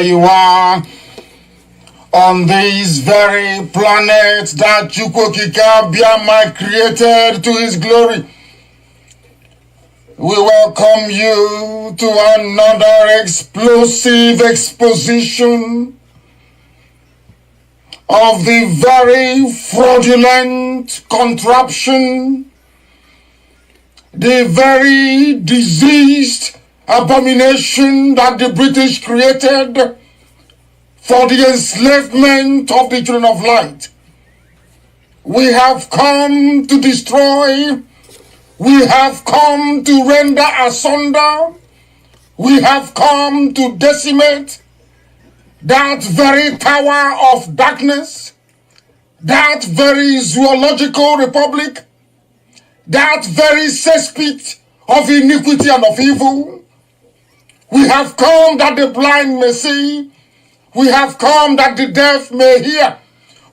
you are on this very planet that Chukwokika Abiyama created to his glory. We welcome you to another explosive exposition of the very fraudulent contraption, the very diseased abomination that the British created for the enslavement of the children of light. We have come to destroy. We have come to render asunder. We have come to decimate that very tower of darkness, that very zoological republic, that very cesspit of iniquity and of evil. We have come that the blind may see. We have come that the deaf may hear.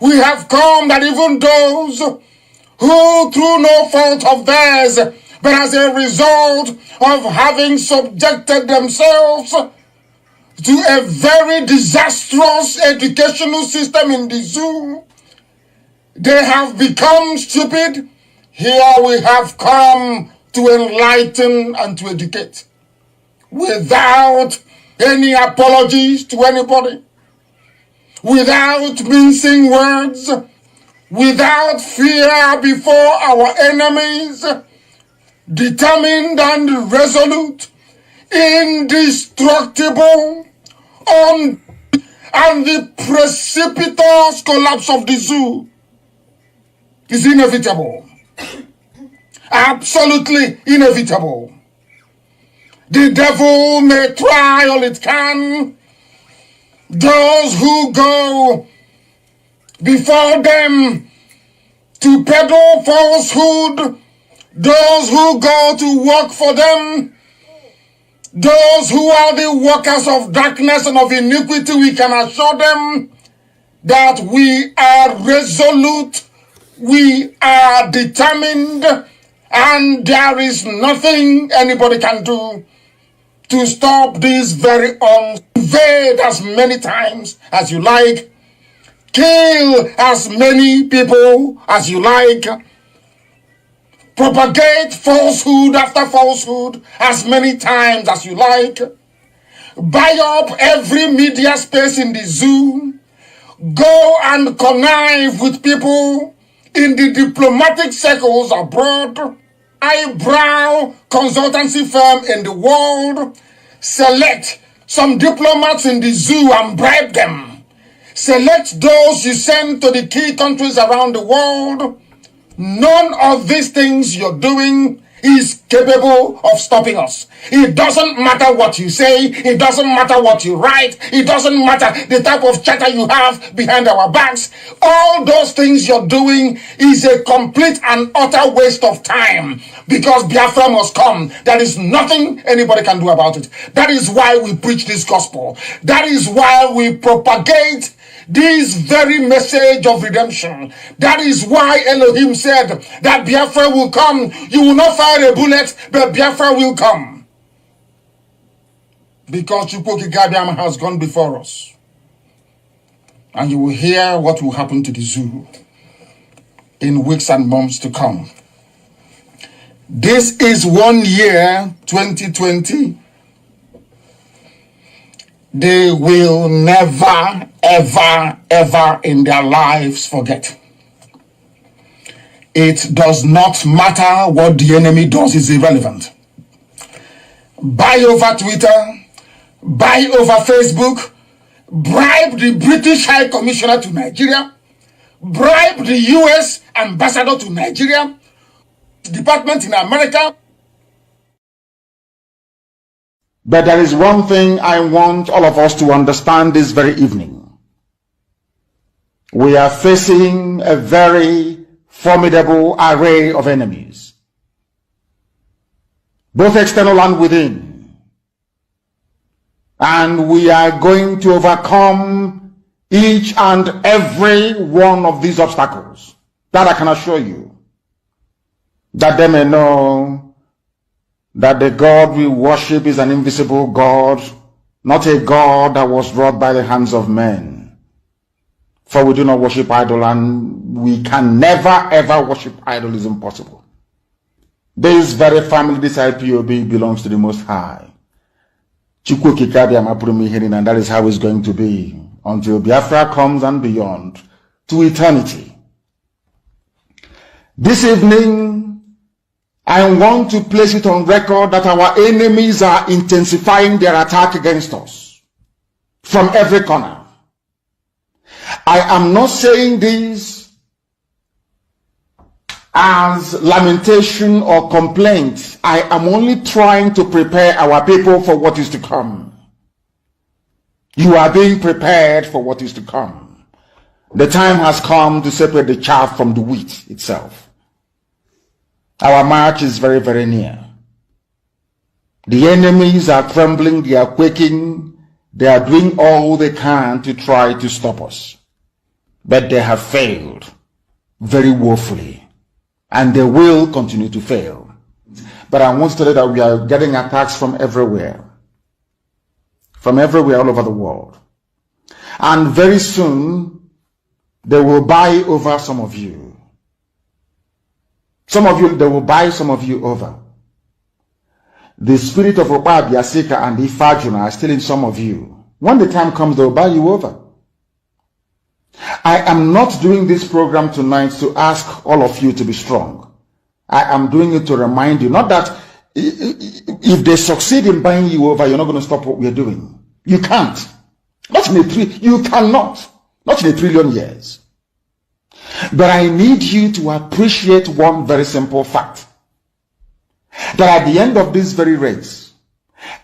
We have come that even those who, through no fault of theirs, but as a result of having subjected themselves to a very disastrous educational system in the zoo, they have become stupid. Here we have come to enlighten and to educate without any apologies to anybody, without mincing words, without fear before our enemies, determined and resolute, indestructible, and the precipitous collapse of the zoo is inevitable. Absolutely inevitable. The devil may try all it can. Those who go before them to peddle falsehood, those who go to work for them, those who are the workers of darkness and of iniquity, we can assure them that we are resolute, we are determined, and there is nothing anybody can do to stop this very invade as many times as you like, kill as many people as you like, propagate falsehood after falsehood as many times as you like, buy up every media space in the zoo, go and connive with people in the diplomatic circles abroad, eyebrow consultancy firm in the world, select some diplomats in the zoo and bribe them. Select those you send to the key countries around the world. None of these things you're doing is capable of stopping us. It doesn't matter what you say. It doesn't matter what you write. It doesn't matter the type of chatter you have behind our backs. All those things you're doing is a complete and utter waste of time, because Biafra must come. There is nothing anybody can do about it. That is why we preach this gospel. That is why we propagate this very message of redemption. That is why Elohim said that Biafra will come. You will not fire a bullet, but Biafra will come. Because Chukwokika Abiyama has gone before us. And you will hear what will happen to the zoo in weeks and months to come. This is 1 year, 2020. They will never, ever, ever in their lives forget. It does not matter what the enemy does, is irrelevant. Buy over Twitter, buy over Facebook, bribe the British High Commissioner to Nigeria, bribe the US Ambassador to Nigeria, department in America. But there is one thing I want all of us to understand this very evening. We are facing a very formidable array of enemies, both external and within. And we are going to overcome each and every one of these obstacles. That I can assure you. That they may know that the God we worship is an invisible God, not a God that was wrought by the hands of men. For we do not worship idol, and we can never ever worship idol. Is impossible. This very family, this IPOB, belongs to the Most High. Chukwu Kikabi Amapurumi Herin, and that is how it's going to be until Biafra comes and beyond to eternity. This evening, I want to place it on record that our enemies are intensifying their attack against us from every corner. I am not saying this as lamentation or complaint. I am only trying to prepare our people for what is to come. You are being prepared for what is to come. The time has come to separate the chaff from the wheat itself. Our march is very, very near. The enemies are trembling, they are quaking, they are doing all they can to try to stop us. But they have failed very woefully, and they will continue to fail. But I want to tell you that we are getting attacks from everywhere all over the world. And very soon, they will buy over some of you. They will buy some of you over. The spirit of Oba Biasika and Ifajuna are still in some of you. When the time comes, they will buy you over. I am not doing this program tonight to ask all of you to be strong. I am doing it to remind you, not that if they succeed in buying you over, you're not going to stop what we are doing. You can't. You cannot. Not in 1 trillion years. But I need you to appreciate one very simple fact. That at the end of this very race,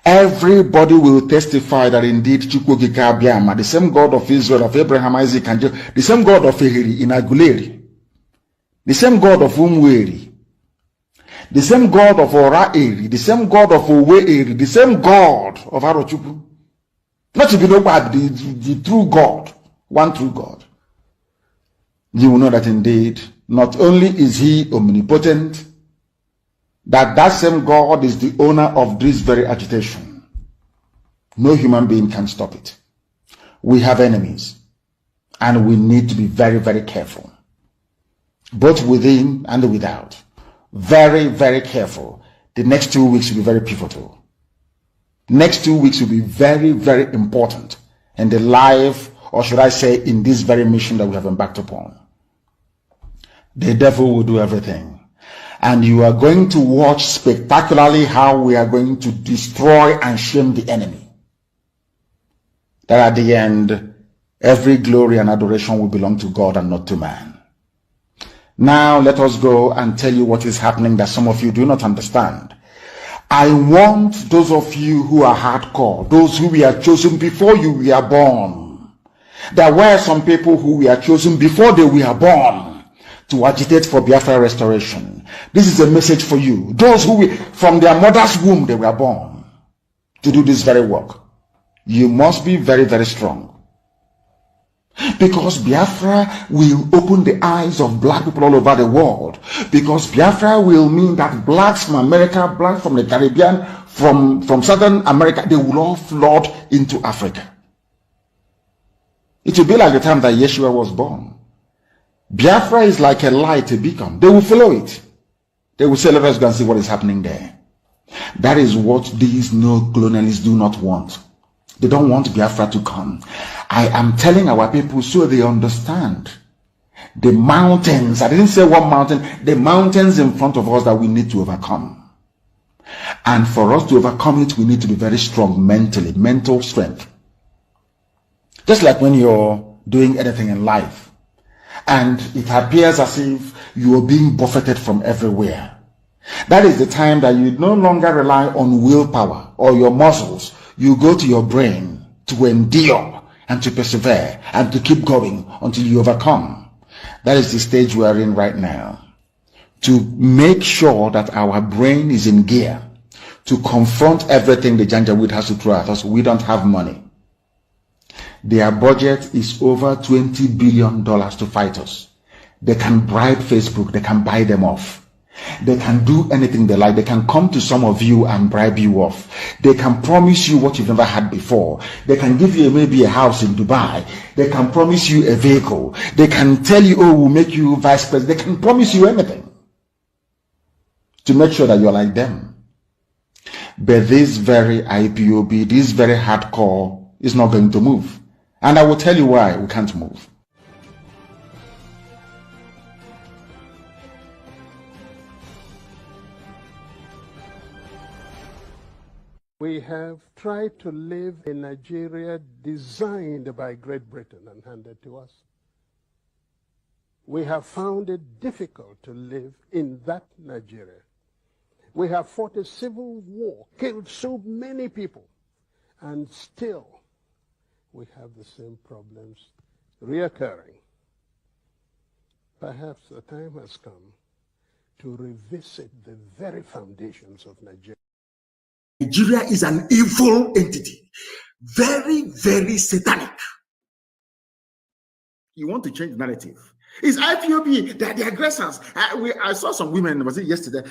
everybody will testify that indeed Chukwu Gikabiama, the same God of Israel, of Abraham, Isaac, and Jacob, the same God of Ehiri in Aguleri, the same God of Umweri, the same God of Ora-Eri, the same God of Owe-Eri, the same God of Arochukwu. Not to be no bad, the true God, one true God. You will know that indeed, not only is he omnipotent, that same God is the owner of this very agitation. No human being can stop it. We have enemies, and we need to be very, very careful, both within and without. Very, very careful. The next 2 weeks will be very pivotal. Next 2 weeks will be very, very important in the life, or should I say, in this very mission that we have embarked upon. The devil will do everything. And you are going to watch spectacularly how we are going to destroy and shame the enemy. That at the end, every glory and adoration will belong to God and not to man. Now let us go and tell you what is happening that some of you do not understand. I want those of you who are hardcore, those who were chosen before you were born. There were some people who were chosen before they were born to agitate for Biafra restoration. This is a message for you. Those who from their mother's womb they were born to do this very work. You must be very, very strong. Because Biafra will open the eyes of black people all over the world. Because Biafra will mean that blacks from America, blacks from the Caribbean, from Southern America, they will all flood into Africa. It will be like the time that Yeshua was born. Biafra is like a light, a beacon. They will follow it. They will say, let us go and see what is happening there. That is what these neo-colonialists do not want. They don't want Biafra to come. I am telling our people so they understand. The mountains, I didn't say one mountain, the mountains in front of us that we need to overcome. And for us to overcome it, we need to be very strong mentally, mental strength. Just like when you're doing anything in life, and it appears as if you are being buffeted from everywhere. That is the time that you no longer rely on willpower or your muscles. You go to your brain to endure and to persevere and to keep going until you overcome. That is the stage we are in right now. To make sure that our brain is in gear to confront everything the Janjaweed has to throw at us. We don't have money. Their budget is over $20 billion to fight us. They can bribe Facebook. They can buy them off. They can do anything they like. They can come to some of you and bribe you off. They can promise you what you've never had before. They can give you maybe a house in Dubai. They can promise you a vehicle. They can tell you, oh, we'll make you vice president. They can promise you anything to make sure that you're like them. But this very IPOB, this very hardcore is not going to move. And I will tell you why we can't move. We have tried to live in Nigeria designed by Great Britain and handed to us. We have found it difficult to live in that Nigeria. We have fought a civil war, killed so many people, and still we have the same problems reoccurring. Perhaps the time has come to revisit the very foundations of Nigeria. Nigeria is an evil entity, very, very satanic. You want to change the narrative. It's IPOB, they're the aggressors. I saw some women, was it yesterday?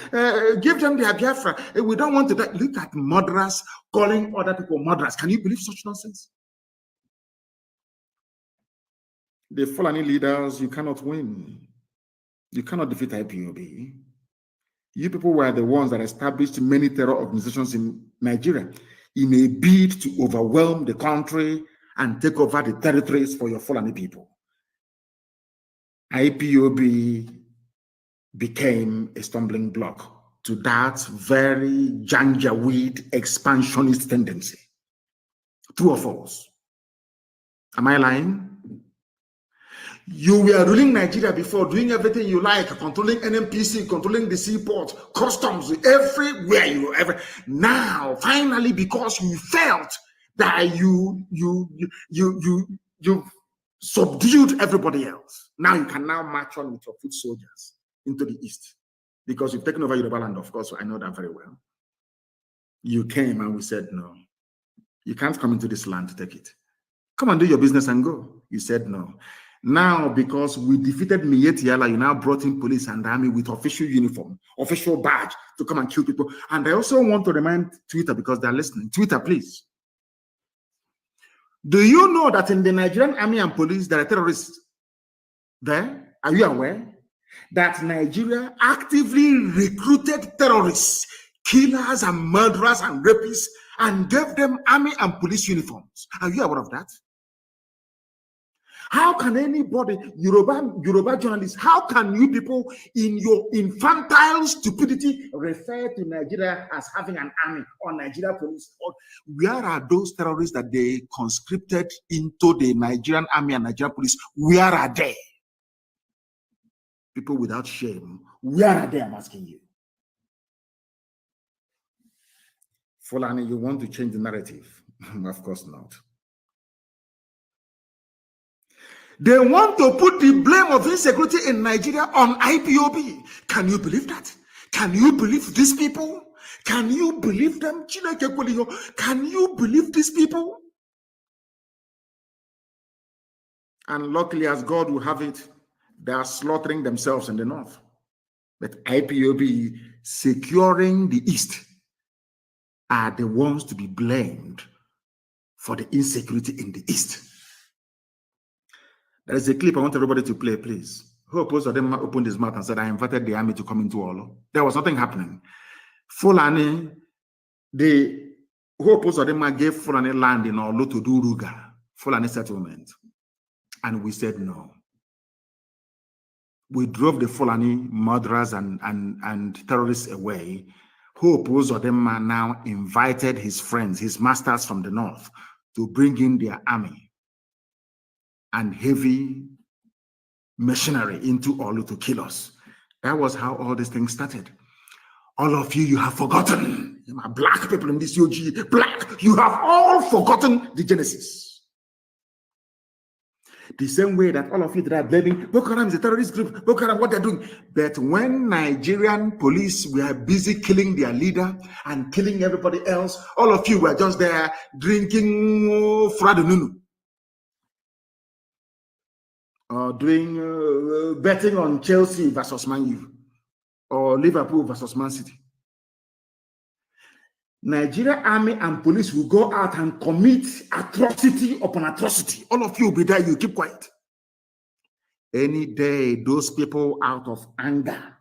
Give them their Biafra. We don't want to die. Look at murderers calling other people murderers. Can you believe such nonsense? The Fulani leaders, you cannot win. You cannot defeat IPOB. You people were the ones that established many terror organizations in Nigeria in a bid to overwhelm the country and take over the territories for your Fulani people. IPOB became a stumbling block to that very janjaweed expansionist tendency. True or false? Am I lying? You were ruling Nigeria before, doing everything you like, controlling NMPC, controlling the seaport, customs, everywhere you ever. Now, finally, because you felt that you subdued everybody else, now you can now march on with your foot soldiers into the east because you've taken over Yoruba land. Of course, I know that very well. You came and we said, no, you can't come into this land to take it. Come and do your business and go. You said no. Now, because we defeated Miyetti Allah, you now brought in police and army with official uniform, official badge to come and kill people. And I also want to remind Twitter, because they're listening. Twitter, please. Do you know that in the Nigerian army and police, there are terrorists there? Are you aware that Nigeria actively recruited terrorists, killers and murderers and rapists, and gave them army and police uniforms? Are you aware of that? How can anybody, Yoruba journalists, how can you people in your infantile stupidity refer to Nigeria as having an army or Nigeria police? Or where are those terrorists that they conscripted into the Nigerian army and Nigerian police? Where are they? People without shame, where are they? I'm asking you. Fulani, you want to change the narrative? Of course not. They want to put the blame of insecurity in Nigeria on IPOB. Can you believe that? Can you believe these people? Can you believe them? Can you believe these people? And luckily, as God will have it, they are slaughtering themselves in the north. But IPOB securing the east are the ones to be blamed for the insecurity in the east. There is a clip I want everybody to play, please. Hope most of them opened his mouth and said, I invited the army to come into Olo. There was nothing happening. Fulani, the Hope most of them gave Fulani land in Olo to do Ruga, Fulani settlement. And we said no. We drove the Fulani murderers and terrorists away. Hope most of them now invited his friends, his masters from the north, to bring in their army and heavy machinery into Olu to kill us. That was how all these things started. All of you, you have forgotten. Black people in this UG, black, you have all forgotten the Genesis. The same way that all of you that are blaming Boko Haram is a terrorist group, Boko Haram, what they're doing. But when Nigerian police were busy killing their leader and killing everybody else, all of you were just there drinking Fradununu. Doing betting on Chelsea versus Man U. or Liverpool versus Man City. Nigeria army and police will go out and commit atrocity upon atrocity. All of you will be there, you keep quiet. Any day, those people out of anger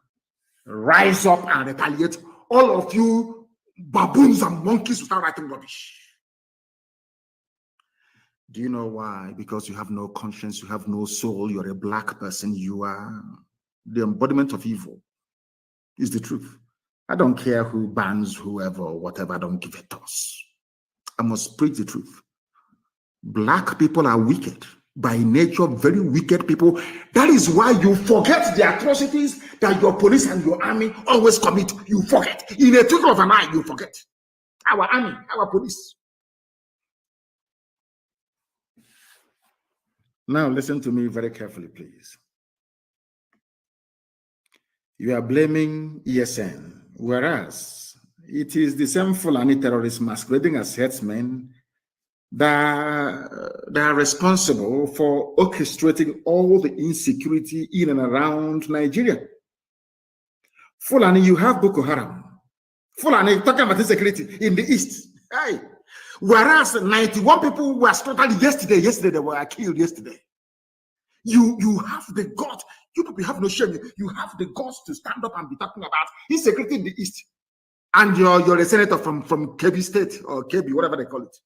rise up and retaliate. All of you baboons and monkeys will start writing rubbish. Do you know why? Because you have no conscience, you have no soul, you're a black person, you are the embodiment of evil. Is the truth. I don't care who bans whoever or whatever, I don't give a toss. I must preach the truth. Black people are wicked. By nature, very wicked people. That is why you forget the atrocities that your police and your army always commit. You forget. In a twinkle of an eye, you forget. Our army, our police. Now listen to me very carefully, please. You are blaming ESN, whereas it is the same Fulani terrorists masquerading as headsmen that are responsible for orchestrating all the insecurity in and around Nigeria. Fulani, you have Boko Haram. Fulani, talking about insecurity in the east. Hey. Whereas 91 people were slaughtered yesterday. Yesterday, they were killed yesterday. You have the guts. You people have no shame. You have the guts to stand up and be talking about insecurity in the east. And you're a senator from Kebbi State or Kebbi, whatever they call it.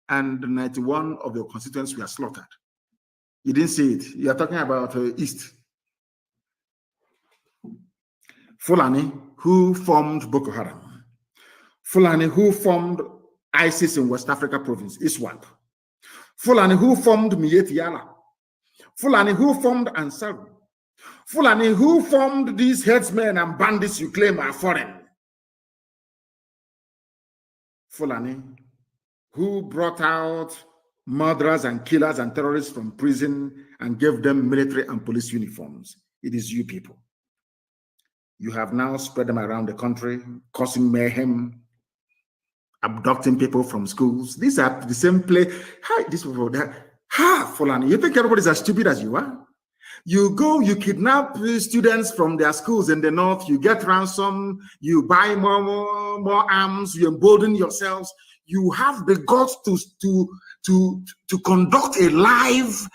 And 91 of your constituents were slaughtered. You didn't see it. You are talking about east. Fulani, who formed Boko Haram. Fulani, who formed ISIS in West Africa province, ISWAP. Fulani, who formed Miyetti Allah. Fulani, who formed Ansaru. Fulani, who formed these headsmen and bandits you claim are foreign. Fulani, who brought out murderers and killers and terrorists from prison and gave them military and police uniforms. It is you people. You have now spread them around the country, causing mayhem, abducting people from schools. These are the same place. Hi, these people. Fulani, you think everybody's as stupid as you are? You go, you kidnap students from their schools in the north, you get ransom, you buy more arms, you embolden yourselves. You have the guts to conduct a live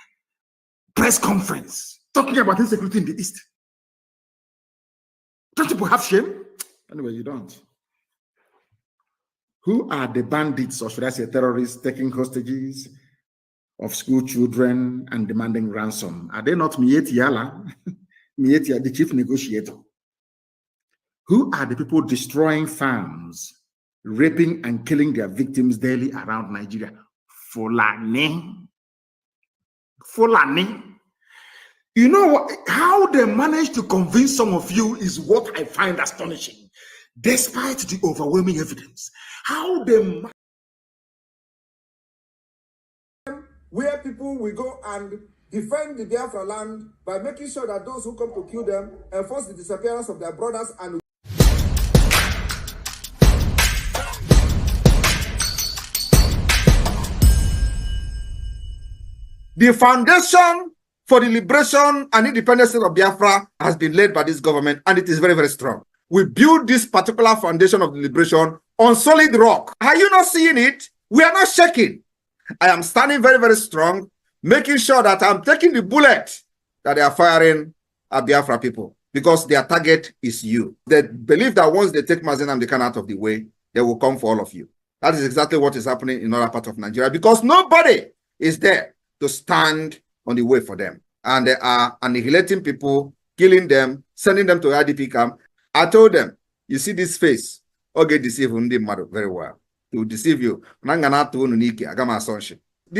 press conference talking about insecurity in the East. Don't people have shame? Anyway, you don't. Who are the bandits, or should I say terrorists, taking hostages of school children and demanding ransom? Are they not Miyetti Allah, Miyetti, the chief negotiator? Who are the people destroying farms, raping and killing their victims daily around Nigeria? Fulani. Fulani. You know what? How they manage to convince some of you is what I find astonishing, despite the overwhelming evidence. How they, where people will go and defend the Biafra land by making sure that those who come to kill them enforce the disappearance of their brothers and the foundation for the liberation and independence of Biafra has been laid by this government, and it is very, very strong. We build this particular foundation of the liberation on solid rock. Are you not seeing it? We are not shaking. I am standing very, very strong, making sure that I'm taking the bullet that they are firing at Biafra people, because their target is you. They believe that once they take Mazi Nnamdi Kanu out of the way, they will come for all of you. That is exactly what is happening in other parts of Nigeria, because nobody is there to stand on the way for them. And they are annihilating people, killing them, sending them to IDP camp. I told them, you see this face, okay, deceive very well. To deceive you. The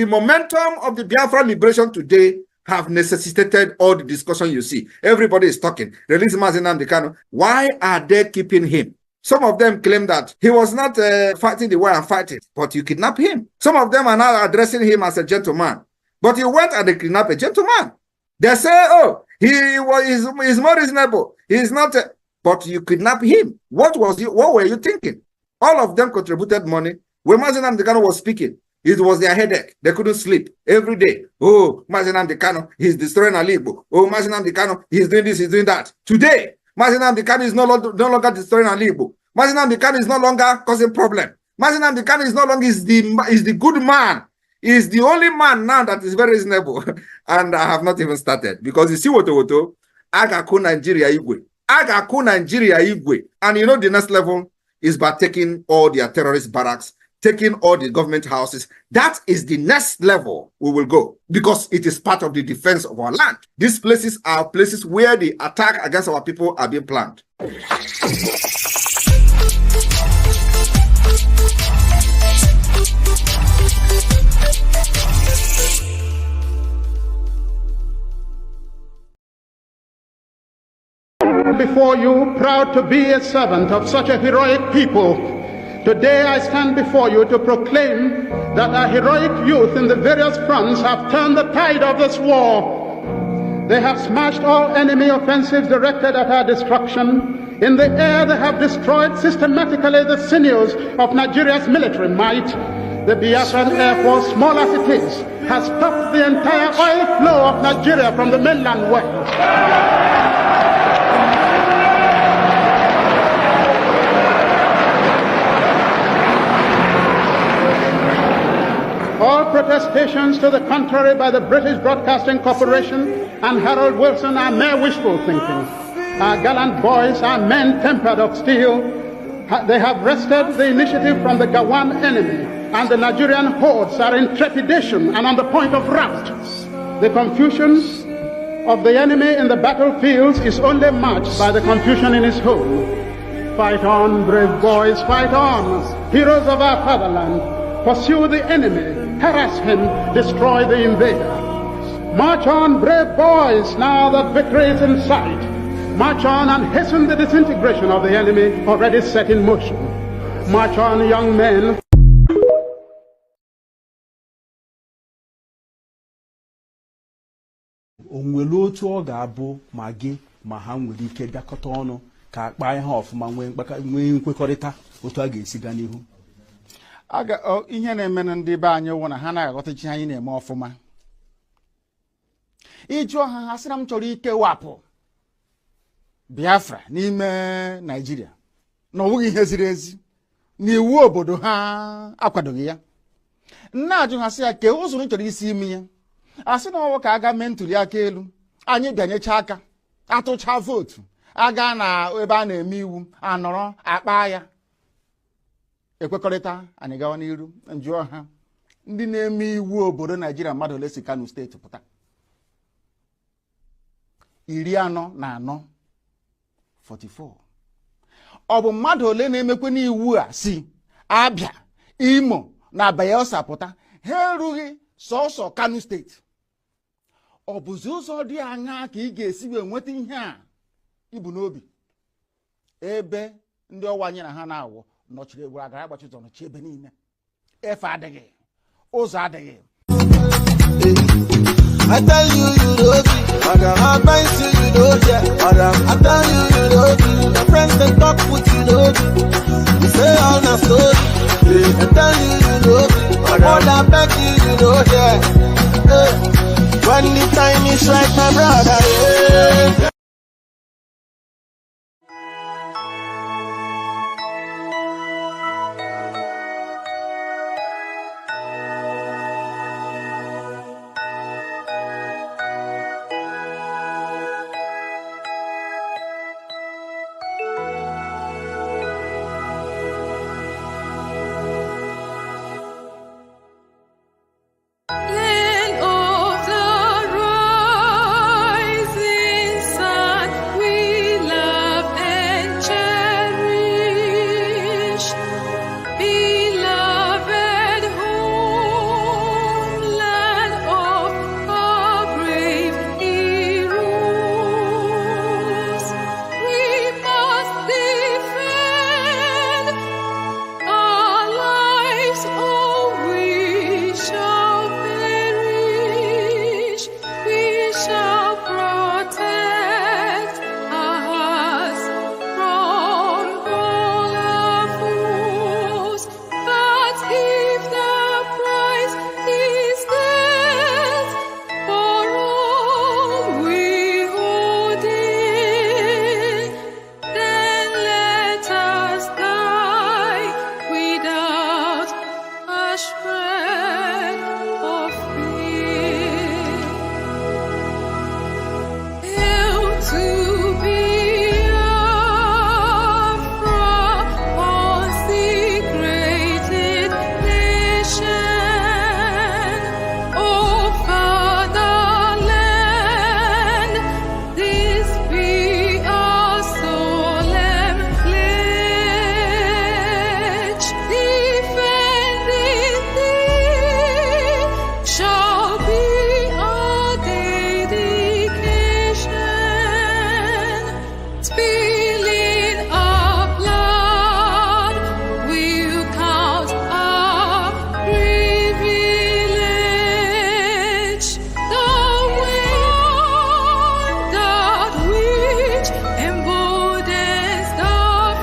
momentum of the Biafra liberation today have necessitated all the discussion you see. Everybody is talking. Release Mazi Nnamdi Kanu. Why are they keeping him? Some of them claim that he was not fighting the way I'm fighting, but you kidnap him. Some of them are now addressing him as a gentleman, but you went and they kidnapped a gentleman. They say, oh, he's more reasonable. He's not, but you kidnap him. What were you thinking? All of them contributed money. When Mazi Nnamdi Kanu was speaking, it was their headache. They couldn't sleep every day. Oh, Mazi Nnamdi Kanu, he's destroying Alibo. Oh, Mazi Nnamdi Kanu, he's doing this, he's doing that. Today, Mazi Nnamdi Kanu is no longer destroying an Igbo. Mazi Nnamdi Kanu is no longer causing problem. Mazi Nnamdi Kanu is no longer is the good man. Is the only man now that is very reasonable. And I have not even started. Because you see what Agaku Nigeria Igwe. Agaku Nigeria Igwe. And you know the next level is by taking all their terrorist barracks, taking all the government houses. That is the next level we will go, because it is part of the defense of our land. These places are places where the attack against our people are being planned. Before you, proud to be a servant of such a heroic people. Today I stand before you to proclaim that our heroic youth in the various fronts have turned the tide of this war. They have smashed all enemy offensives directed at our destruction. In the air, they have destroyed systematically the sinews of Nigeria's military might. The Biafran Air Force, small as it is, has stopped the entire oil flow of Nigeria from the mainland world. All protestations to the contrary by the British Broadcasting Corporation and Harold Wilson are mere wishful thinking. Our gallant boys are men tempered of steel. They have wrested the initiative from the Gawan enemy, and the Nigerian hordes are in trepidation and on the point of rout. The confusion of the enemy in the battlefields is only matched by the confusion in his home. Fight on, brave boys, fight on, heroes of our fatherland. Pursue the enemy, harass him, destroy the invader. March on, brave boys, now that victory is in sight. March on and hasten the disintegration of the enemy already set in motion. March on, young men. Onwere otu ọ ga-abụ ma gị ma ha nwere ike bịakọta ọnụ ka akpa ihe ọfụma nwee nkwekọrịta otu a ga-esi gaa n'ihu. Ihe na-eme ndị be anyị wụ na ha na-aghọtachi anyị na-eme ọfụma. Ịjụọ ha sị na m chọrọ ikewapụ Biafra n'ime Nigeria na ọ bụghị ihe ziri ezi na iwu obodo ha akwadoghị ya. Nna ajụ ha sị ya ke ụzọ chọrọ isi imi ya. Asị na ọwụ ka aga mee ntuli aka elu, anyị bịanyecha aka atụcha vootu, aga na ebe a na-eme iwu anọrọ akpa ya. Ekwekọrịta anyị gawa n'iru. Njụọ ha ndị na-eme iwu obodo Nigeria mmadụ ole si Kano steeti pụta? 44. Ọ bụ mmadụ ole na-emekwe n'iwu a si Abia, Imo na Bayelsa pụta? Ha erughị sọsọ Kano steeti. Ọ bụzi ụzọ dị anya ka ị ga-esi wee nweta ihe a ibu n'obi ebe ndị ọwa anyị na ha na-awụ nọchiri egwu agara agbachi ụzọ nọchi ebe niile, efe adịghị, ụzọ adịghị. I tell you, you don't see. I got advice you don't care. I tell you, you don't see. The friends they talk with you don't see. You say all the story. I tell you, you don't see. All I beg you, you don't care. When the time is right, my brother. Yeah. Land of the rising sun. O fatherland, this be our solemn pledge. Defending thee shall be our dedication. Spilling our blood will count our privilege. The one that which emboldens the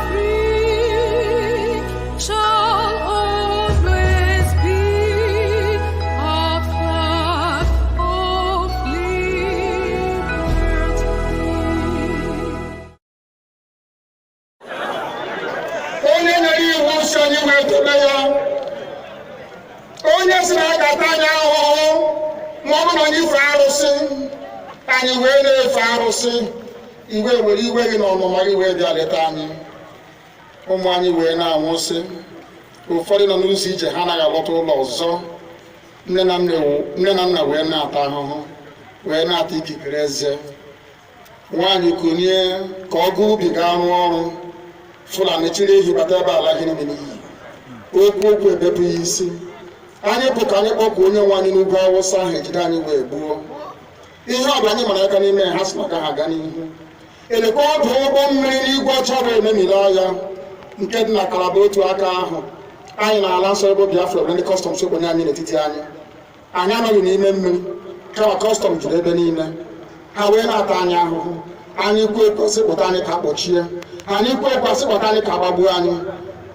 free shall always be our flag of liberty. onye nyere iwu si anyị wee dobe ya, onye si na agata anyị ahụhụ ma ọ bụrụ na anyị fee arụsị, anyị wee na-efe arụsị, iwe were iwe gị na ọnụma gị wee bịa leta anyị, ụmụ anyị wee na-anwụsị, ụfọdụ nọ n'ụzọ ije ha anaghị alọta ụlọ ọzọ, nne na nna wee na-ata ahụhụ, wee na-ata ikikere eze, nwaanyị kunie ka ọ gaa ubi gaa rụọ ọrụ, Fulani chiri ehi bata ebe ala gịnị n'iyi, okwu ebepụ ya isi, anyị bụ ka anyị kpọkụ onye nwe anyị n'ugwu Awụsa ahụ ejide anyị wee gbuo ihe ọbụla anyị mara aka n'ime ha si na ka ha aga n'ihu. Elekwa ọdụ ụgbọ mmiri n'igwe ọcha bụ ememiri agha nke dị na Kalaba otu aka ahụ, anyị na-ala nsọ ebe Biafra bụ ndị kọstọm sokwenye anyị n'etiti anyị anọghị n'ime mmiri kama kọstọm juru ebe niile, ha wee na-ata anyị ahụhụ, anyị kwuo ekwesị kpọta anyị ka kpọchie, anyị kwuo ekwesị kpọta anyị ka gbagbuo anyị.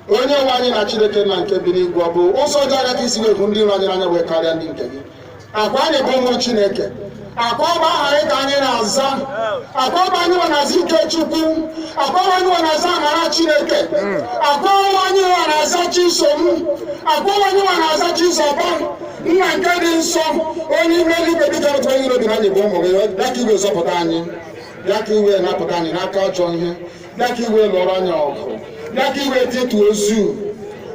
Onye nwe anyị na Chineke na nke bi n'igwe ọ bụ ụzọ dị anya ka isi wee bụ ndị iro anyị n'anya wee karịa ndị nke gị. Akwa anyị bụ ụmụ Chineke, akwa ọba aha anyị ka anyị na-aza, akwa ọba anyị nwe na-aza ike Chukwu, akwa ọba anyị nwe na-aza amara Chineke, akwa ọba anyị nwe na-aza Chisom, akwa ọba anyị nwe na-aza Chizoba, nna nke dị nsọ, onye ime eluigwe dịka otu onye iro bi na anyị bụ ụmụ gị. Bịa ka iwe zọpụta anyị, bịa ka iwe napụta anyị n'aka ajọ ihe, bịa ka iwe lụọrọ anyị ọgụ, bịa ka iwe dịtụ ozu.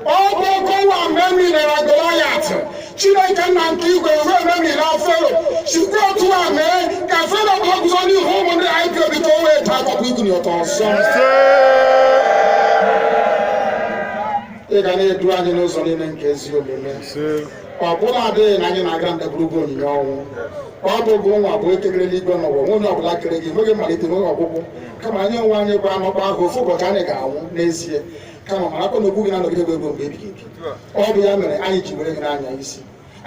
Ọ bụ ọkọwa mgbe emilere Goliath, Chineke nna nke igwe wee memire Fero, sikwa otu a mee ka Fero bụ ọgụzọ n'ihu ụmụ ndị IPOB ka o wee taa akwụkwọ ikuni ọtọ ọzọ. Ị ga na-edu anyị n'ụzọ niile nke ezi omume. Ọ bụla adịghị na anyị na-aga ndagwurugwu onyinye ọnwụ, ọ bụ gụ nwa bụ ekegere eluigwe n'ụwa, onye ọbụla kere gị nweghị mmalite nweghị ọgwụgwụ, kama anyị onwe anyị bụ anọkpa ahụ ofu ụbọchị anyị ga-anwụ n'ezie, kama marakwa na okwu gị na-anọgide bụ ego mgbe ebighị ebi. Ọ bụ ya mere anyị ji were gị n'anya isi,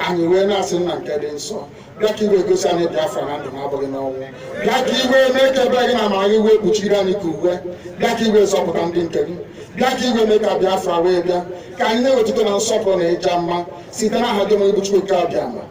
anyị wee na-asị nna nke dị nsọ, bịa ka iwe gosi anyị Biafra na ndụ na-abụghị n'ọnwụ, bịa ka iwe mee ka ebe gị na amara gị wee kpuchiri anyị ka uwe, bịa ka iwe zọpụta ndị nke gị, bịa ka iwe mee ka Biafra wee bịa, ka anyị na-ewetụta na nsọpụrụ na ịja mma site n'aha gị onye bụ Chukwu nke abịa ama.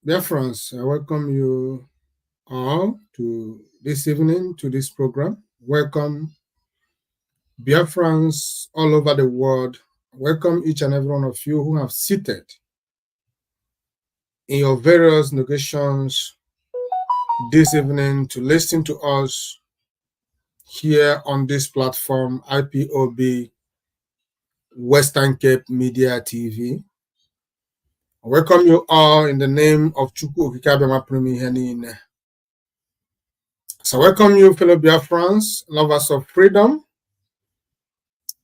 Dear friends, I welcome you all to this evening to this program. Welcome Biafrans all over the world. Welcome each and every one of you who have seated in your various locations this evening to listen to us here on this platform, IPOB Western Cape Media TV. I welcome you all in the name of Chukwu Okikabema Primi Henine. So welcome you, fellow Biafrans, lovers of freedom.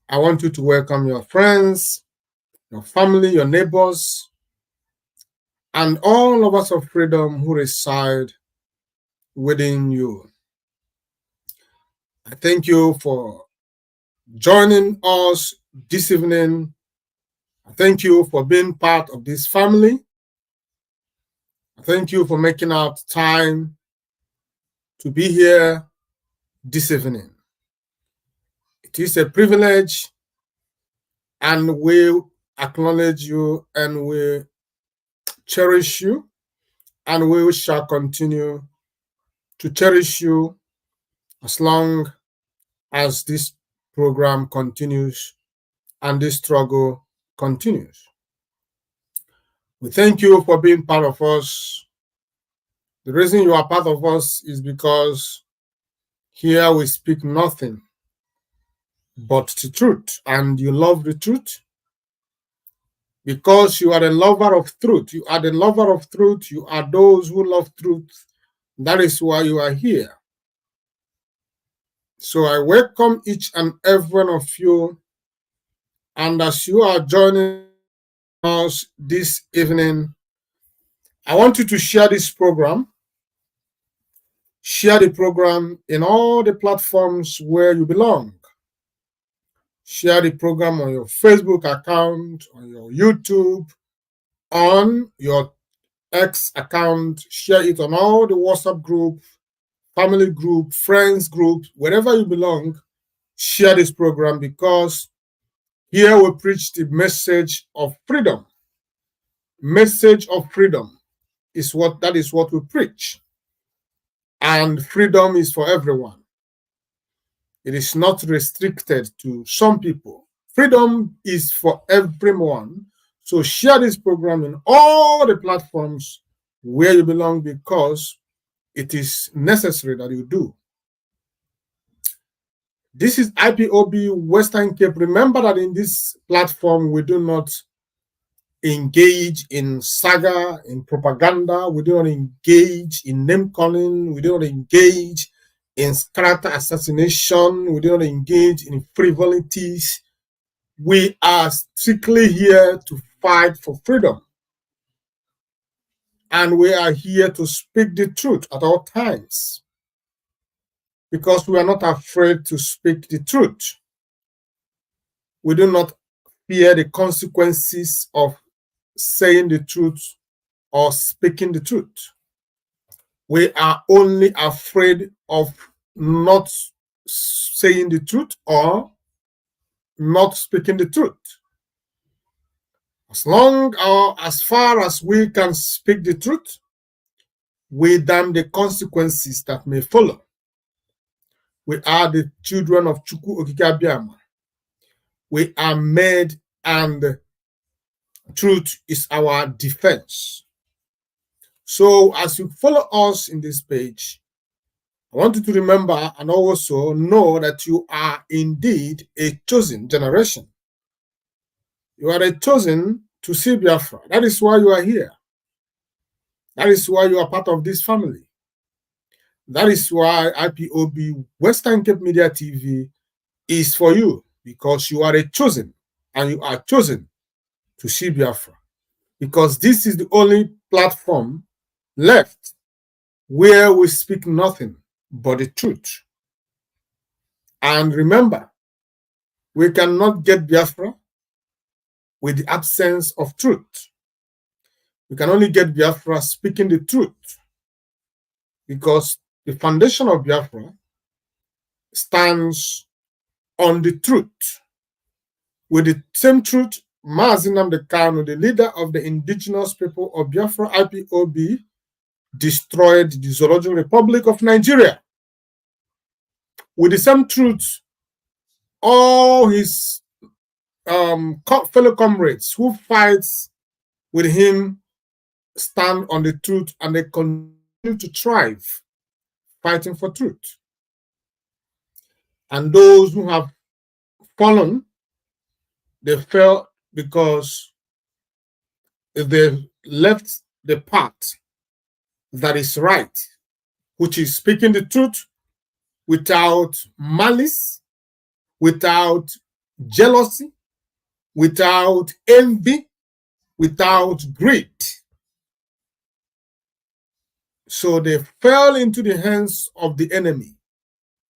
I want you to welcome your friends, your family, your neighbors, and all lovers of freedom who reside within you. I thank you for joining us this evening. I thank you for being part of this family. I thank you for making out time to be here this evening. It is a privilege, and we acknowledge you and we cherish you, and we shall continue to cherish you as long as this program continues and this struggle continues. We thank you for being part of us. The reason you are part of us is because here we speak nothing but the truth, and you love the truth. Because you are a lover of truth. You are the lover of truth. You are those who love truth. That is why you are here. So I welcome each and every one of you. And as you are joining us this evening, I want you to share this program. Share the program in all the platforms where you belong. Share the program on your Facebook account, on your YouTube, on your X account. Share it on all the WhatsApp group, family group, friends group, wherever you belong. Share this program, because here we preach the message of freedom. Message of freedom is what we preach. And freedom is for everyone. It is not restricted to some people. Freedom is for everyone. So share this program in all the platforms where you belong, because it is necessary that you do. This is IPOB Western Cape. Remember that in this platform, we do not engage in saga, in propaganda. We do not engage in name calling. We do not engage in character assassination. We do not engage in frivolities. We are strictly here to fight for freedom. And we are here to speak the truth at all times, because we are not afraid to speak the truth. We do not fear the consequences of saying the truth or speaking the truth. We are only afraid of not saying the truth or not speaking the truth. As long or as far as we can speak the truth, we damn the consequences that may follow. We are the children of Chukwu Okike Abiama. We are made, and truth is our defense. So as you follow us in this page, I want you to remember and also know that you are indeed a chosen generation. You are a chosen to see Biafra. That is why you are here. That is why you are part of this family. That is why IPOB Western Cape Media TV is for you, because you are a chosen, and you are chosen to see Biafra. Because this is the only platform left where we speak nothing but the truth. And remember, we cannot get Biafra with the absence of truth. We can only get Biafra speaking the truth, because the foundation of Biafra stands on the truth. With the same truth, Mazi Nnamdi Kanu, the leader of the indigenous people of Biafra, IPOB, destroyed the Zoological Republic of Nigeria. With the same truth, all his fellow comrades who fight with him stand on the truth, and they continue to thrive fighting for truth. And those who have fallen, they fell because they left the path that is right, which is speaking the truth without malice, without jealousy, without envy, without greed. So they fell into the hands of the enemy,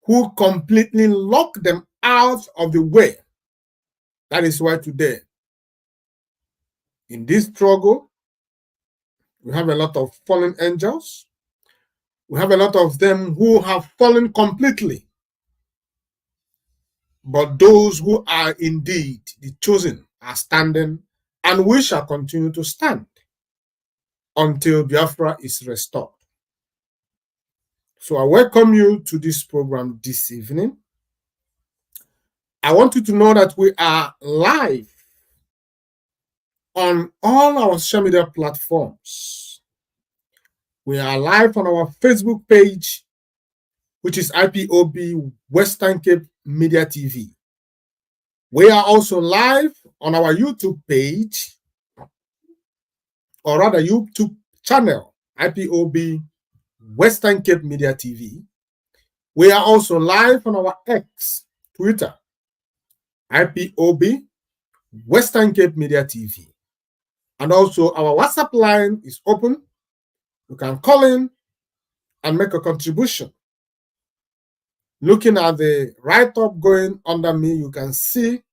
who completely locked them out of the way. That is why today, in this struggle, we have a lot of fallen angels. We have a lot of them who have fallen completely. But those who are indeed the chosen are standing, and we shall continue to stand until Biafra is restored. So I welcome you to this program this evening. I want you to know that we are live on all our social media platforms. We are live on our Facebook page, which is IPOB Western Cape Media TV. We are also live on our YouTube page, or rather YouTube channel, IPOB Western Cape Media TV. We are also live on our X, Twitter, IPOB Western Cape Media TV. And also our WhatsApp line is open. You can call in and make a contribution. Looking at the write-up going under me, you can see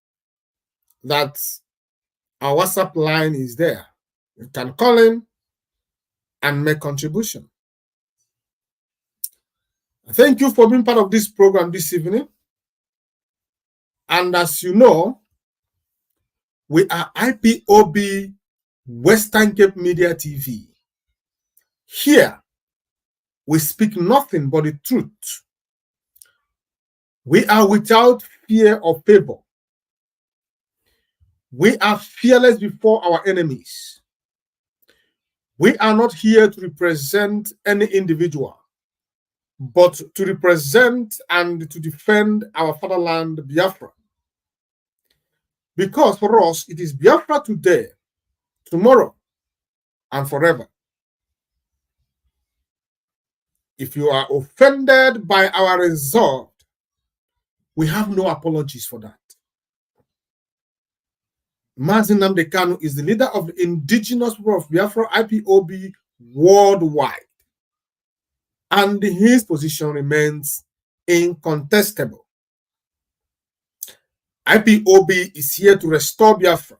that our WhatsApp line is there. You can call in and make contribution. Thank you for being part of this program this evening. And as you know, we are IPOB Western Cape Media TV. Here, we speak nothing but the truth. We are without fear or favor. We are fearless before our enemies. We are not here to represent any individual, but to represent and to defend our fatherland, Biafra. Because for us, it is Biafra today, tomorrow, and forever. If you are offended by our resolve, we have no apologies for that. Mazi Nnamdi Kanu is the leader of the indigenous people of Biafra, IPOB, worldwide. And his position remains incontestable. IPOB is here to restore Biafra.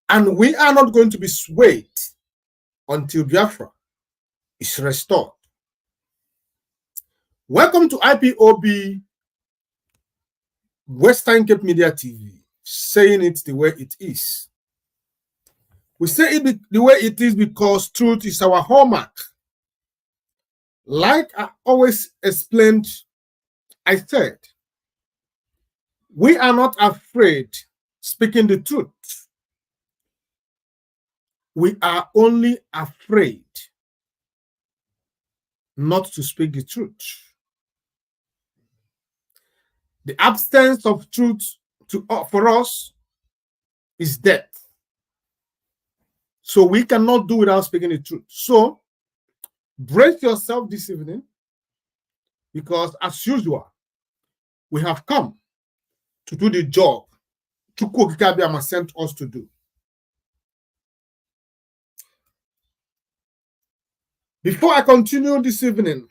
And we are not going to be swayed until Biafra is restored. Welcome to IPOB Western Cape Media TV, saying it the way it is. We say it the way it is because truth is our hallmark. Like I always explained, I said, we are not afraid speaking the truth. We are only afraid not to speak the truth. The absence of truth for us is death. So we cannot do without speaking the truth. So brace yourself this evening, because as usual, we have come to do the job Chukwu Okike Abiama sent us to do. Before I continue this evening,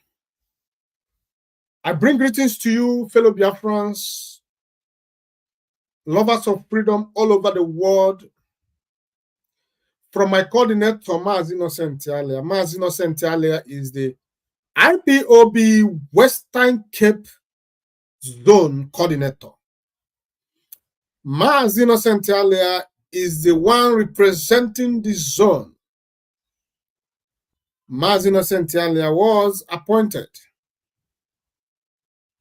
I bring greetings to you, fellow Biafrans, lovers of freedom all over the world, from my coordinator, Mazi Innocent Alia. Mazi Innocent Alia is the IPOB Western Cape Zone Coordinator. Mazi Innocent Alia is the one representing the zone. Mazi Innocent Alia was appointed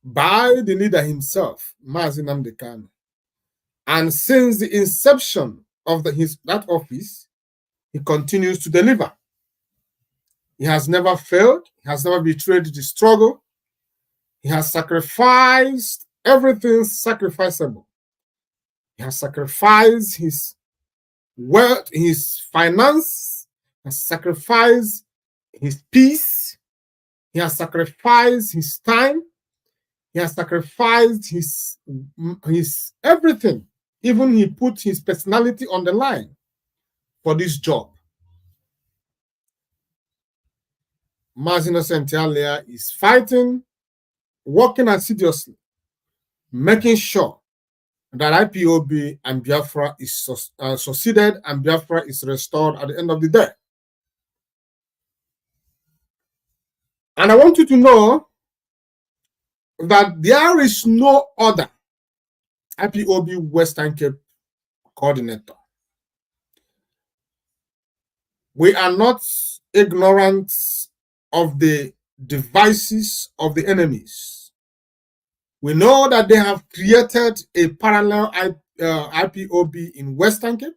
by the leader himself, Mazi Nnamdi Kanu. And since the inception of that office, he continues to deliver. He has never failed. He has never betrayed the struggle. He has sacrificed everything sacrificable. He has sacrificed his wealth, his finance, he has sacrificed his peace. He has sacrificed his time. He has sacrificed his everything. Even he put his personality on the line for this job. Mazi Innocent Alia is fighting, working assiduously, making sure that IPOB and Biafra is succeeded and Biafra is restored at the end of the day. And I want you to know that there is no other IPOB Western Cape coordinator. We are not ignorant of the devices of the enemies. We know that they have created a parallel IPOB in Western Cape.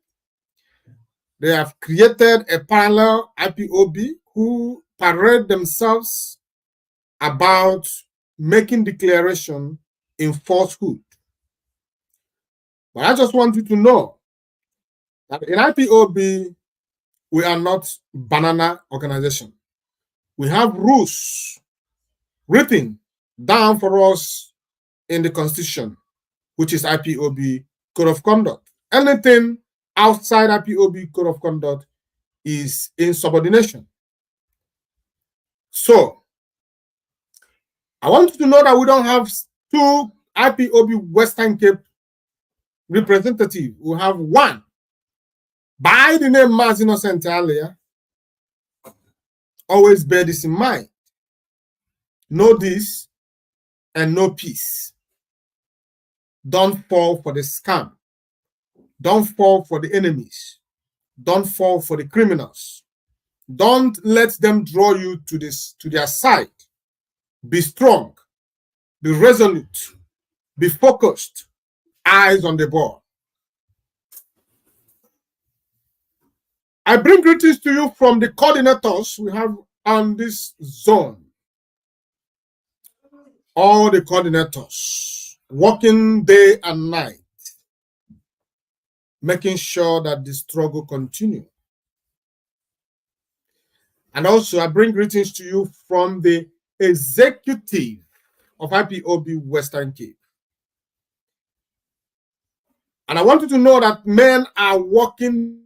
They have created a parallel IPOB who parade themselves about making declaration in falsehood. But I just want you to know that in IPOB, we are not banana organization. We have rules written down for us in the Constitution, which is IPOB Code of Conduct. Anything outside IPOB Code of Conduct is insubordination. So, I want you to know that we don't have two IPOB Western Cape representatives. We have one by the name Mazi Innocent earlier. Always bear this in mind. Know this and know peace. Don't fall for the scam. Don't fall for the enemies. Don't fall for the criminals. Don't let them draw you to their side. Be strong. Be resolute. Be focused. Eyes on the ball. I bring greetings to you from the coordinators we have on this zone. All the coordinators working day and night, making sure that the struggle continues. And also, I bring greetings to you from the executive of IPOB Western Cape. And I want you to know that men are working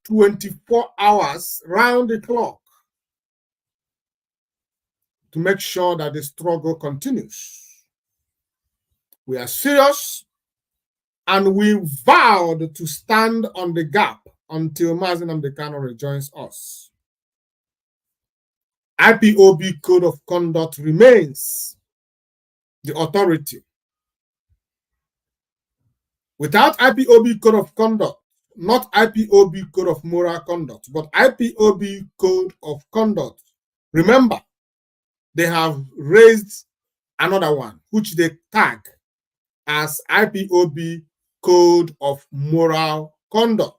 24 hours round the clock to make sure that the struggle continues. We are serious and we vowed to stand on the gap until Mazi Nnamdi Kanu rejoins us. IPOB Code of Conduct remains the authority. Without IPOB Code of Conduct, not IPOB Code of Moral Conduct, but IPOB Code of Conduct, remember, they have raised another one, which they tag as IPOB Code of Moral Conduct,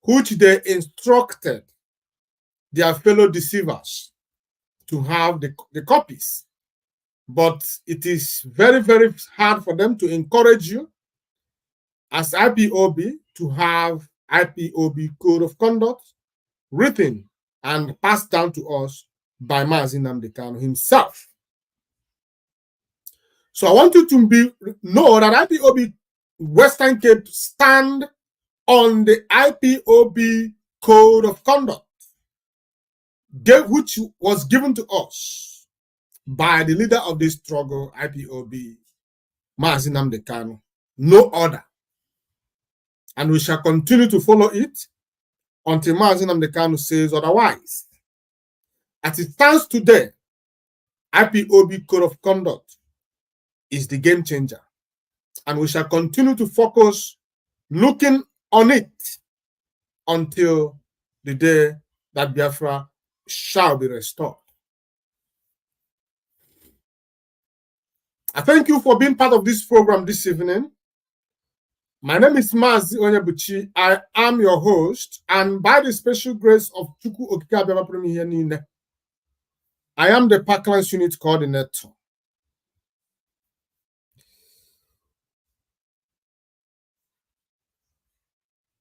which they instructed their fellow deceivers to have the copies. But it is very, very hard for them to encourage you as IPOB to have IPOB Code of Conduct written and passed down to us by Mazi Nnamdi Kanu himself. So I want you to know that IPOB Western Cape stand on the IPOB Code of Conduct, which was given to us by the leader of this struggle, IPOB, Mazi Nnamdi Kanu. No other. And we shall continue to follow it until Mazi Nnamdi Kanu says otherwise. As it stands today, IPOB Code of Conduct is the game changer. And we shall continue to focus looking on it until the day that Biafra shall be restored. I thank you for being part of this program this evening. My name is Mazi Onyebuchi. I am your host, and by the special grace of Chukwu Okike Abiama Purimi, I am the Parklands Unit Coordinator.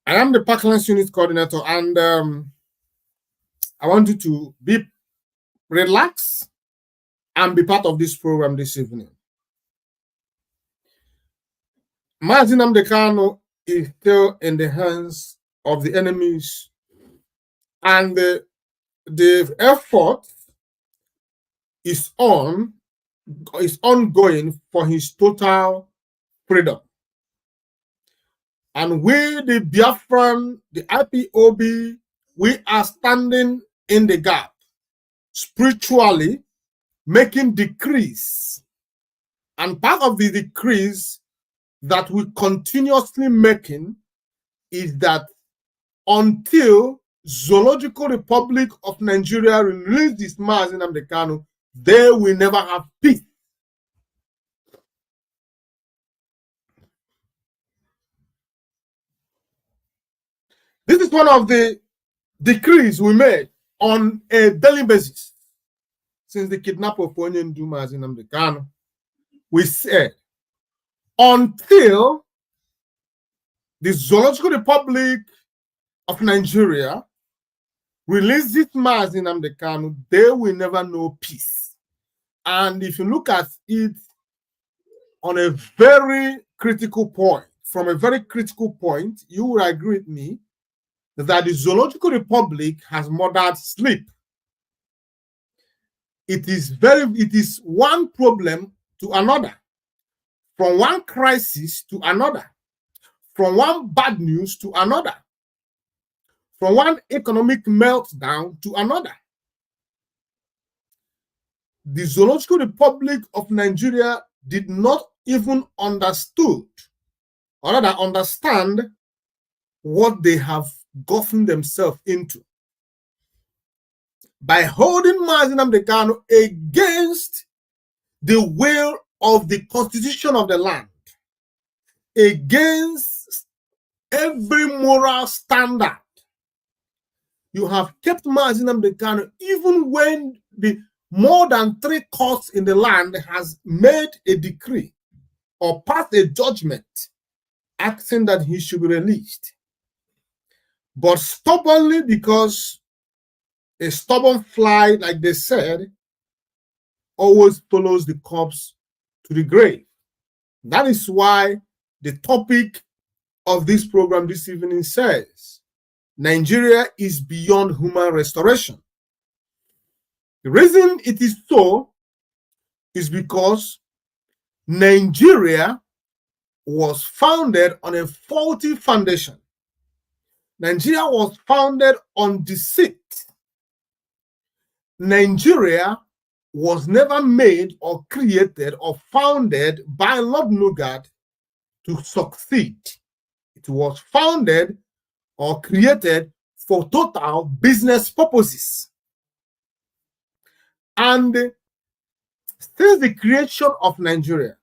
I am the Parklands Unit Coordinator, and I want you to be relaxed and be part of this program this evening. Mazi Nnamdi Kanu is still in the hands of the enemies, and the effort is ongoing for his total freedom. And we, the Biafran, the IPOB, we are standing in the gap, spiritually making decrees. And part of the decrees that we continuously making is that until Zoological Republic of Nigeria releases Mazi Nnamdi Kanu, they will never have peace. This is one of the decrees we made on a daily basis since the kidnapping of Onye Nduma Nnamdi Kanu. We said until the Zoological Republic of Nigeria releases Mazi Nnamdi Kanu, they will never know peace. And if you look at it on a very critical point, from a very critical point, you will agree with me that the Zoological Republic has murdered sleep. It is one problem to another, from one crisis to another, from one bad news to another, from one economic meltdown to another. The Zoological Republic of Nigeria did not even understand what they have gotten themselves into by holding Mazi Nnamdi Kanu against the will of the constitution of the land, against every moral standard. You have kept Mazi Nnamdi Kanu even when the more than 3 courts in the land has made a decree or passed a judgment asking that he should be released. But stubbornly, because a stubborn fly, like they said, always follows the corpse to the grave. That is why the topic of this program this evening says, Nigeria is beyond human restoration. The reason it is so is because Nigeria was founded on a faulty foundation. Nigeria was founded on deceit. Nigeria was never made or created or founded by Lord Lugard to succeed. It was founded or created for total business purposes. And since the creation of Nigeria,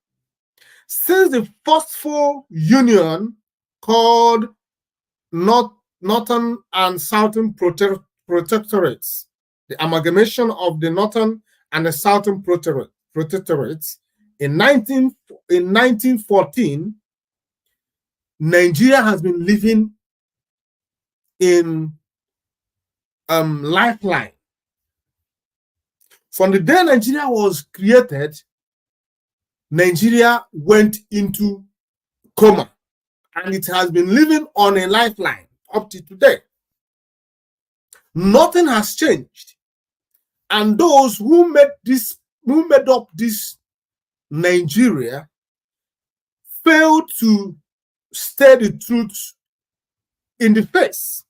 since the forceful union called Northern and Southern Protectorates, the amalgamation of the Northern and the Southern Protectorates in 1914, Nigeria has been living in lifeline. From the day Nigeria was created, Nigeria went into coma, and it has been living on a lifeline up to today. Nothing has changed, and those who made up this Nigeria failed to stare the truth in the face.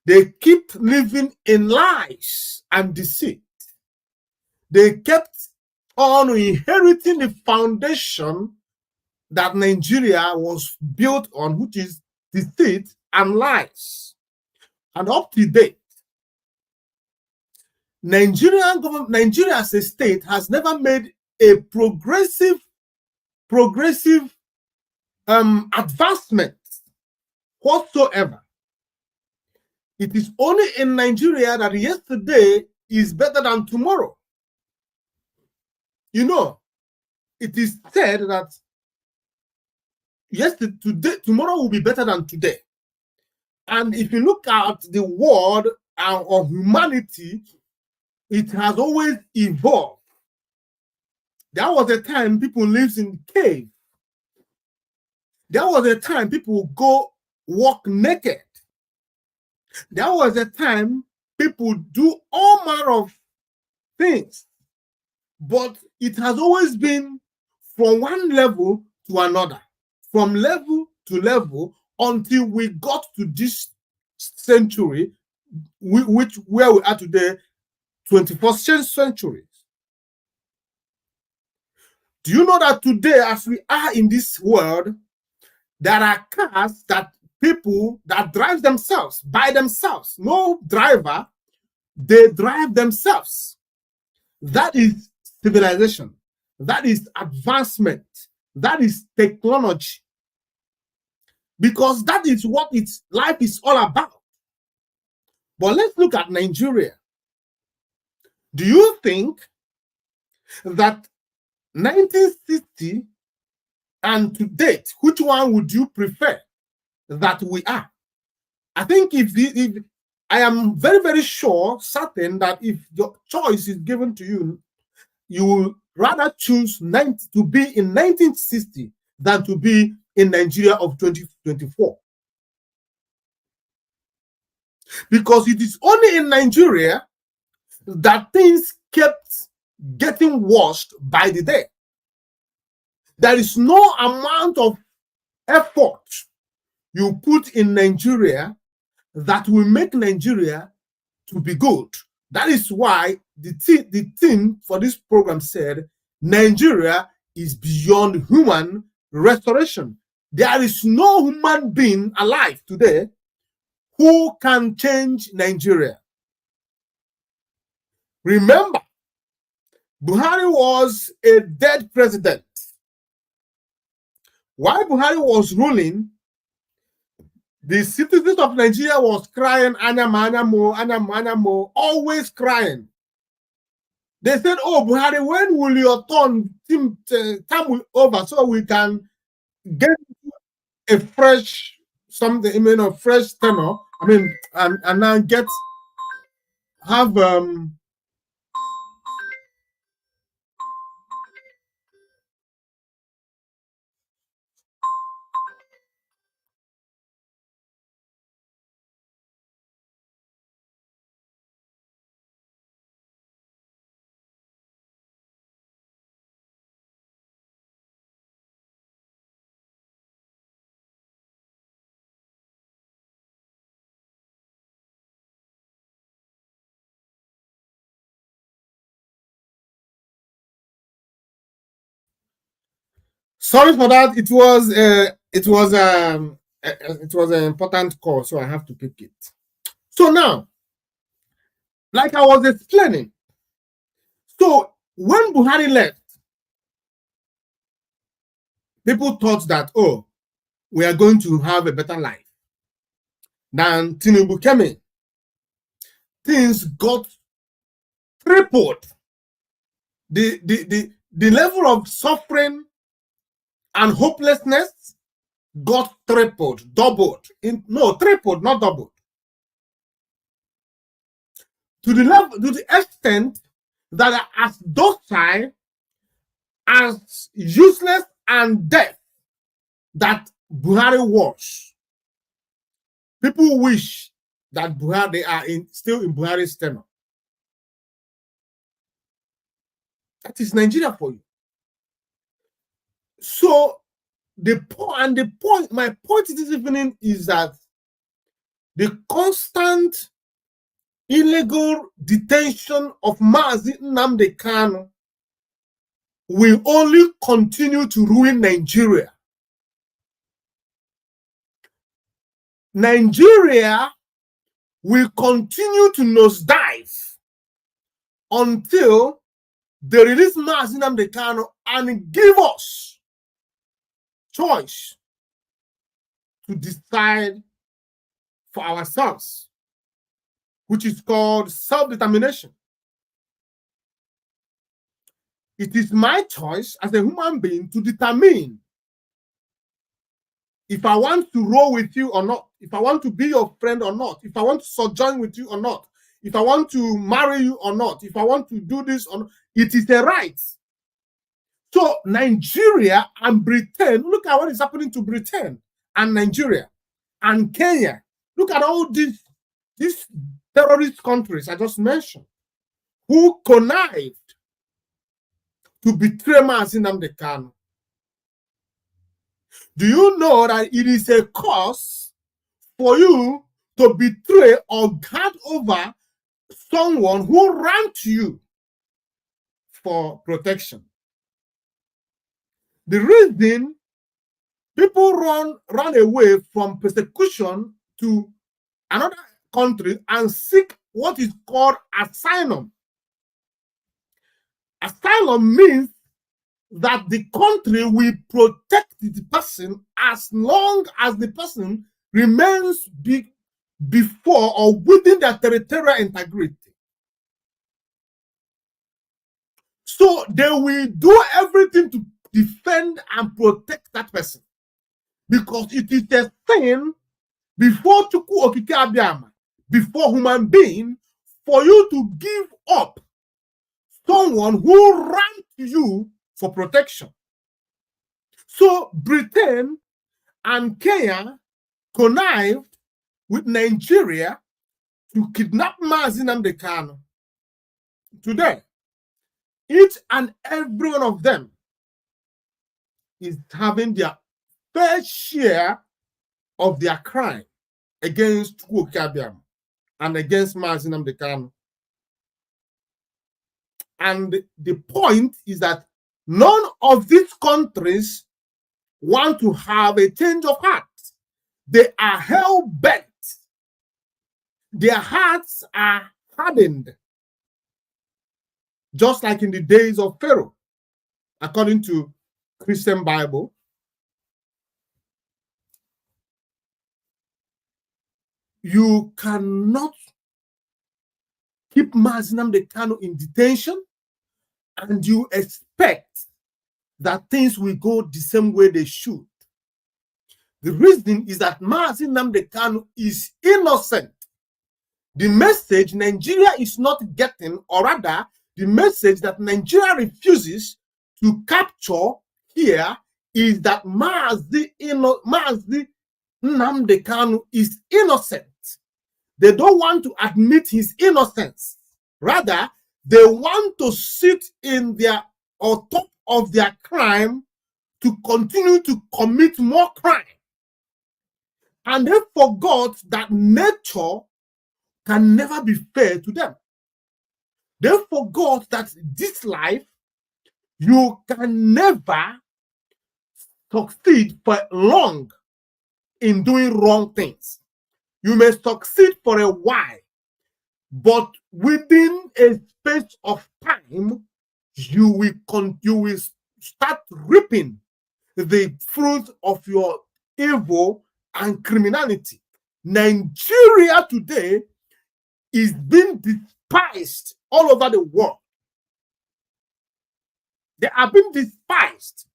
They keep living in lies and deceit. They kept on inheriting the foundation that Nigeria was built on, which is deceit and lies. And up to date, Nigeria as a state has never made a progressive advancement whatsoever. It is only in Nigeria that yesterday is better than tomorrow. You know, it is said that tomorrow will be better than today. And if you look at the world of humanity, it has always evolved. There was a time people lived in caves. There was a time people would go walk naked. There was a time people do all manner of things. But it has always been from one level to another, from level to level, until we got to this century, where we are today, 21st century. Do you know that today, as we are in this world, there are cars that people that drive themselves by themselves, no driver, they drive themselves. That is civilization. That is advancement. That is technology. because that is what its life is all about. But let's look at Nigeria. Do you think that 1960 and to date, which one would you prefer that we are? I think if I am very, very sure, certain that if your choice is given to you, you will rather choose to be in 1960 than to be in Nigeria of 2024. Because it is only in Nigeria that things kept getting worse by the day. There is no amount of effort you put in Nigeria that will make Nigeria to be good. That is why the theme for this program said Nigeria is beyond human restoration. There is no human being alive today who can change Nigeria. Remember, Buhari was a dead president. While Buhari was ruling, the citizens of Nigeria was crying, Anyamo, always crying. They said, oh, Buhari, when will your time over so we can get a fresh something, a fresh tenor, and then have sorry for that. It was an important call, so I have to pick it. So now, like I was explaining, so when Buhari left, people thought that, oh, we are going to have a better life. Then Tinubu came in. Things got tripled. The level of suffering and hopelessness got tripled, doubled. Tripled, not doubled. To the extent that as docile, as useless and deaf that Buhari was, people wish that they are still in Buhari's tenure. That is Nigeria for you. So my point this evening is that the constant illegal detention of Mazi Nnamdi Kanu will only continue to ruin Nigeria. Nigeria will continue to nosedive until they release Mazi Nnamdi Kanu and give us choice to decide for ourselves, which is called self-determination. It is my choice as a human being to determine if I want to roll with you or not, if I want to be your friend or not, if I want to sojourn with you or not, if I want to marry you or not, if I want to do this or not. It is a right. So Nigeria and Britain, look at what is happening to Britain and Nigeria and Kenya. Look at all these terrorist countries I just mentioned who connived to betray Mazi Nnamdi Kanu. Do you know that it is a cause for you to betray or guard over someone who ran to you for protection? The reason people run away from persecution to another country and seek what is called asylum. Asylum means that the country will protect the person as long as the person remains before or within their territorial integrity. So they will do everything to defend and protect that person, because it is a sin before Chukwu Okike Abiama, before human being, for you to give up someone who ran to you for protection. So Britain and Kenya connived with Nigeria to kidnap Mazi Nnamdi Kanu. Today, each and every one of them is having their fair share of their crime against Chukwu Okike Abiama and against Mazi Nnamdi Kanu. And the point is that none of these countries want to have a change of heart. They are hell-bent. Their hearts are hardened, just like in the days of Pharaoh, according to Christian Bible. You cannot keep Mazi Nnamdi Kanu in detention and you expect that things will go the same way they should. The reason is that Mazi Nnamdi Kanu is innocent. The message Nigeria is not getting, or rather, the message that Nigeria refuses to capture here is that Mazi Nnamdi Kanu is innocent. They don't want to admit his innocence. Rather, they want to sit in their on top of their crime to continue to commit more crime. And they forgot that nature can never be fair to them. They forgot that this life, you can never succeed for long in doing wrong things. You may succeed for a while, but within a space of time, you will start reaping the fruit of your evil and criminality. Nigeria today is being despised all over the world. They are being despised.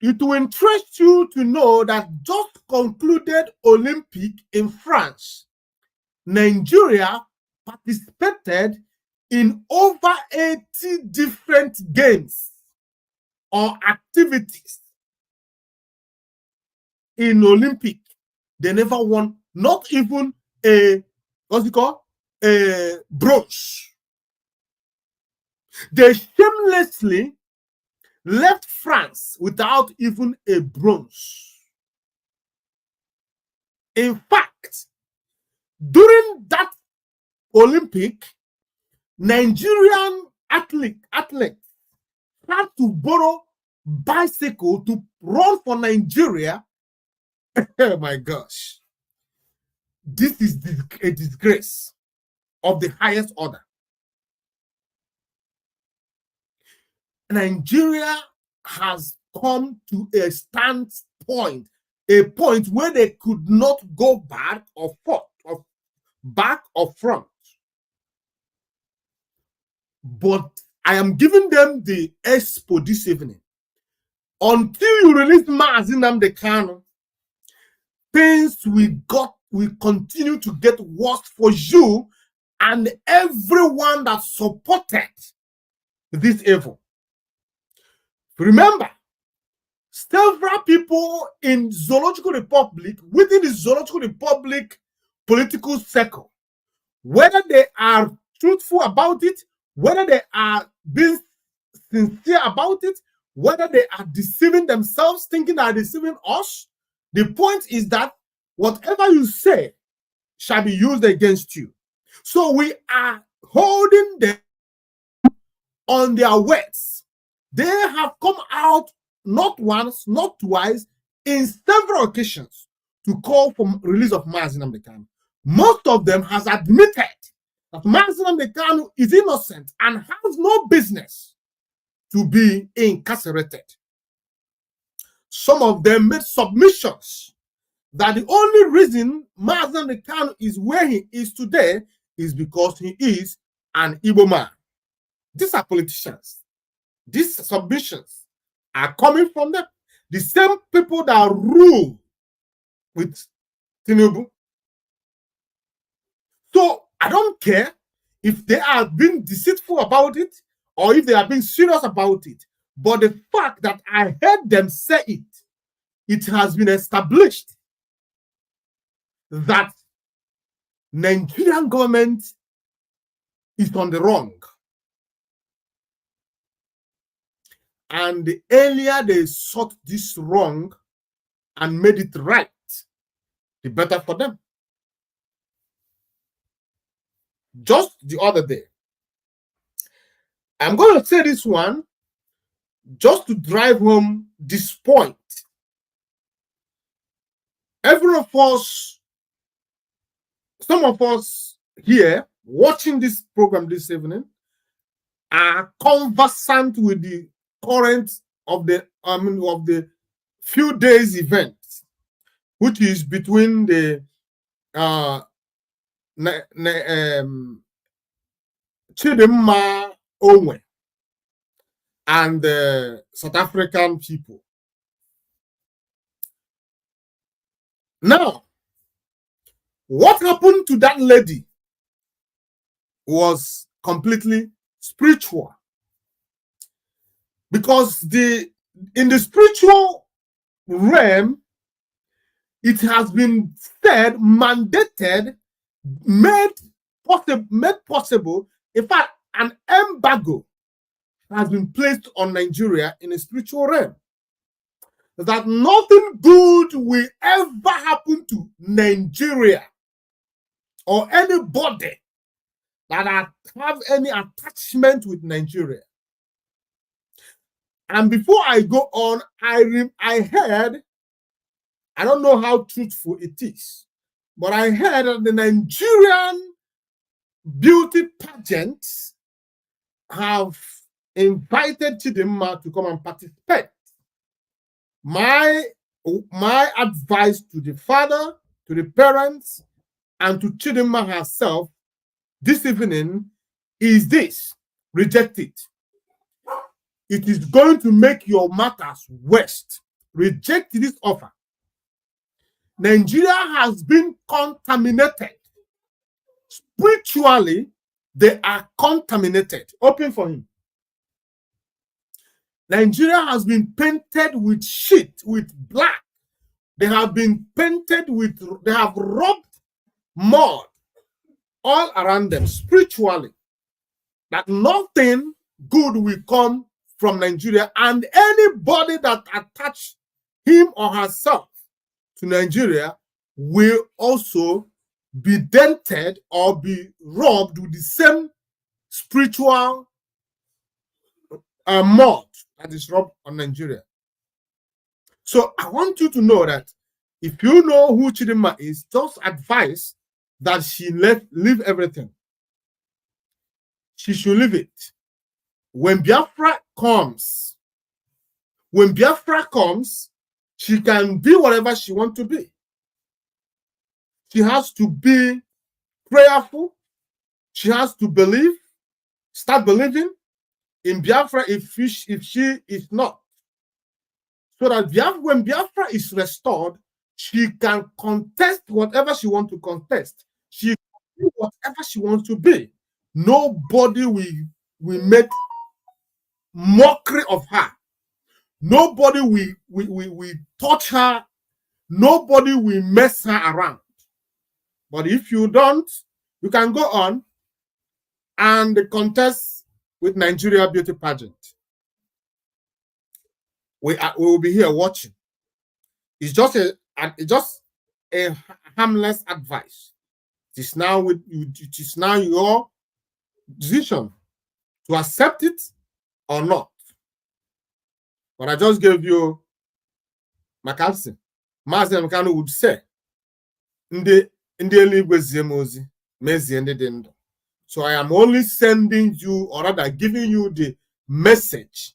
It will interest you to know that just concluded Olympic in France, Nigeria participated in over 80 different games or activities in Olympic. They never won, not even a, what's it called? A bronze. They shamelessly left France without even a bronze. In fact, during that Olympic, Nigerian athletes had to borrow bicycle to run for Nigeria. Oh my gosh. This is a disgrace of the highest order. Nigeria has come to a standpoint, a point where they could not go back or forth, or back or front. But I am giving them the expo this evening. Until you release Mazi Nnamdi Kanu, things will continue to get worse for you and everyone that supported this evil. Remember, several people in Zoological Republic, within the Zoological Republic political circle, whether they are truthful about it, whether they are being sincere about it, whether they are deceiving themselves, thinking they are deceiving us, the point is that whatever you say shall be used against you. So we are holding them on their words. They have come out not once, not twice, in several occasions to call for release of Mazi Nnamdi Kanu. Most of them has admitted that Mazi Nnamdi Kanu is innocent and has no business to be incarcerated. Some of them made submissions that the only reason Mazi Nnamdi Kanu is where he is today is because he is an Igbo man. These are politicians. These submissions are coming from them. The same people that rule with Tinubu. So I don't care if they are being deceitful about it or if they are being serious about it. But the fact that I heard them say it, it has been established that Nigerian government is on the wrong. And the earlier they sought this wrong and made it right, the better for them. Just the other day, I'm going to say this one just to drive home this point. Every of us, some of us here watching this program this evening are conversant with the current of the few days event, which is between the Chidinma Onwe and the South African people. Now, what happened to that lady was completely spiritual. Because in the spiritual realm, it has been said, mandated, made possible. In fact, an embargo has been placed on Nigeria in a spiritual realm. That nothing good will ever happen to Nigeria or anybody that have any attachment with Nigeria. And before I go on, I heard, I don't know how truthful it is, but I heard that the Nigerian beauty pageants have invited Chidinma to come and participate. My advice to the father, to the parents, and to Chidinma herself this evening is this: reject it. It is going to make your matters worse. Reject this offer. Nigeria has been contaminated. Spiritually, they are contaminated. Open for him. Nigeria has been painted with shit, with black. They have been painted with, they have rubbed mud all around them spiritually. That nothing good will come from Nigeria, and anybody that attach him or herself to Nigeria will also be dented or be robbed with the same spiritual mud that is rubbed on Nigeria. So I want you to know that if you know who Chidinma is, just advise that she leave everything. She should leave it. When Biafra comes, she can be whatever she wants to be. She has to be prayerful. She has to believe, start believing in Biafra if she is not. So that when Biafra is restored, she can contest whatever she wants to contest. She can be whatever she wants to be. Nobody will make mockery of her. Nobody will touch her. Nobody will mess her around. But if you don't, you can go on and contest with Nigeria beauty pageant. We will be here watching. It's just a harmless advice. It is now your decision to accept it or not. But I just gave you my counsel. Mazi Nnamdi Kanu would say, "Ndị eluigwe zie m ozi, mezie ndị dị ndụ." So I am only sending you, or rather giving you the message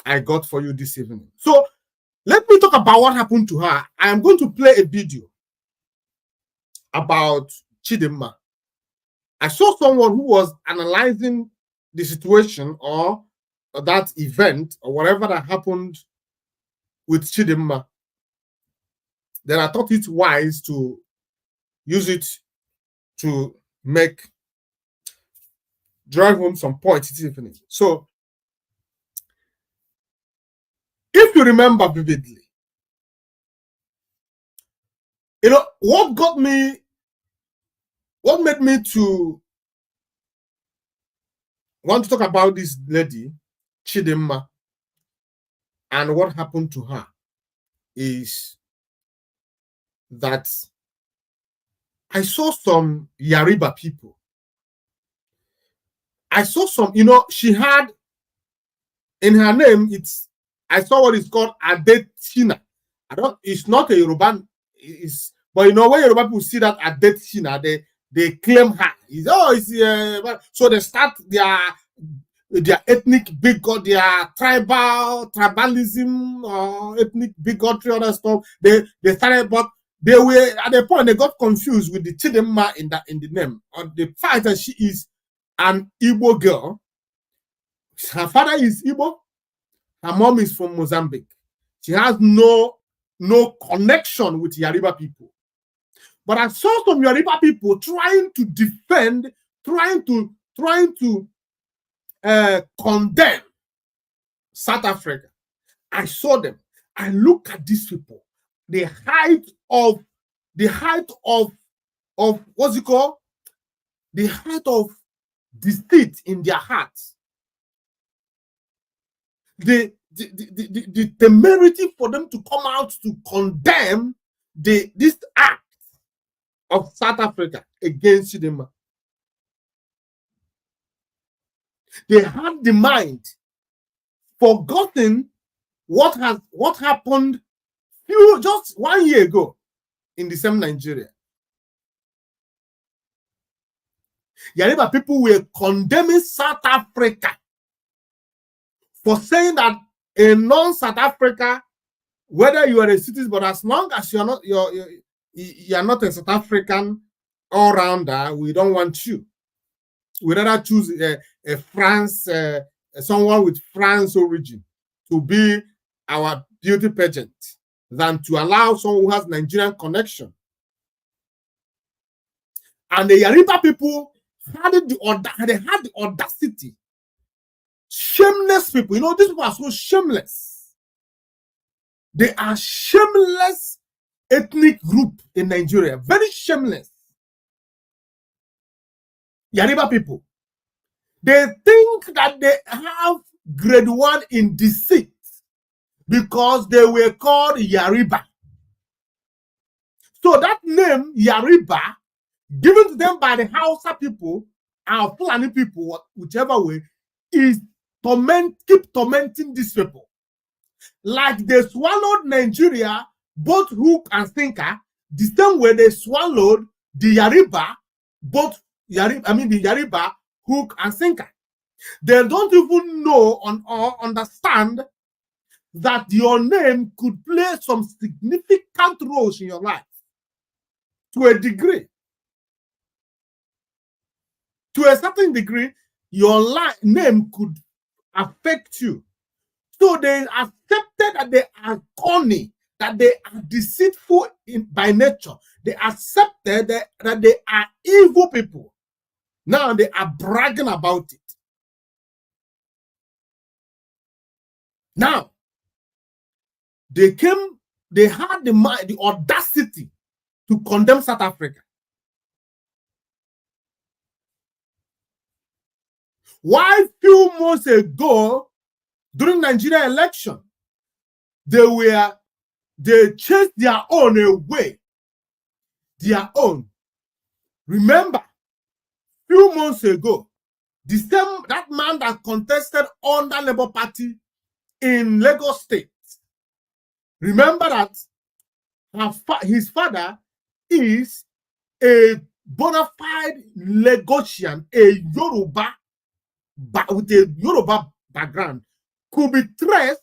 I got for you this evening. So let me talk about what happened to her. I am going to play a video about Chidinma. I saw someone who was analyzing the situation or that event or whatever that happened with Chidinma. Then I thought it wise to use it to drive home some points this evening. So, if you remember vividly, you know, what made me to want to talk about this lady, Chidinma, and what happened to her is that I saw some Yariba people. I saw some, you know, she had in her name, I saw what is called Adetshina. It's not a Yoruba, but you know, when Yoruba people see that Adetshina, they claim her. So they start their ethnic bigotry, their tribalism, or ethnic bigotry, other stuff. They started, but they were at the point they got confused with the Chidinma in the name. On the fact that she is an Igbo girl. Her father is Igbo. Her mom is from Mozambique. She has no connection with Yariba people. But I saw some Yariba people trying to defend, trying to condemn South Africa. I saw them. I look at these people. The height of what's it called? The height of deceit in their hearts. The temerity for them to come out to condemn this act of South Africa against Chidinma. They had the mind forgotten what happened just 1 year ago in the same Nigeria. Yariba people were condemning South Africa for saying that a non-South Africa, whether you are a citizen, but as long as you're not a South African all-rounder, we don't want you. We'd rather choose a France, someone with France origin to be our beauty pageant than to allow someone who has Nigerian connection. And the Yariba people had the audacity. Shameless people. You know, these people are so shameless. They are shameless ethnic group in Nigeria. Very shameless. Yariba people. They think that they have grade 1 in deceit because they were called Yariba. So that name, Yariba, given to them by the Hausa people and Fulani people, whichever way, is keep tormenting these people. Like they swallowed Nigeria, both hook and sinker, the same way they swallowed the Yariba, the Yariba, hook and sinker. They don't even know or understand that your name could play some significant roles in your life to a degree. To a certain degree, your name could affect you. So they accepted that they are corny, that they are deceitful by nature. They accepted that they are evil people. Now they are bragging about it. Now, they had the audacity to condemn South Africa. Why few months ago, during Nigeria election, they chased their own away. Their own. Remember, few months ago, that man that contested under Labour Party in Lagos State, remember that his father is a bona fide Lagosian, a Yoruba, with a Yoruba background, could be traced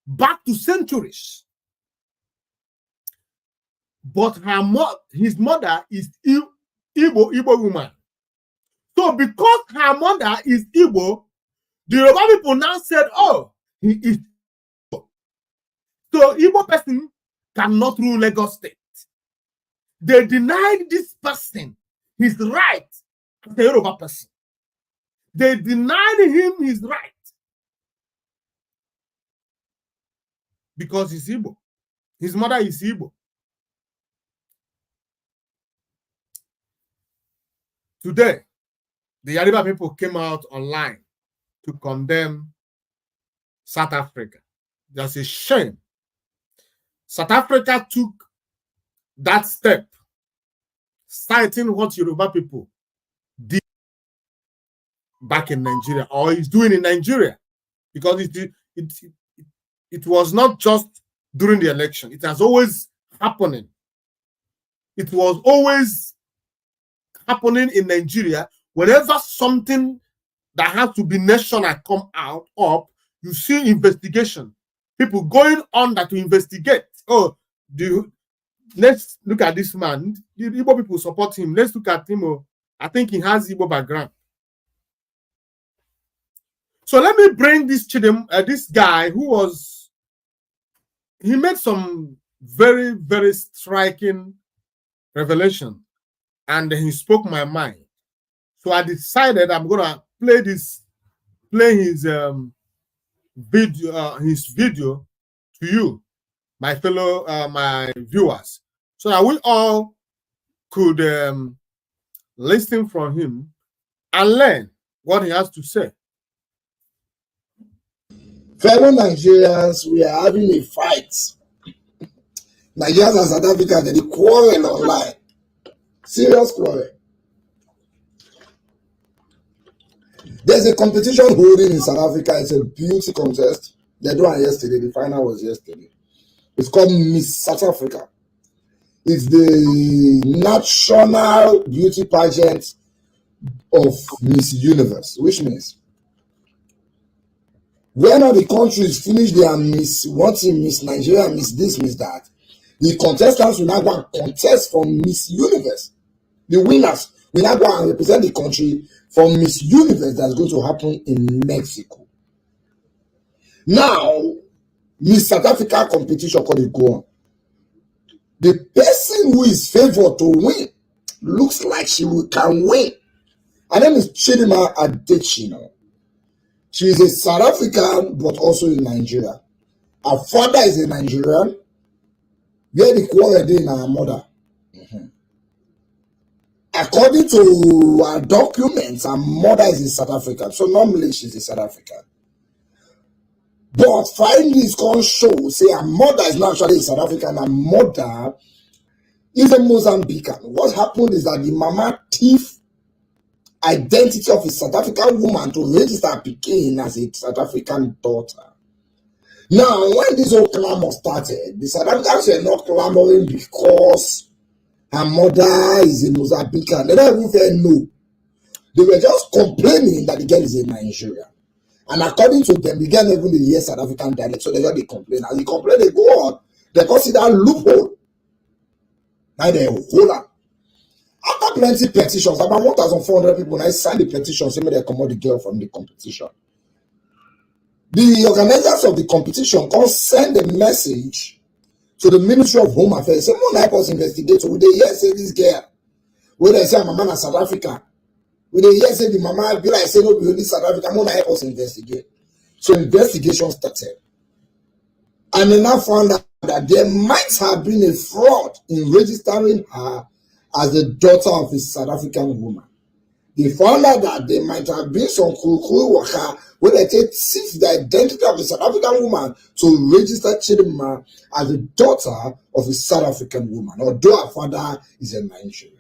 back to centuries. But his mother is Igbo woman. So because her mother is Igbo, the Yoruba people now said, oh, he is Igbo. So Igbo person cannot rule Lagos State. They denied this person his right as a Yoruba person. They denied him his right because he's Igbo. His mother is Igbo. Today, the Yoruba people came out online to condemn South Africa. That's a shame. South Africa took that step, citing what Yoruba people did back in Nigeria, or is doing in Nigeria, because it was not just during the election. It has always happening. It was always happening in Nigeria. Whenever something that has to be national come up, you see investigation. People going on that to investigate. Oh, let's look at this man. The Igbo people support him. Let's look at him. Oh, I think he has Igbo background. So let me bring this this guy he made some very, very striking revelation, and he spoke my mind. So I decided I'm gonna play his video to you, my fellow my viewers, so that we all could listen from him and learn what he has to say. Fellow Nigerians, we are having a fight. Nigerians and South Africa, they quarrel online. Serious quarrel. There's a competition holding in South Africa. It's a beauty contest. They do it yesterday. The final was yesterday. It's called Miss South Africa. It's the national beauty pageant of Miss Universe, which means when all the countries finish their Miss, wanting Miss Nigeria, Miss this, Miss that, the contestants will now go and contest for Miss Universe. The winners will now go and represent the country for Miss Universe that's going to happen in Mexico. Now, Miss South Africa competition called it go on. The person who is favored to win looks like she can win. Her name is Chidima Adechino. She is a South African, but also in Nigeria. Her father is a Nigerian. Where the quarrel in her mother. According to her documents, her mother is in South Africa. So normally she's a South African. But findings can show, say her mother is not actually a South African. Her mother is a Mozambican. What happened is that the mama thief identity of a South African woman to register her Pekin as a South African daughter. Now, when this whole clamor started, the South Africans were not clamoring because her mother is a Mozambican. They don't even know. They were just complaining that the girl is a Nigerian. And according to them, the girl even hear South African dialect, so they complain. As they complain, they go on. They consider a loophole. Now they hold on. After plenty petitions, about 1,400 people now signed the petition saying they come out the girl from the competition. The organizers of the competition can send a message to the Ministry of Home Affairs. Someone help us investigate. So we they hear say this girl, when they say mama in South Africa, when they hear say the mama be like say no be only South Africa, someone help us investigate. So investigation started, and they now found out that there might have been a fraud in registering her as the daughter of a South African woman. They found out that there might have been some kuru waka where they take the identity of the South African woman to register Chidima as the daughter of a South African woman, although her father is a Nigerian.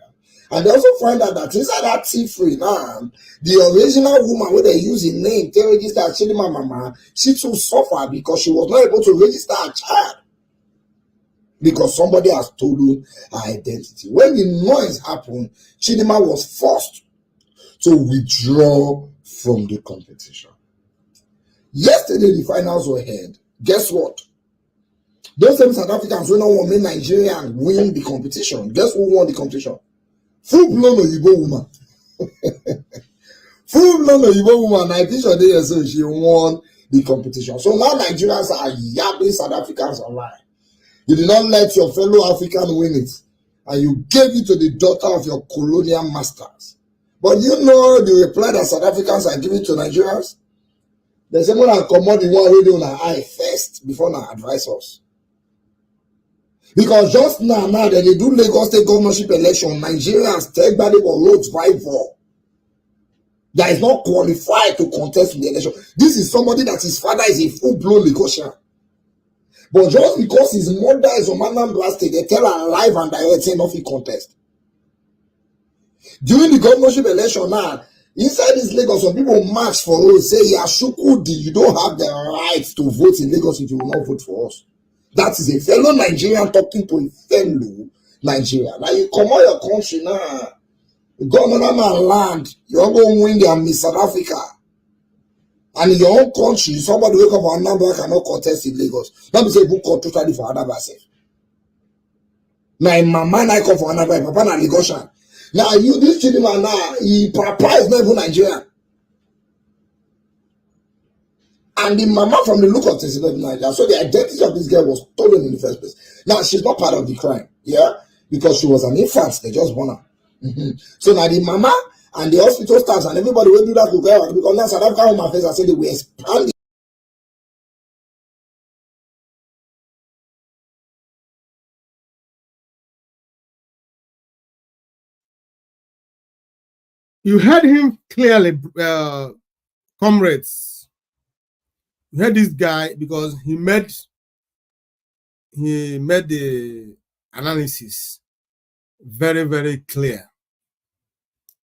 And they also find out that inside that T3 now, the original woman where they use the name to register Chidima Mama, she too suffered because she was not able to register her child. because somebody has stolen her identity. When the noise happened, Chidinma was forced to withdraw from the competition. Yesterday, the finals were held. Guess what? Those same South Africans who don't want to make Nigeria win the competition. Guess who won the competition? Full-blown Oyibo woman. Full-blown Oyibo woman, 19 years old, she won the competition. So now Nigerians are yapping South Africans online. You did not let your fellow African win it, and you gave it to the daughter of your colonial masters. But you know the reply that South Africans are giving to Nigerians? They say, "When I come on the one radio on our eye first before now advise us." Because just now that they do Lagos State governorship election, Nigerians take by the roads rival that is not qualified to contest in the election. This is somebody that his father is a full-blown Lagosian. But just because his mother is on Anambra State, they tell her live and direct say nothing contest. During the governorship election now, inside this Lagos, some people march for us, say, Yashukudi, you don't have the right to vote in Lagos if you will not vote for us. That is a fellow Nigerian talking to a fellow Nigerian. Now you come out your country now, you go another man land, you're going to win the Miss South Africa. And in your own country, somebody wake up on number cannot contest in Lagos. Let me say book called totally for another self. My mama and I come for another, papa na Lagosian. Now you this Chidinma now, he papa is not even Nigerian. And the mama from the look of things is not Nigeria. So the identity of this girl was stolen in the first place. Now she's not part of the crime, yeah? Because she was an infant, they just born her. So now the mama and the hospital staffs and everybody will do that together because now South Africa on my face I said they will expand. You heard him clearly, comrades. You heard this guy because he made the analysis very, very clear.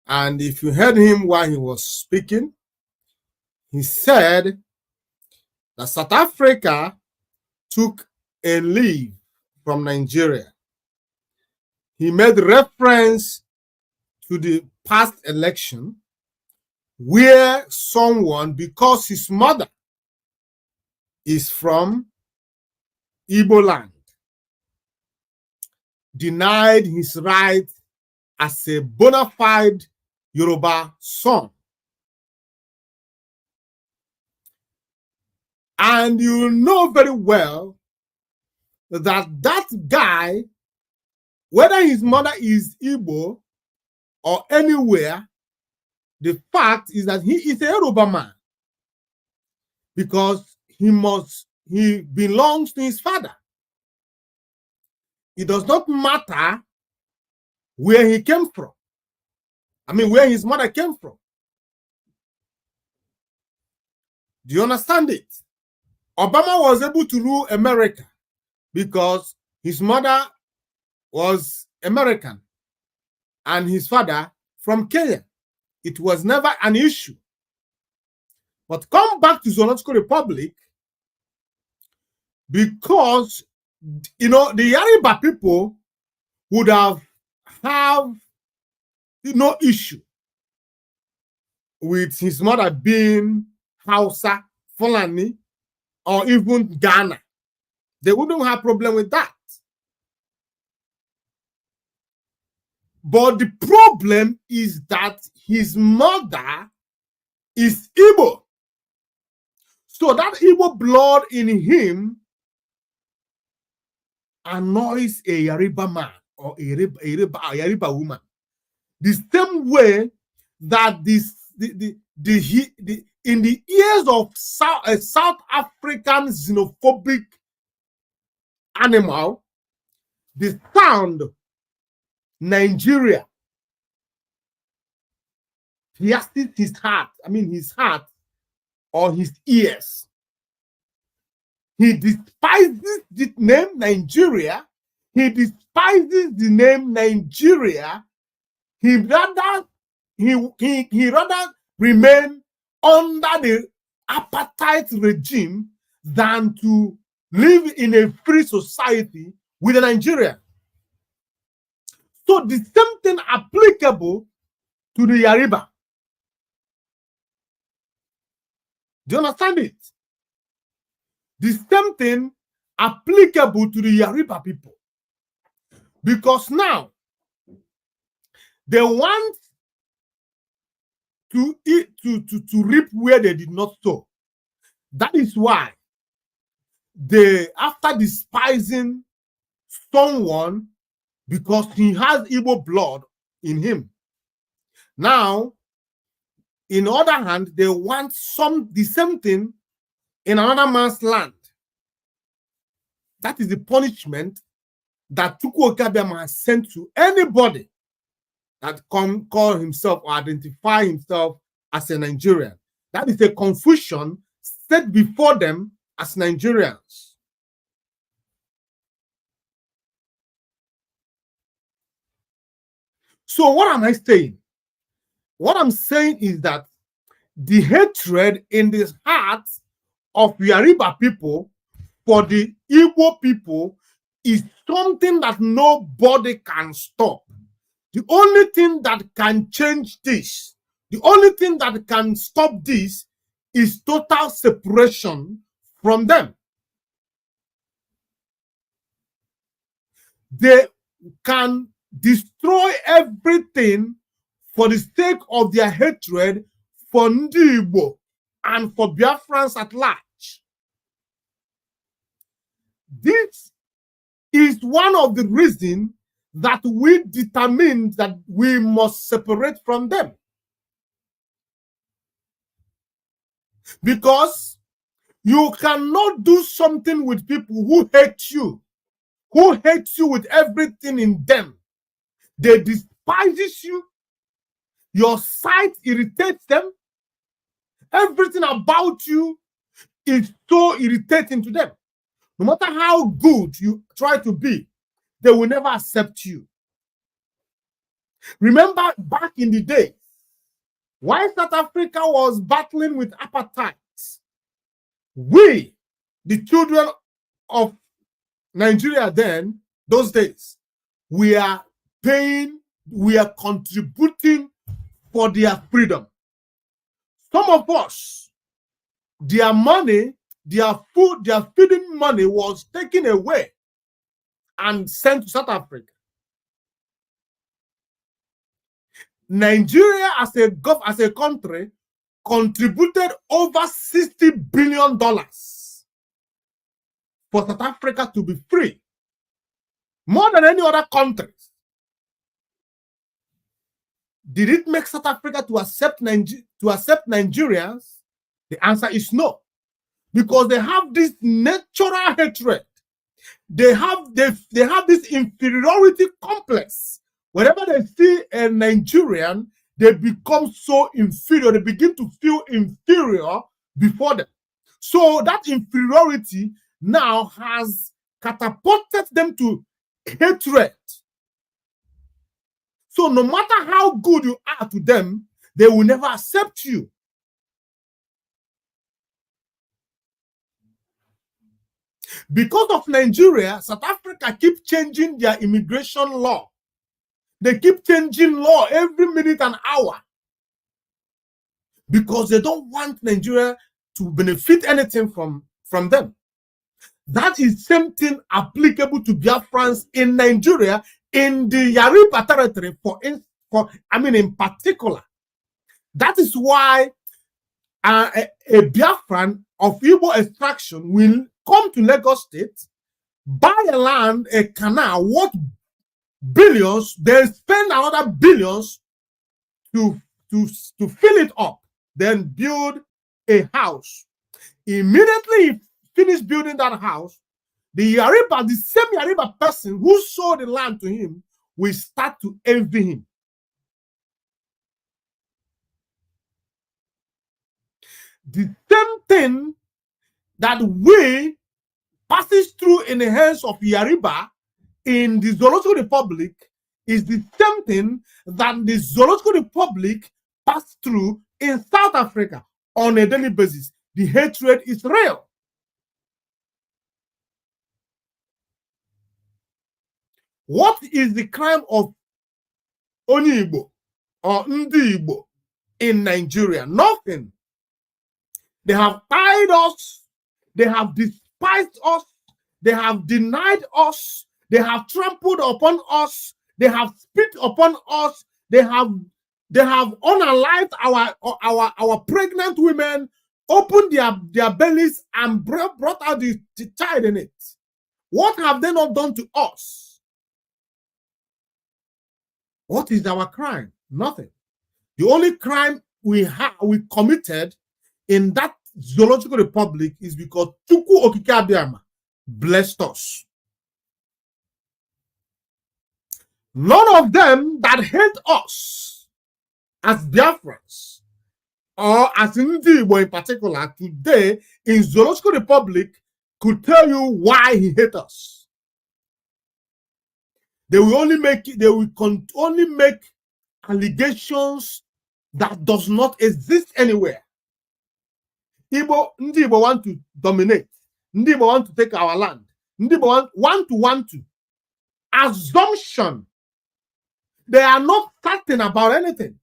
And if you heard him while he was speaking, he said that South Africa took a leave from Nigeria. He made reference to the past election where someone, because his mother is from Igbo land, denied his right as a bona fide Yoruba son. And you know very well that that guy, whether his mother is Igbo or anywhere, the fact is that he is a Yoruba man because he belongs to his father. It does not matter where he came from. I mean, where his mother came from. Do you understand it? Obama was able to rule America because his mother was American and his father from Kenya. It was never an issue. But come back to Zoological Republic because, you know, the Yoruba people would have no issue with his mother being Hausa, Fulani, or even Ghana. They wouldn't have problem with that. But the problem is that his mother is Igbo. So that Igbo blood in him annoys a Yoruba man or a Yoruba woman. The same way that in the ears of South African xenophobic animal, the sound Nigeria pierces his heart. I mean, his heart or his ears. He despises the name Nigeria. He despises the name Nigeria. He rather remain under the apartheid regime than to live in a free society with a Nigerian. So the same thing applicable to the Yariba. Do you understand it? The same thing applicable to the Yariba people. Because now they want to eat, to reap where they did not sow. That is why they, after despising someone because he has Igbo blood in him, now, in other hand, they want the same thing in another man's land. That is the punishment that Chukwu Okabiama has sent to anybody that call himself or identify himself as a Nigerian. That is a confusion set before them as Nigerians. So what am I saying? What I'm saying is that the hatred in the hearts of Yariba people for the Igbo people is something that nobody can stop. The only thing that can change this, the only thing that can stop this is total separation from them. They can destroy everything for the sake of their hatred for Ndi Igbo and for Biafrans at large. This is one of the reasons that we determined that we must separate from them. Because you cannot do something with people who hate you with everything in them. They despise you. Your sight irritates them. Everything about you is so irritating to them. No matter how good you try to be, they will never accept you. Remember back in the day, while South Africa was battling with apartheid, we, the children of Nigeria then, those days, we are paying, we are contributing for their freedom. Some of us, their money, their food, their feeding money was taken away and sent to South Africa. Nigeria as a country contributed over $60 billion for South Africa to be free. More than any other country. Did it make South Africa to accept Nigerians? The answer is no. Because they have this natural hatred. They have this inferiority complex. Whenever they see a Nigerian, they become so inferior. They begin to feel inferior before them. So that inferiority now has catapulted them to hatred. So no matter how good you are to them, they will never accept you. Because of Nigeria, South Africa keep changing their immigration law. They keep changing law every minute and hour. Because they don't want Nigeria to benefit anything from them. That is same thing applicable to Biafrans in Nigeria, in the Yariba territory, in particular. That is why a Biafran of Igbo extraction will come to Lagos State, buy a land, a canal worth billions, then spend another billions to fill it up, then build a house. Immediately he finished building that house, the same Yariba person who sold the land to him will start to envy him. The same thing that we passes through in the hands of Yariba in the Zoological Republic is the same thing that the Zoological Republic passed through in South Africa on a daily basis. The hatred is real. What is the crime of Onyi Igbo or Ndi Igbo in Nigeria? Nothing. They have tied us. They have despised us. They have denied us. They have trampled upon us. They have spit upon us. They have unalived our pregnant women, opened their bellies and brought out the child in it. What have they not done to us? What is our crime? Nothing. The only crime we committed in that Zoological Republic is because Chukwu Okike Abiyama blessed us. None of them that hate us as Biafrans or as Ndi Igbo in particular today in Zoological Republic could tell you why he hates us. They will only make allegations that does not exist anywhere. Ndi Igbo want to dominate. Ndi Igbo want to take our land. Ndi Igbo want to. Assumption. They are not certain about anything.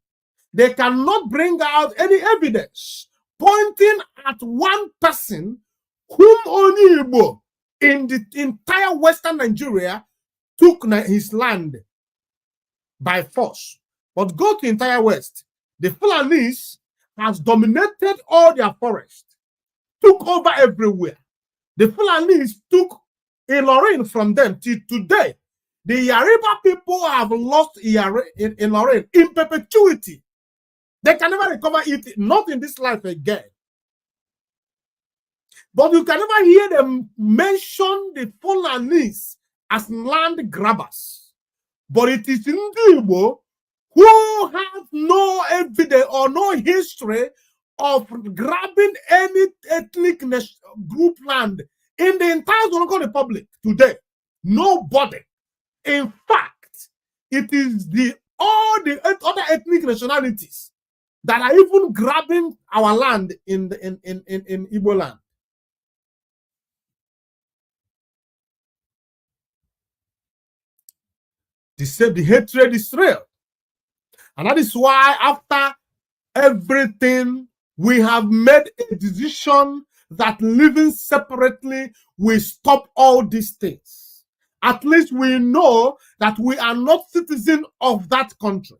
They cannot bring out any evidence pointing at one person whom Onyi Igbo in the entire Western Nigeria took his land by force. But go to entire West. The Fulanis has dominated all their forests, took over everywhere. The Fulanis took Ilorin from them till today. The Yariba people have lost Ilorin in perpetuity. They can never recover it, not in this life again. But you can never hear them mention the Fulanis as land grabbers. But it is Ndi Igbo who have no evidence or no history of grabbing any ethnic group land in the entire Zoological Republic today. Nobody. In fact, it is all the other ethnic nationalities that are even grabbing our land in Igbo land. The hatred is real. And that is why after everything, we have made a decision that living separately will stop all these things. At least we know that we are not citizens of that country.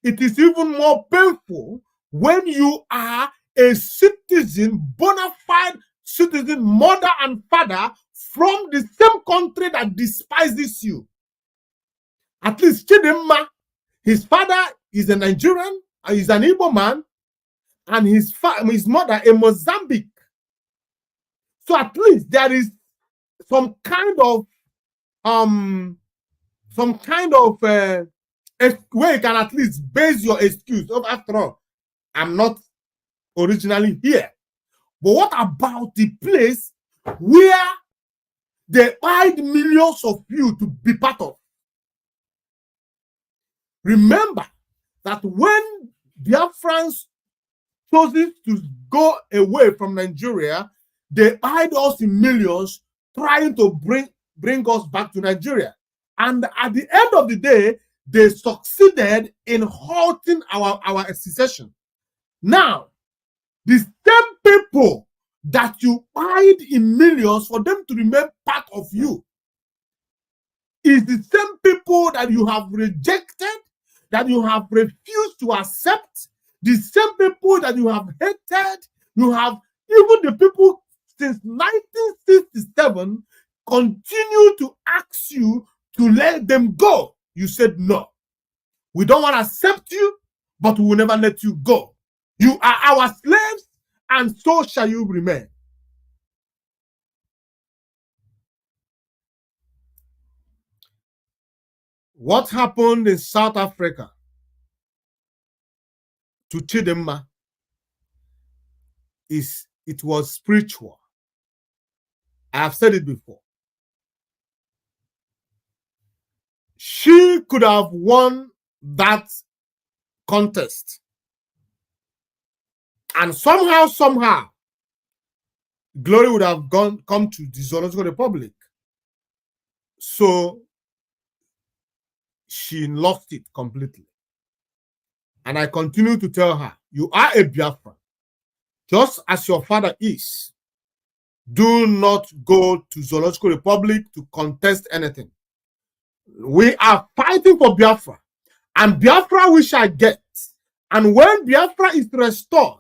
It is even more painful when you are a citizen, bona fide citizen, mother and father from the same country that despises you. At least Chidimma, his father is a Nigerian, he's an Igbo man, and his mother a Mozambique. So at least there is some kind of where you can at least base your excuse. After all, I'm not originally here. But what about the place where they hired millions of you to be part of? Remember that when Biafrans chose to go away from Nigeria, they hired us in millions trying to bring us back to Nigeria. And at the end of the day, they succeeded in halting our secession. Now, the same people that you hired in millions for them to remain part of you is the same people that you have rejected, that you have refused to accept, the same people that you have hated. You have even the people since 1967 continue to ask you to let them go. You said no. We don't want to accept you, but we will never let you go. You are our slaves, and so shall you remain. What happened in South Africa to Chidimma it was spiritual. I have said it before. She could have won that contest. And somehow, glory would have come to the Zoological Republic. So she lost it completely. And I continue to tell her, you are a Biafran, just as your father is. Do not go to Zoological Republic to contest anything. We are fighting for Biafra, and Biafra we shall get. And when Biafra is restored,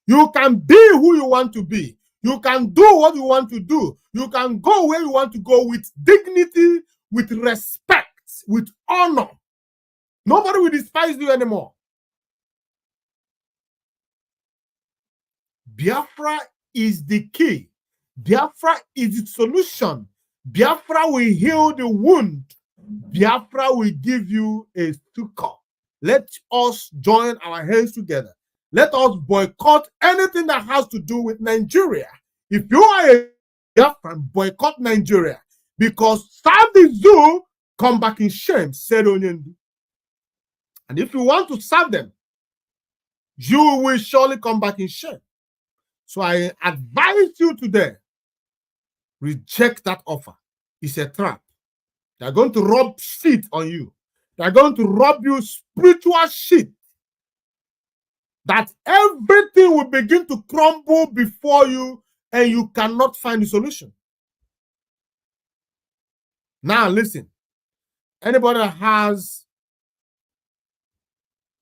you can be who you want to be. You can do what you want to do. You can go where you want to go with dignity, with respect, with honor. Nobody will despise you anymore. Biafra is the key. Biafra is the solution. Biafra will heal the wound. Biafra will give you a succor. Let us join our hands together. Let us boycott anything that has to do with Nigeria. If you are a Biafran, boycott Nigeria, because serve the zoo, come back in shame, said Onyendu. And if you want to serve them, you will surely come back in shame. So I advise you today, reject that offer. It's a trap. They're going to rub shit on you. They're going to rub you spiritual shit. That everything will begin to crumble before you and you cannot find the solution. Now listen, anybody that has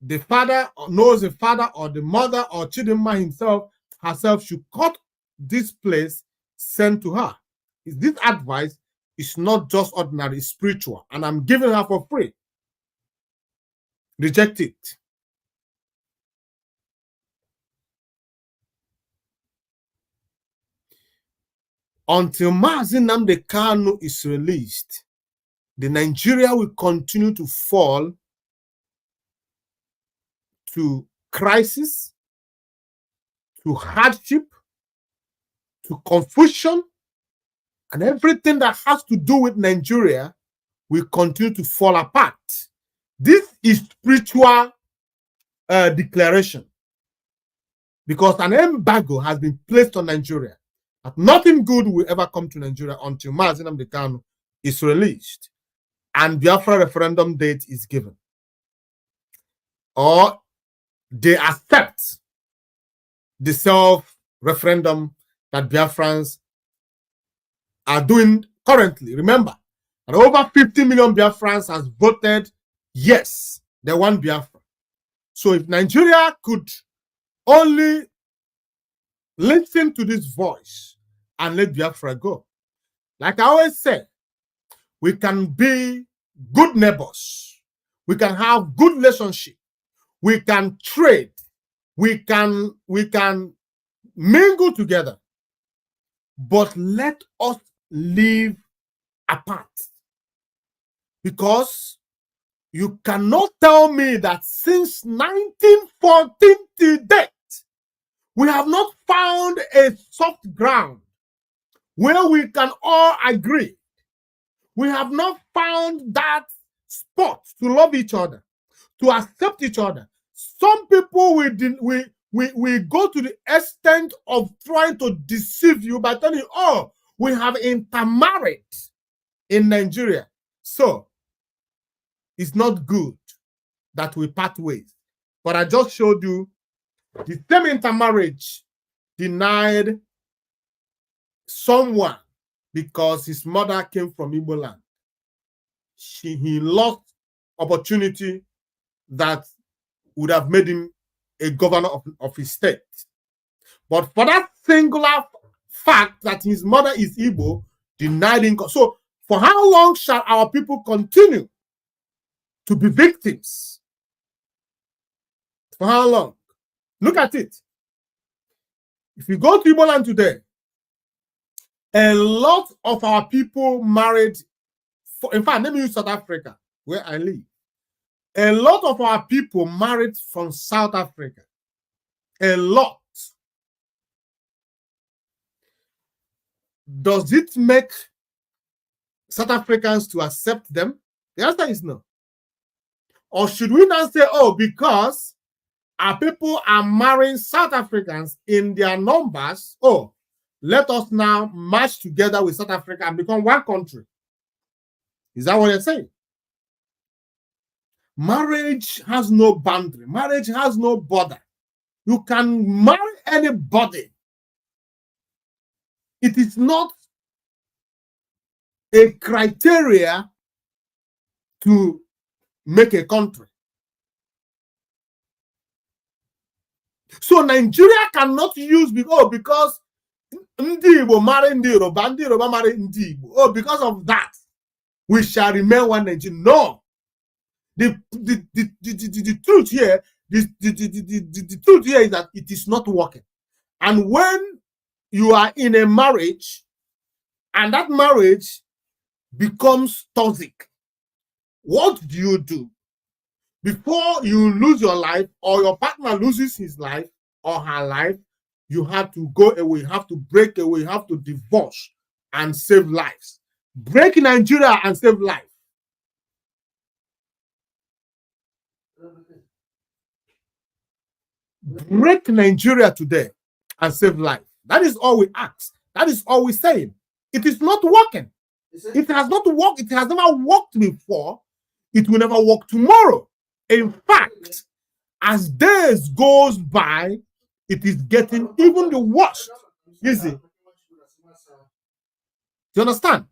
the father, or knows the father or the mother or Chidinma herself should cut this place sent to her. This advice is not just ordinary, it's spiritual, and I'm giving her for free. Reject it. Until Mazi Nnamdi Kanu is released, the Nigeria will continue to fall to crisis, to hardship, to confusion, and everything that has to do with Nigeria will continue to fall apart. This is spiritual declaration, because an embargo has been placed on Nigeria. That nothing good will ever come to Nigeria until Mazi Nnamdi Kanu is released and Biafra referendum date is given, or they accept the self-referendum that Biafrans are doing currently. Remember that over 50 million Biafrans has voted yes, they want Biafra. So if Nigeria could only listen to this voice and let Biafra go. Like I always say, we can be good neighbors. We can have good relationship. We can trade. We can mingle together. But let us live apart. Because you cannot tell me that since 1914 to date, we have not found a soft ground where we can all agree. We have not found that spot to love each other, to accept each other. Some people will go to the extent of trying to deceive you by telling you, oh, we have intermarried in Nigeria. So it's not good that we part ways. But I just showed you the same intermarriage denied someone because his mother came from Igbo land. He lost opportunity that would have made him a governor of his state. But for that singular fact that his mother is Igbo, denied him. So for how long shall our people continue to be victims? For how long? Look at it. If you go to Igbo land today, a lot of our people married, in fact, let me use South Africa, where I live. A lot of our people married from South Africa. A lot. Does it make South Africans to accept them? The answer is no. Or should we now say, oh, because our people are marrying South Africans in their numbers, oh, let us now march together with South Africa and become one country? Is that what you're saying? Marriage has no boundary. Marriage has no border. You can marry anybody. It is not a criteria to make a country. So Nigeria cannot use because Ndi Igbo marry Ndi Yoruba marry Ndi Igbo. Oh, because of that, we shall remain one nation. No. The truth here, the truth here is that it is not working. And when you are in a marriage and that marriage becomes toxic, what do you do? Before you lose your life or your partner loses his life or her life, you have to go away, you have to break away, you have to divorce and save lives. Break Nigeria and save life. Break Nigeria today and save life. That is all we ask. That is all we're saying. It is not working. It has not worked. It has never worked before. It will never work tomorrow. In fact, as days goes by, it is getting even the worst. You see? Do you understand?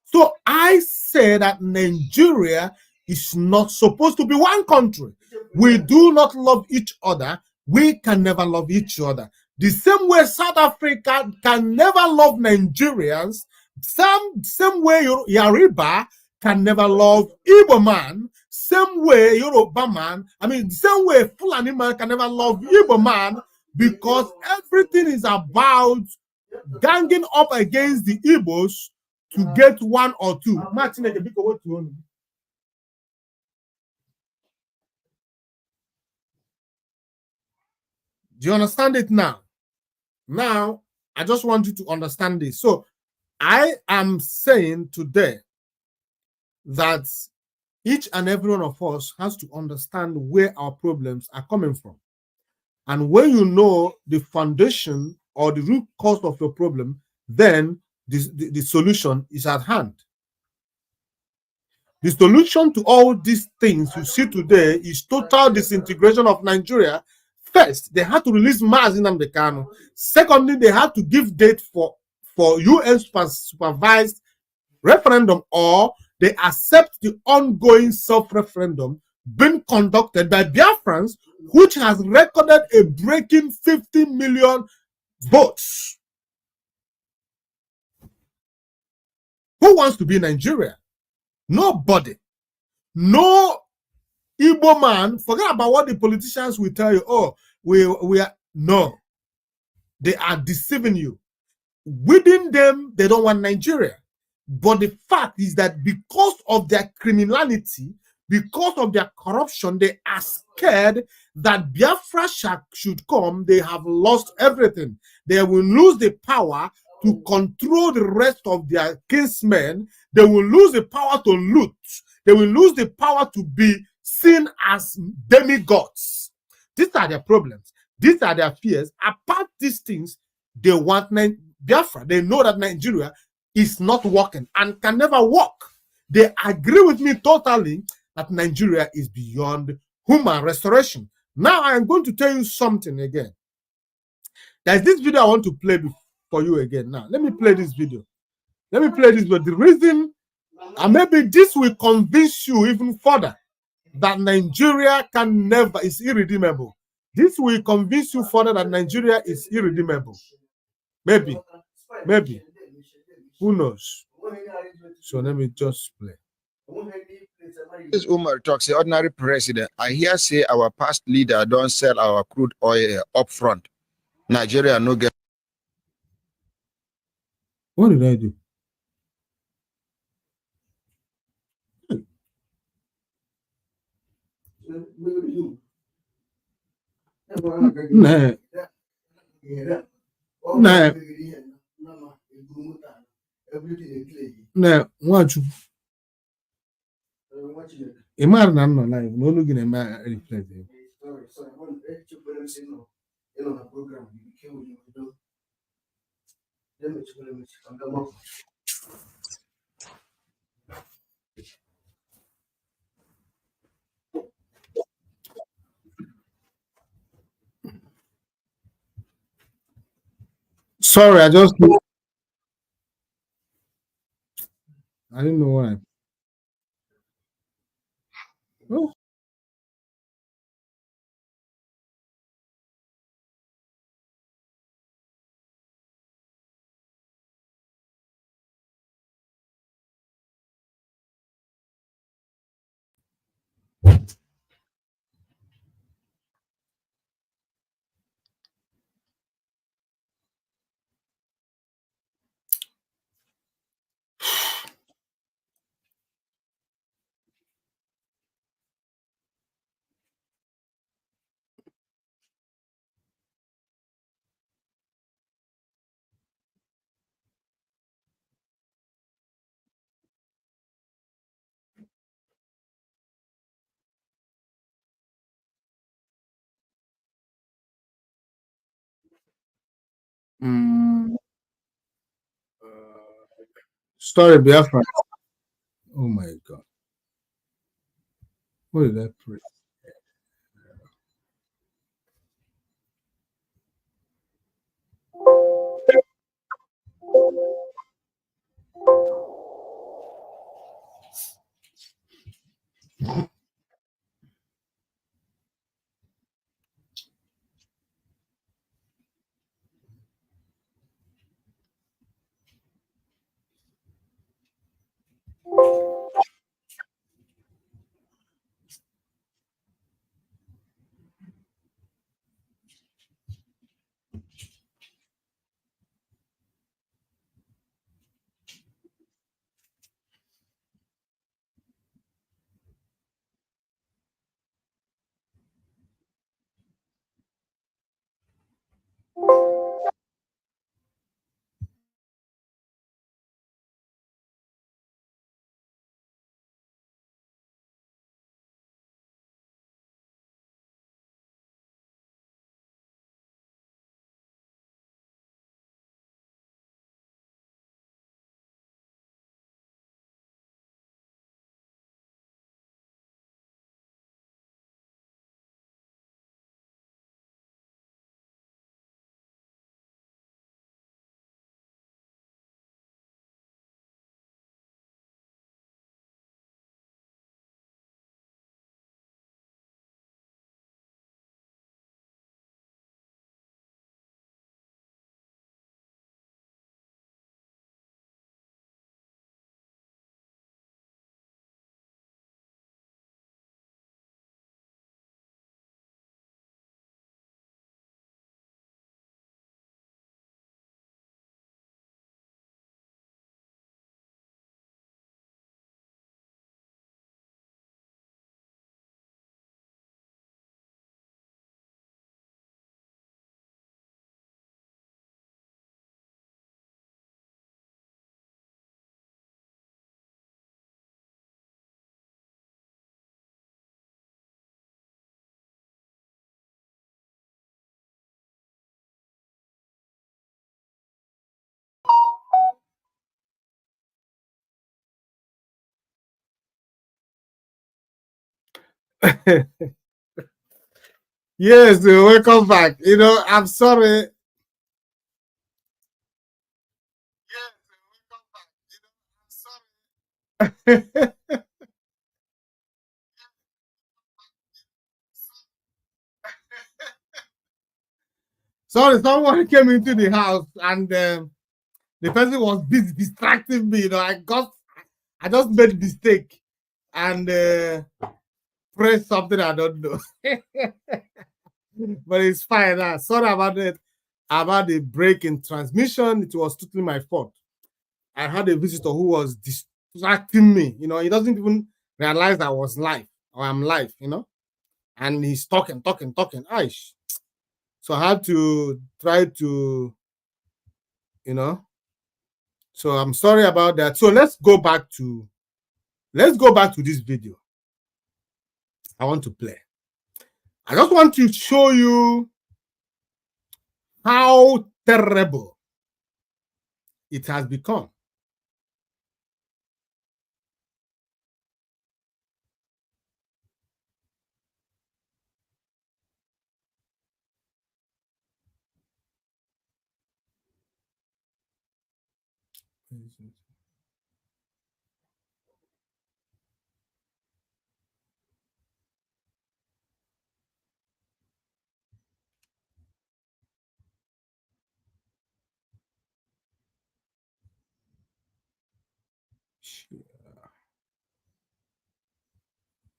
So I say that Nigeria is not supposed to be one country. We do not love each other. We can never love each other. The same way South Africa can never love Nigerians, same way Yoruba can never love Igbo man, same way Yoruba man, the same way Fulani man can never love Igbo man, because everything is about ganging up against the Igbos to get one or two. Do you understand it now? Now, I just want you to understand this. So, I am saying today that each and every one of us has to understand where our problems are coming from. And when you know the foundation or the root cause of your problem, then the solution is at hand. The solution to all these things you see today is total disintegration of Nigeria. First, they had to release Mazi Nnamdi Kanu. Secondly, they had to give date for UN supervised referendum, or they accept the ongoing self-referendum being conducted by Biafrans, which has recorded a breaking 50 million votes. Who wants to be in Nigeria? Nobody. No Igbo man. Forget about what the politicians will tell you. Oh, we are. No. They are deceiving you. Within them, they don't want Nigeria. But the fact is that because of their criminality, because of their corruption, they are scared that Biafra should come. They have lost everything. They will lose the power to control the rest of their kinsmen. They will lose the power to loot. They will lose the power to be seen as demigods. These are their problems. These are their fears. Apart these things, they want Biafra. They know that Nigeria is not working and can never work. They agree with me totally that Nigeria is beyond human restoration. Now I am going to tell you something again. There's this video I want to play for you again. Now, let me play this video. Let me play this video. The reason, and maybe this will convince you even further, that Nigeria can never, is irredeemable. This will convince you further that Nigeria is irredeemable. Maybe. Who knows? So let me just play. This Umar talks, the ordinary president. I hear say our past leader don't sell our crude oil up front. Nigeria no get. What did I do? Nah, what you? Imagine I'm not live. No looking at my replay. Sorry, I didn't know what I. Oh. Mm, sorry, Biafra. Oh my God. What did I pray? Yes, welcome back. I'm sorry. Sorry, someone came into the house and the person was busy distracting me. I just made a mistake and pressed something I don't know. But it's fine. Sorry about it. About the break in transmission. It was totally my fault. I had a visitor who was distracting me. He doesn't even realize I was live or I'm live, and he's talking. Aish. So I had to try to, you know. So I'm sorry about that. So let's go back to this video. I want to play. I just want to show you how terrible it has become.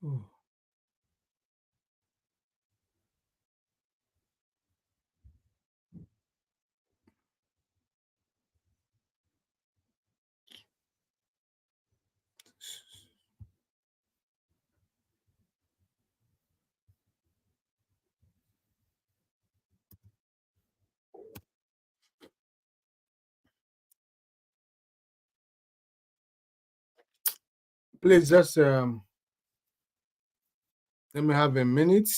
Oh. Please just let me have a minute.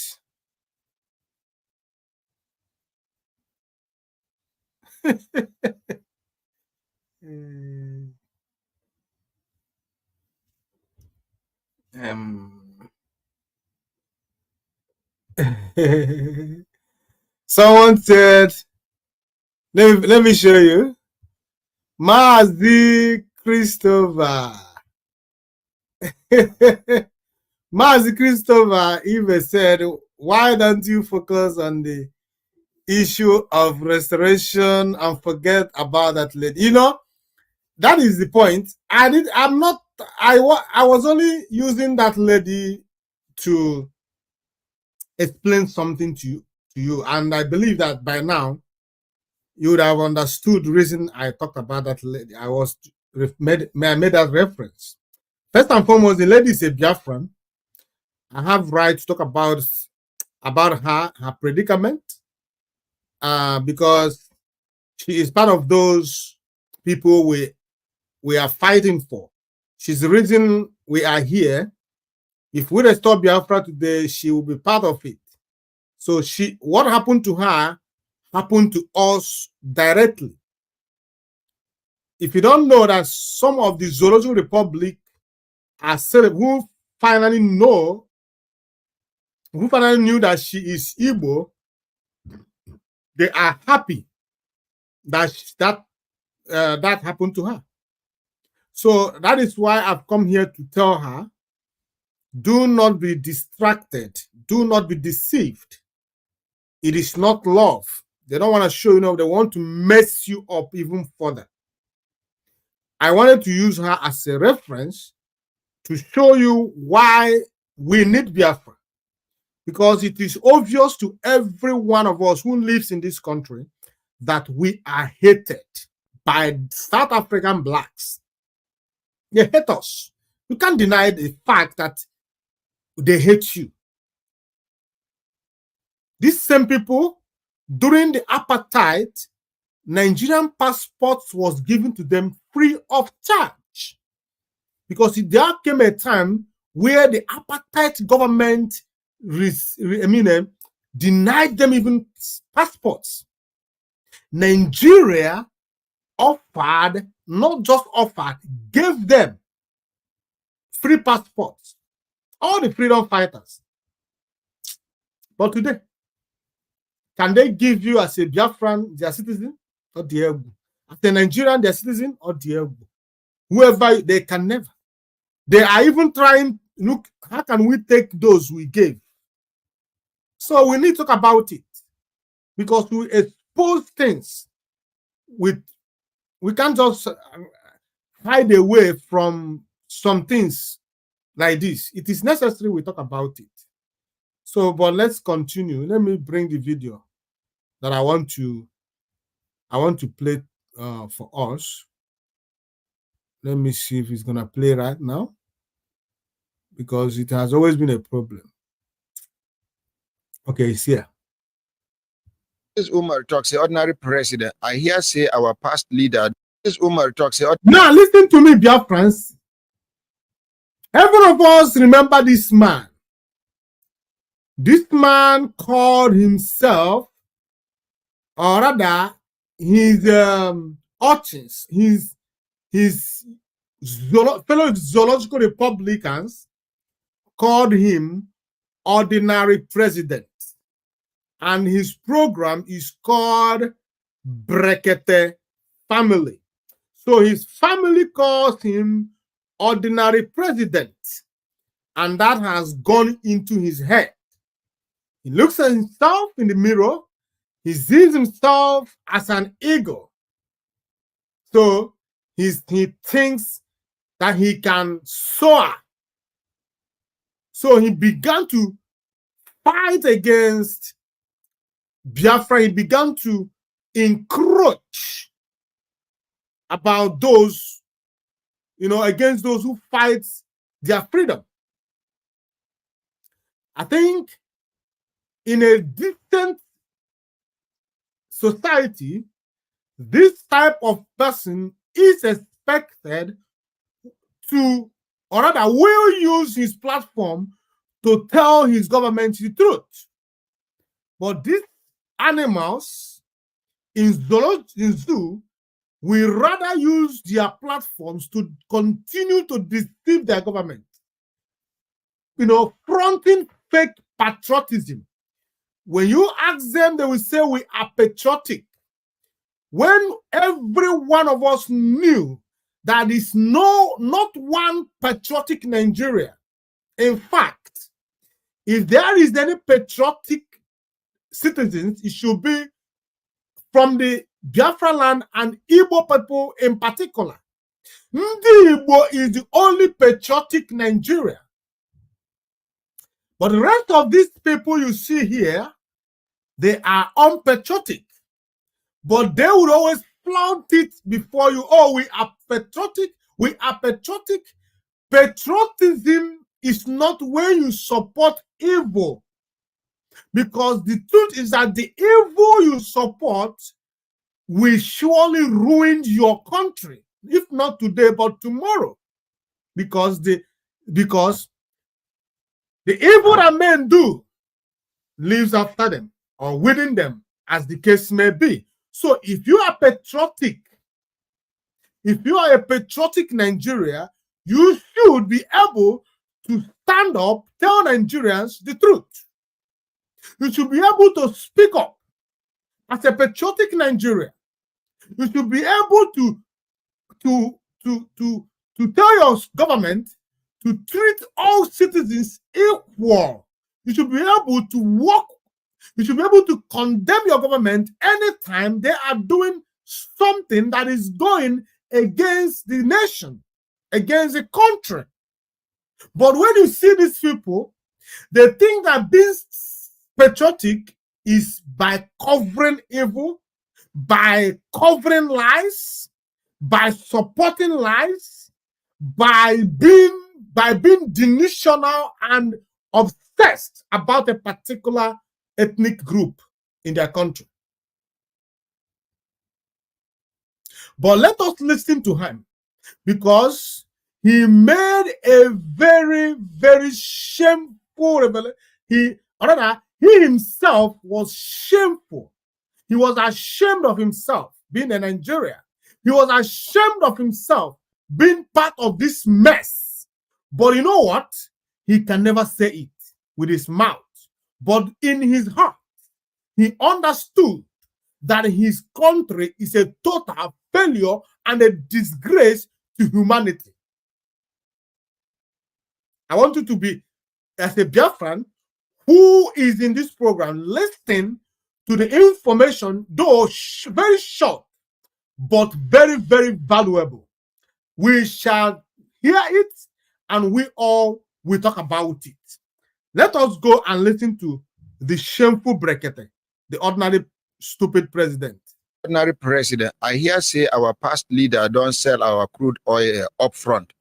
Someone said, let me show you. Mazi Christopher. Mazi Christopher even said, why don't you focus on the issue of restoration and forget about that lady? You know, that is the point. I was only using that lady to explain something to you, and I believe that by now you would have understood the reason I talked about that lady. I made that reference. First and foremost, the lady is a Biafran. I have right to talk about her predicament, because she is part of those people we are fighting for. She's the reason we are here. If we restore Biafra today, she will be part of it. So what happened to her happened to us directly. If you don't know that some of the Zoological Republic are who finally knew that she is Igbo, they are happy that happened to her. So that is why I've come here to tell her, do not be distracted. Do not be deceived. It is not love. They don't want to show you love. They want to mess you up even further. I wanted to use her as a reference to show you why we need Biafra. Because it is obvious to every one of us who lives in this country that we are hated by South African blacks. They hate us. You can't deny the fact that they hate you. These same people, during the apartheid, Nigerian passports was given to them free of charge. Because there came a time where the apartheid government denied them even passports. Nigeria offered, not just offered, gave them free passports. All the freedom fighters. But today, can they give you as a Biafran their citizen or the as a Nigerian their citizen or the whoever? They can never. They are even trying. Look, how can we take those we gave? So we need to talk about it, because we expose things. We can't just hide away from some things like this. It is necessary we talk about it. So, but let's continue. Let me bring the video that I want to play for us. Let me see if it's gonna play right now, because it has always been a problem. Okay, it's here. This Umar talks, the ordinary president. I hear say our past leader. This Umar talks. Now listen to me, dear friends. Every of us remember this man. This man called himself, or rather, his audience, his fellow Zoological Republicans called him Ordinary President. And his program is called Brekete Family. So his family calls him ordinary president, and that has gone into his head. He looks at himself in the mirror. He sees himself as an eagle. So he thinks that he can soar. So he began to fight against Biafra. He began to encroach about those, against those who fight their freedom. I think in a decent society, this type of person is expected to, or rather will use his platform to tell his government the truth. But these animals in zoo will rather use their platforms to continue to deceive their government. Fronting fake patriotism. When you ask them, they will say we are patriotic. When every one of us knew that is not one patriotic Nigeria. In fact, if there is any patriotic citizens, it should be from the Biafra land and Igbo people in particular. Ndi Igbo is the only patriotic Nigeria. But the rest of these people you see here, they are unpatriotic. But they would always flaunt it before you. Oh, we are patriotic. We are patriotic. Patriotism is not when you support evil. Because the truth is that the evil you support will surely ruin your country. If not today, but tomorrow. Because the evil that men do lives after them or within them, as the case may be. So if you are patriotic, if you are a patriotic Nigeria, you should be able to stand up, tell Nigerians the truth. You should be able to speak up as a patriotic Nigeria. You should be able to tell your government to treat all citizens equal. You should be able to work. You should be able to condemn your government anytime they are doing something that is going against the nation, against the country. But when you see these people, they think that being patriotic is by covering evil, by covering lies, by supporting lies, by being delusional and obsessed about a particular ethnic group in their country. But let us listen to him, because he made a very, very shameful revelation. He himself was shameful. He was ashamed of himself being a Nigerian. He was ashamed of himself being part of this mess. But you know what? He can never say it with his mouth. But in his heart, he understood that his country is a total failure and a disgrace to humanity. I want you to be, as a Biafran who is in this program, listening to the information, though very short, but very, very valuable. We shall hear it, and we all will talk about it. Let us go and listen to the shameful Brekete, the ordinary stupid president. Ordinary president, I hear say our past leader don't sell our crude oil up front.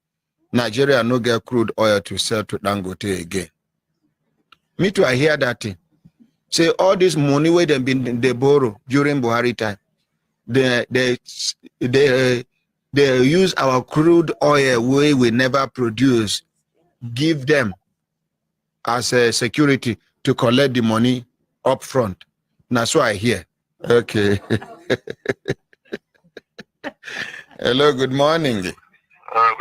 Nigeria no get crude oil to sell to Dangote again. Me too, I hear that thing. Say all this money where they borrow during Buhari time, they use our crude oil where we never produce, give them as a security to collect the money up front. That's what I hear. Okay. Hello, good morning. Good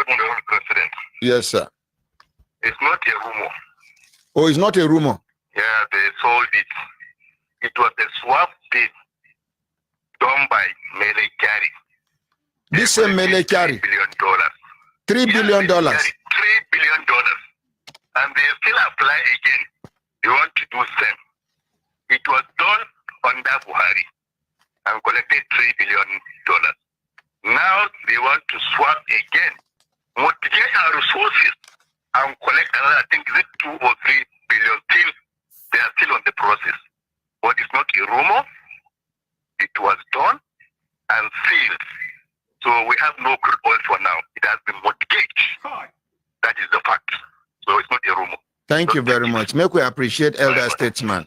morning, President. Yes, sir. It's not a rumor. Oh, it's not a rumor? Yeah, they sold it. It was a swap deal done by Mele Kyari. This same military. $3 billion. $3 billion. $3 billion. And they still apply again. They want to do same. It was done under Buhari and collected $3 billion. Now they want to swap again, multiply our resources and collect another, I think, is it 2 or 3 billion. Still, they are still on the process. But it's not a rumor. It was done and sealed. So we have no crude oil for now. It has been mortgaged. That is the fact. So it's not a rumor. Thank you very much. Make we appreciate elder statesman.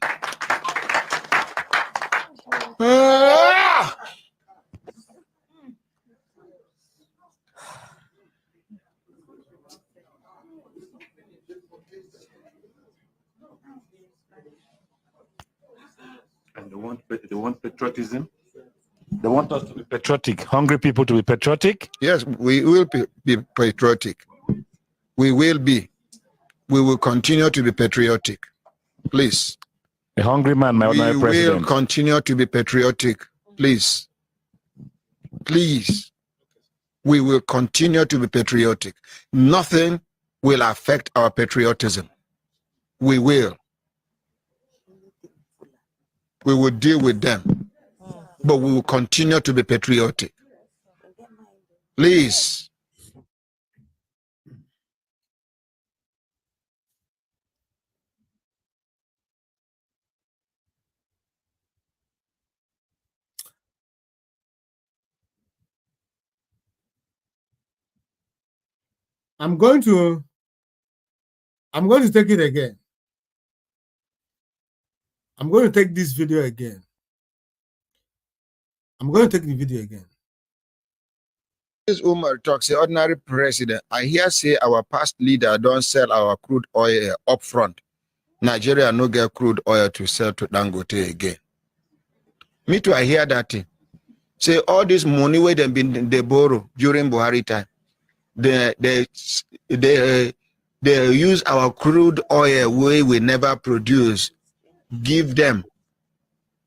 And they want patriotism. They want us to be patriotic, hungry people to be patriotic. Yes, we will be patriotic. We will be. We will continue to be patriotic. Please. A hungry man, my We president. will continue to be patriotic. Please. Please. We will continue to be patriotic. Nothing will affect our patriotism. We will. We will deal with them. But we will continue to be patriotic. Please. I'm going to take it again. I'm going to take this video again. I'm going to take the video again. This Umar talks, the ordinary president. I hear say our past leader don't sell our crude oil up front. Nigeria no get crude oil to sell to Dangote again. Me too, I hear that thing. Say all this money where they borrow during Buhari time. They use our crude oil where we never produce, give them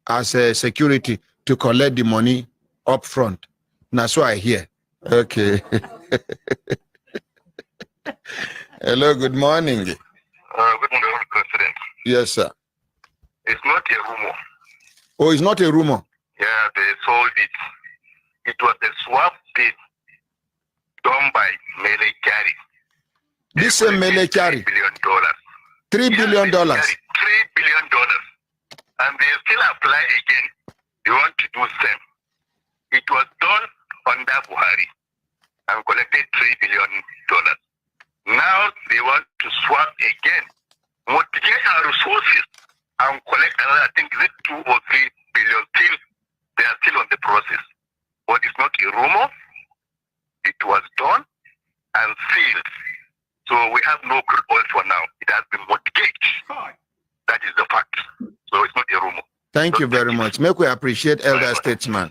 as a security to collect the money up front. That's what I hear. Okay. Hello, good morning. Good morning, President. Yes, sir. It's not a rumor. Oh, it's not a rumor. Yeah, they sold it. It was a swap deal done by Mele Kyari. This same Mele Kyari. $3 billion. $3 billion. $3 billion. And they still apply again. They want to do same. It was done under Buhari and collected $3 billion. Now they want to swap again, multiply our resources and collect another, I think, is it 2 or 3 billion. Still, they are still on the process. But it's not a rumor. It was done and sealed. So we have no crude oil for now. It has been mortgaged. That is the fact. So it's not a rumor. Thank you very much. Make we appreciate elder statesman.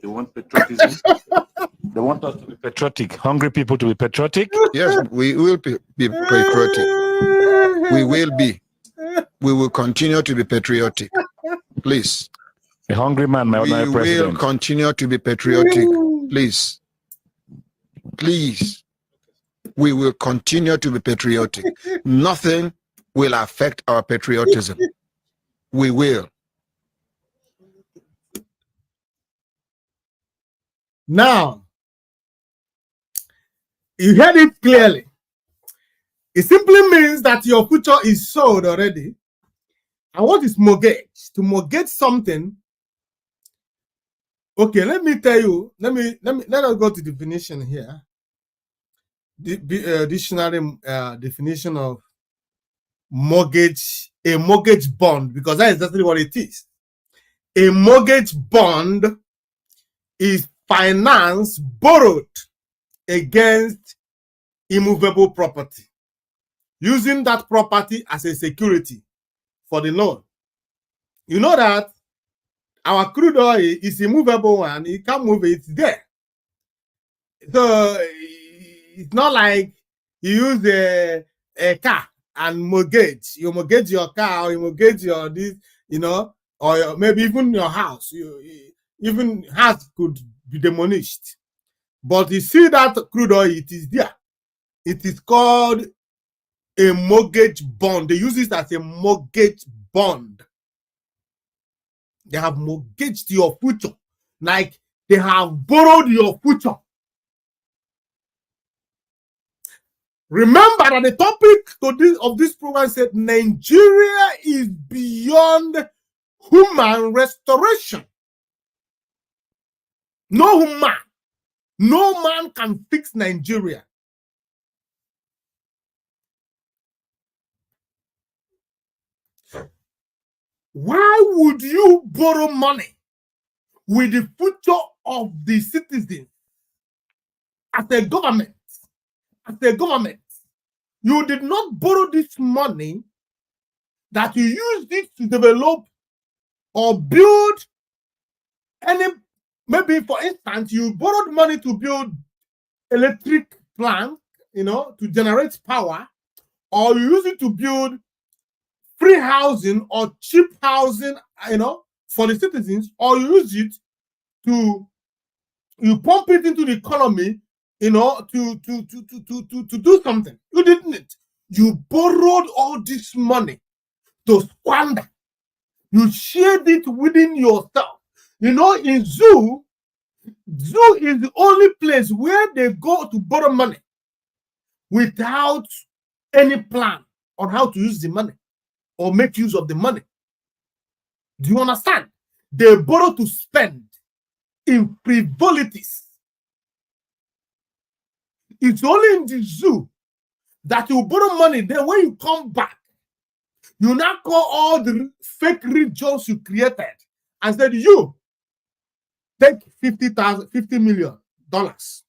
They want patriotism. They want us to be patriotic, hungry people to be patriotic. Yes, we will be patriotic. We will be. We will continue to be patriotic. Please. A hungry man, my We president. will continue to be patriotic. Please. Please. We will continue to be patriotic. Nothing will affect our patriotism. We will. Now, you heard it clearly. It simply means that your future is sold already. And what is mortgage? To mortgage something. Okay, let me tell you. Let us go to definition here. The dictionary definition of mortgage, a mortgage bond, because that is exactly what it is. A mortgage bond is finance borrowed against immovable property, using that property as a security for the loan. You know that Our crude oil is a movable one. You can't move it, it's there. So it's not like you use a car and mortgage. You mortgage your car, or you mortgage your this, you know, or maybe even your house. Even house could be demolished. But you see that crude oil, it is there. It is called a mortgage bond. They use it as a mortgage bond. They have mortgaged your future, like they have borrowed your future. Remember that the topic of this program said Nigeria is beyond human restoration. No man can fix Nigeria. Why would you borrow money with the future of the citizens as a government? As a government, you did not borrow this money that you used it to develop or build any, maybe for instance, you borrowed money to build electric plant, you know, to generate power, or you use it to build free housing or cheap housing, you know, for the citizens, or you use it to, you pump it into the economy, you know, to do something. You didn't. You borrowed all this money to squander. You shared it within yourself. You know, in zoo is the only place where they go to borrow money without any plan on how to use the money or make use of the money. Do you understand? They borrow to spend in frivolities. It's only in the zoo that you borrow money. Then when you come back, you now call all the fake regions you created and said, you take $50 million.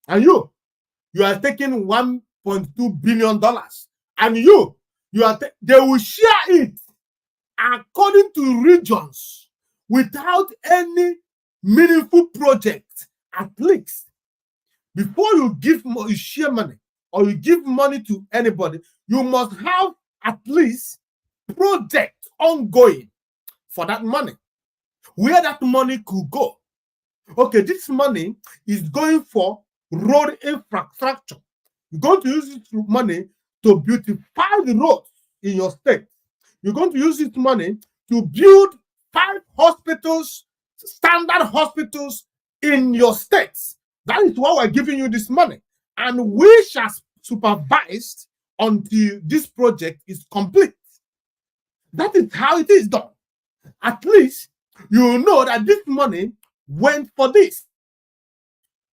And you are taking $1.2 billion. And you are, they will share it according to regions without any meaningful project. At least before you give, you share money or you give money to anybody, you must have at least project ongoing for that money, where that money could go. Okay, this money is going for road infrastructure. You're going to use this money to beautify the roads in your state. You're going to use this money to build 5 hospitals, standard hospitals in your states. That is why we're giving you this money. And we shall supervise until this project is complete. That is how it is done. At least you know that this money went for this.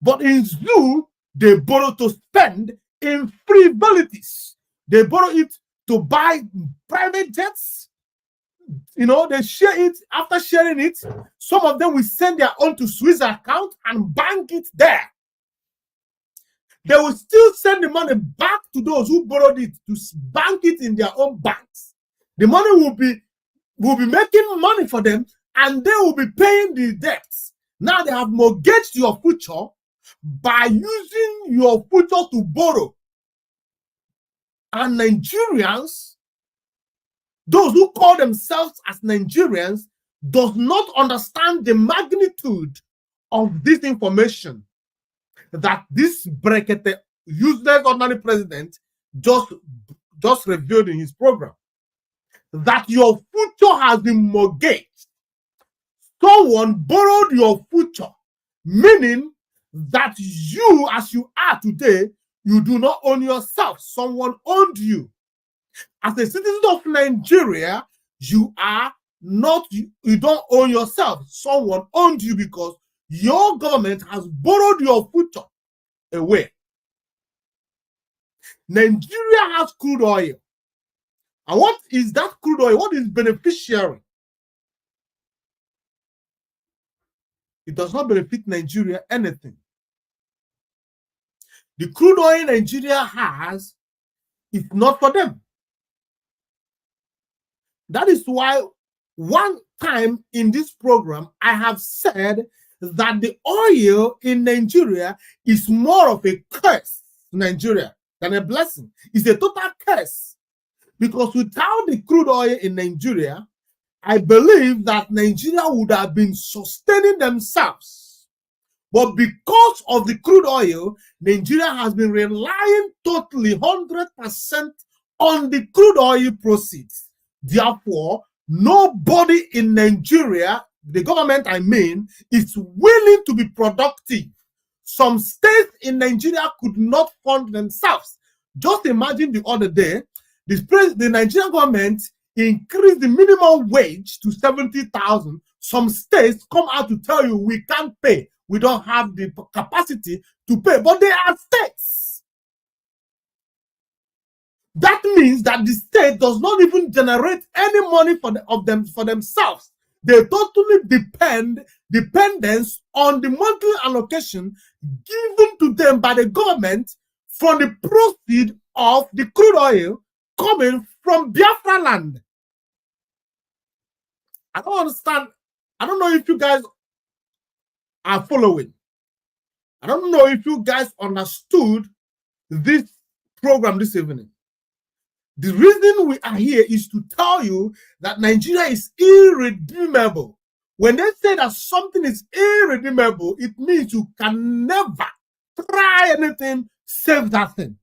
But in zoo, they borrow to spend in frivolities. They borrow it to buy private jets. You know, they share it. After sharing it, some of them will send their own to Swiss account and bank it there. They will still send the money back to those who borrowed it to bank it in their own banks. The money will be making money for them, and they will be paying the debts. Now they have mortgaged your future by using your future to borrow. And Nigerians, those who call themselves as Nigerians, does not understand the magnitude of this information that this brekete, useless ordinary president just revealed in his program. That your future has been mortgaged. Someone borrowed your future, meaning that you, as you are today, you do not own yourself. Someone owned you. As a citizen of Nigeria, you don't own yourself. Someone owned you because your government has borrowed your future away. Nigeria has crude oil. And what is that crude oil? What is beneficiary? It does not benefit Nigeria anything. The crude oil Nigeria has is not for them. That is why one time in this program, I have said that the oil in Nigeria is more of a curse to Nigeria than a blessing. It's a total curse. Because without the crude oil in Nigeria, I believe that Nigeria would have been sustaining themselves. But because of the crude oil, Nigeria has been relying totally 100% on the crude oil proceeds. Therefore, nobody in Nigeria, the government I mean, is willing to be productive. Some states in Nigeria could not fund themselves. Just imagine the other day, the Nigerian government increased the minimum wage to 70,000. Some states come out to tell you we can't pay. We don't have the capacity to pay, but they are states. That means that the state does not even generate any money for themselves. They totally dependence on the monthly allocation given to them by the government from the proceeds of the crude oil coming from Biafra land. I don't understand. I don't know if you guys are following. I don't know if you guys understood this program this evening. The reason we are here is to tell you that Nigeria is irredeemable. When they say that something is irredeemable, it means you can never try anything, save that thing.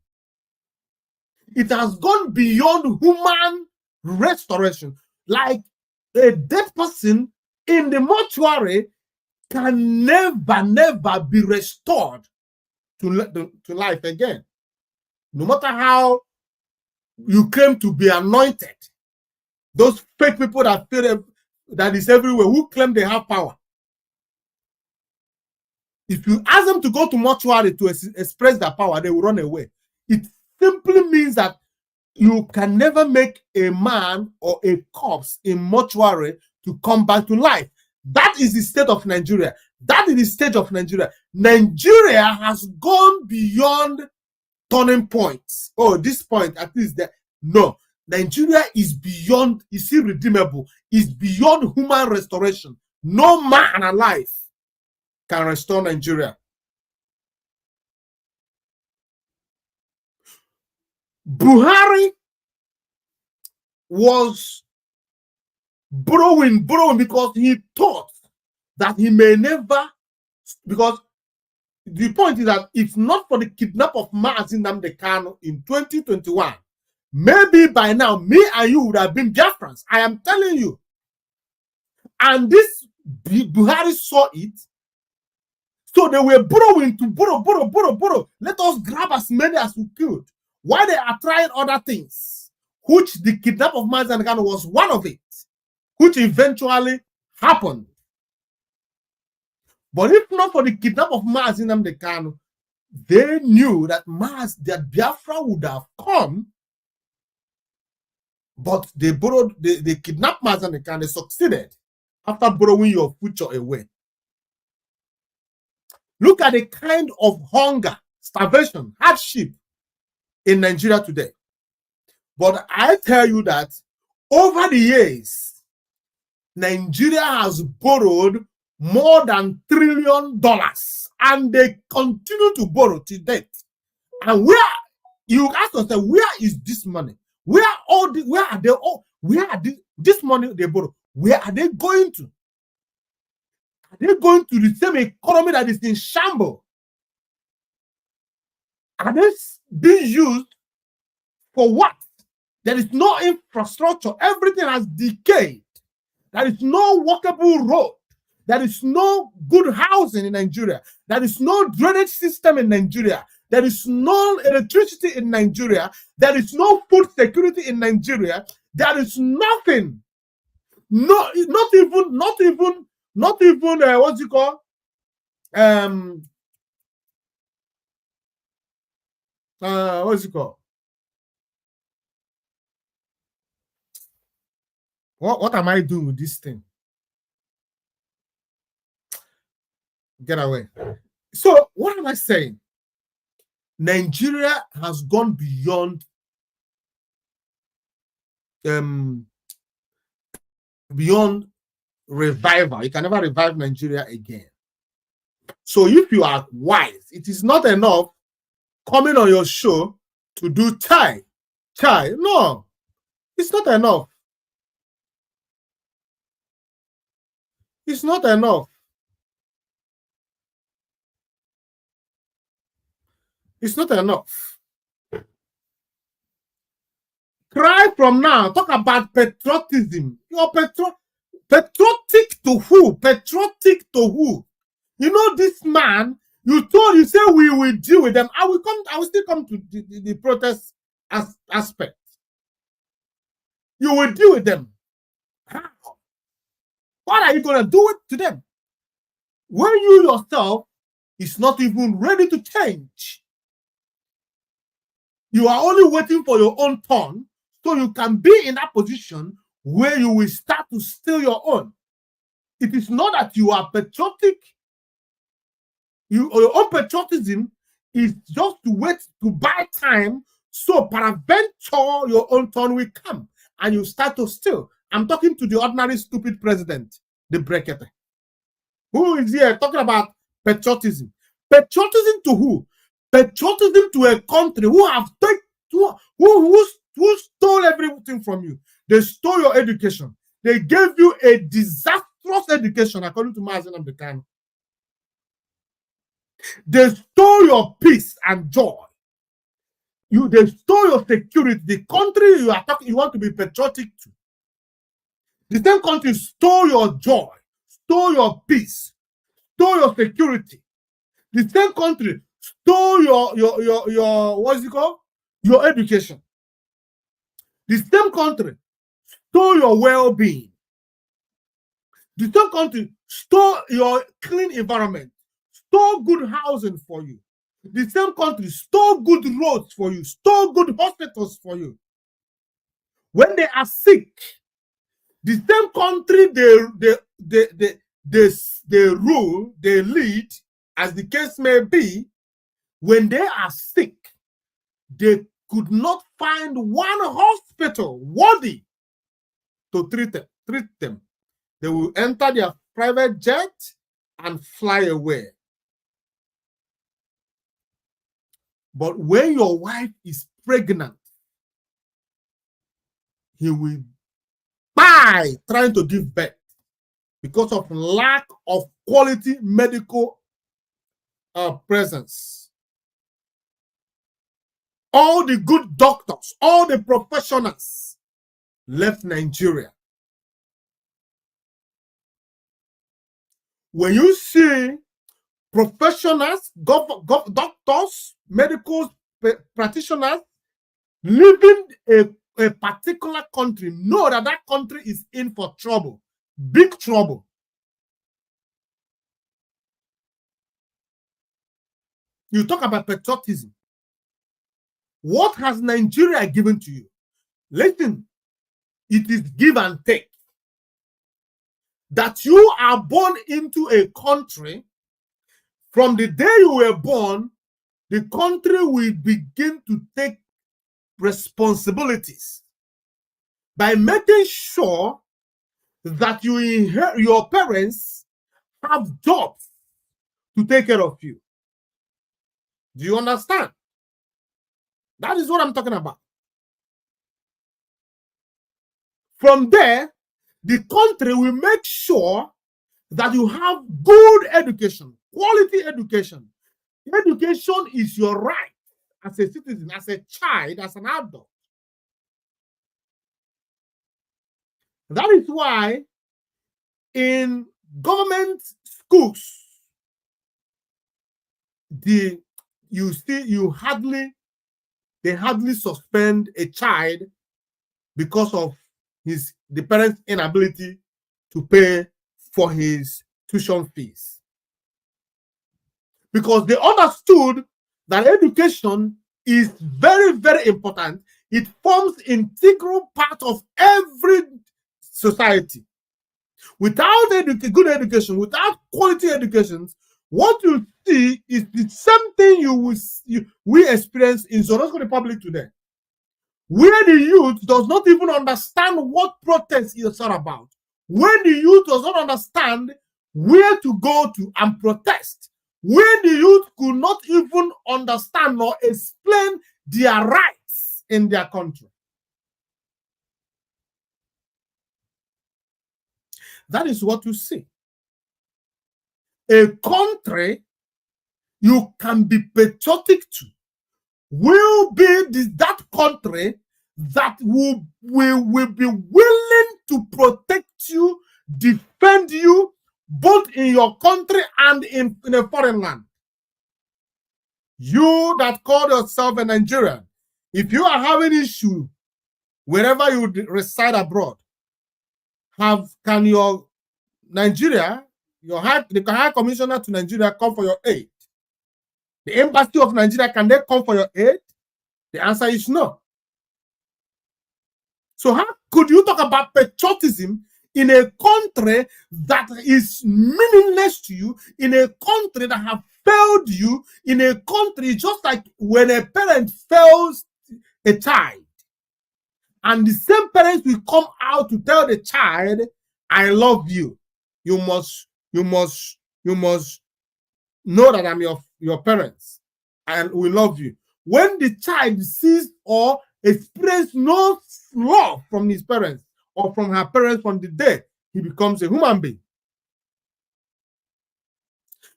It has gone beyond human restoration. Like a dead person in the mortuary can never be restored to life again. No matter how you claim to be anointed, those fake people that feel that is everywhere, who claim they have power. If you ask them to go to mortuary to express their power, they will run away. It simply means that you can never make a man or a corpse in mortuary to come back to life. That is the state of Nigeria. That is the stage of Nigeria. Nigeria has gone beyond turning points. Oh, this point, at least that. No, Nigeria is beyond, is irredeemable, is beyond human restoration. No man alive can restore Nigeria. Buhari was borrowing because he thought that he may never, because the point is that if not for the kidnap of Mazi Nnamdi Kanu in 2021, maybe by now, me and you would have been Biafrans. I am telling you. And this Buhari saw it. So they were borrowing to borrow. Let us grab as many as we could. While they are trying other things, which the kidnap of Mazi Nnamdi Kanu was one of it, which eventually happened. But if not for the kidnap of Mazi Nnamdi Kanu, they knew that Biafra would have come, but they kidnapped Mazi Nnamdi Kanu. They succeeded after borrowing your future away. Look at the kind of hunger, starvation, hardship in Nigeria today. But I tell you that over the years, Nigeria has borrowed more than $1 trillion, and they continue to borrow to date. And where you ask yourself, where is this money? Where are this money they borrow? Where are they going to? Are they going to the same economy that is in shambles? Are they being used for what? There is no infrastructure. Everything has decayed. There is no walkable road. There is no good housing in Nigeria. There is no drainage system in Nigeria. There is no electricity in Nigeria. There is no food security in Nigeria. There is nothing. No, not even what's it called? What's it called? What am I doing with this thing? Get away. So what am I saying? Nigeria has gone beyond beyond revival. You can never revive Nigeria again. So if you are wise, it is not enough coming on your show to do chai. No, it's not enough. It's not enough. It's not enough. Cry from now. Talk about patriotism. You're patriotic to who? Patriotic to who? You know this man, you say we will deal with them. I will still come to the protest aspect. You will deal with them. How? What are you going to do it to them? When you yourself is not even ready to change. You are only waiting for your own turn so you can be in that position where you will start to steal your own. It is not that you are patriotic. Your own patriotism is just to wait to buy time so peradventure your own turn will come and you start to steal. I'm talking to the ordinary stupid president, the Brekete. Who is here talking about patriotism? Patriotism to who? Patriotism to a country who have who stole everything from you. They stole your education. They gave you a disastrous education, according to Mazen Abdekan. They stole your peace and joy. They stole your security. The country you are talking, you want to be patriotic to. The same country stole your joy, stole your peace, stole your security. The same country stole your what is it called? Your education. The same country stole your well-being. The same country stole your clean environment, stole good housing for you. The same country stole good roads for you, stole good hospitals for you. When they are sick, the same country they rule, they lead, as the case may be, when they are sick, they could not find one hospital worthy to treat them. They will enter their private jet and fly away. But when your wife is pregnant, he will die trying to give birth because of lack of quality medical presence. All the good doctors, all the professionals left Nigeria. When you see professionals, doctors, medical practitioners leaving a particular country, know that that country is in for trouble, big trouble. You talk about patriotism. What has Nigeria given to you? Listen, it is give and take. That you are born into a country, from the day you were born, the country will begin to take responsibilities by making sure that your parents have jobs to take care of you. Do you understand? That is what I'm talking about. From there, the country will make sure that you have good education, quality education. Education is your right as a citizen, as a child, as an adult. That is why in government schools, they hardly suspend a child because of the parents' inability to pay for his tuition fees. Because they understood that education is very, very important. It forms an integral part of every society. Without good education, without quality education, what you see is the same thing we experience in Zorosco Republic today, where the youth does not even understand what protest is all about, when the youth does not understand where to go to and protest, when the youth could not even understand or explain their rights in their country. That is what you see. A country you can be patriotic to will be that country that will be willing to protect you, defend you, both in your country and in a foreign land. You that call yourself a Nigerian, if you are having issue wherever you reside abroad, can your Nigeria, the High Commissioner to Nigeria come for your aid? The Embassy of Nigeria, can they come for your aid? The answer is no. So how could you talk about patriotism in a country that is meaningless to you, in a country that have failed you, in a country just like when a parent fails a child, and the same parents will come out to tell the child, I love you. You must know that I'm your parents and we love you. When the child sees or experiences no love from his parents or from her parents from the day he becomes a human being.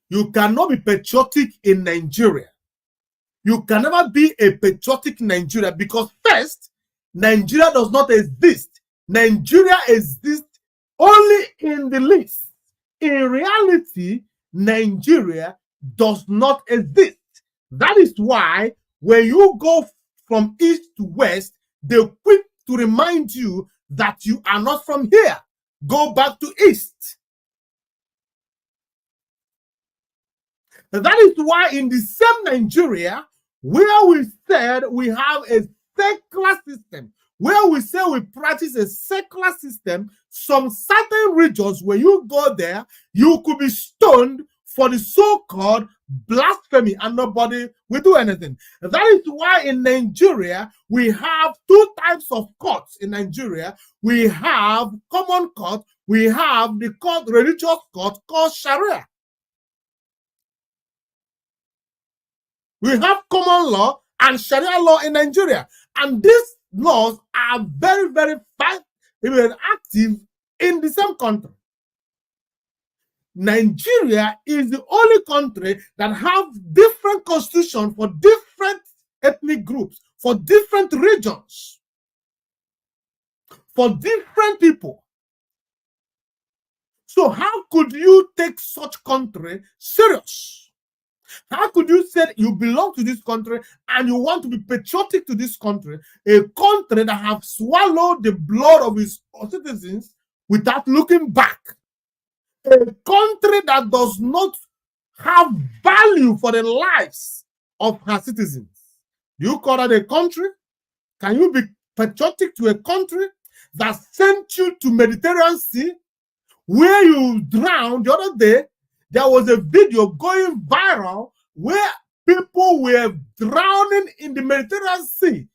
You cannot be patriotic in Nigeria. You can never be a patriotic in Nigeria because first, Nigeria does not exist. Nigeria exists only in the list. In reality, Nigeria does not exist. That is why when you go from east to west, they're quick to remind you that you are not from here. Go back to east. That is why in the same Nigeria, where we said we have a secular system, where we say we practice a secular system, some certain regions, when you go there, you could be stoned for the so-called blasphemy and nobody will do anything. That is why in Nigeria, we have two types of courts in Nigeria. We have common court, we have the court, religious court called Sharia. We have common law and Sharia law in Nigeria. And these laws are very, very active in the same country. Nigeria is the only country that have different constitutions for different ethnic groups, for different regions, for different people. So how could you take such country serious? How could you say you belong to this country and you want to be patriotic to this country, a country that have swallowed the blood of its citizens without looking back? A country that does not have value for the lives of her citizens. Do you call that a country? Can you be patriotic to a country that sent you to Mediterranean Sea where you drowned? The other day, there was a video going viral where people were drowning in the Mediterranean Sea.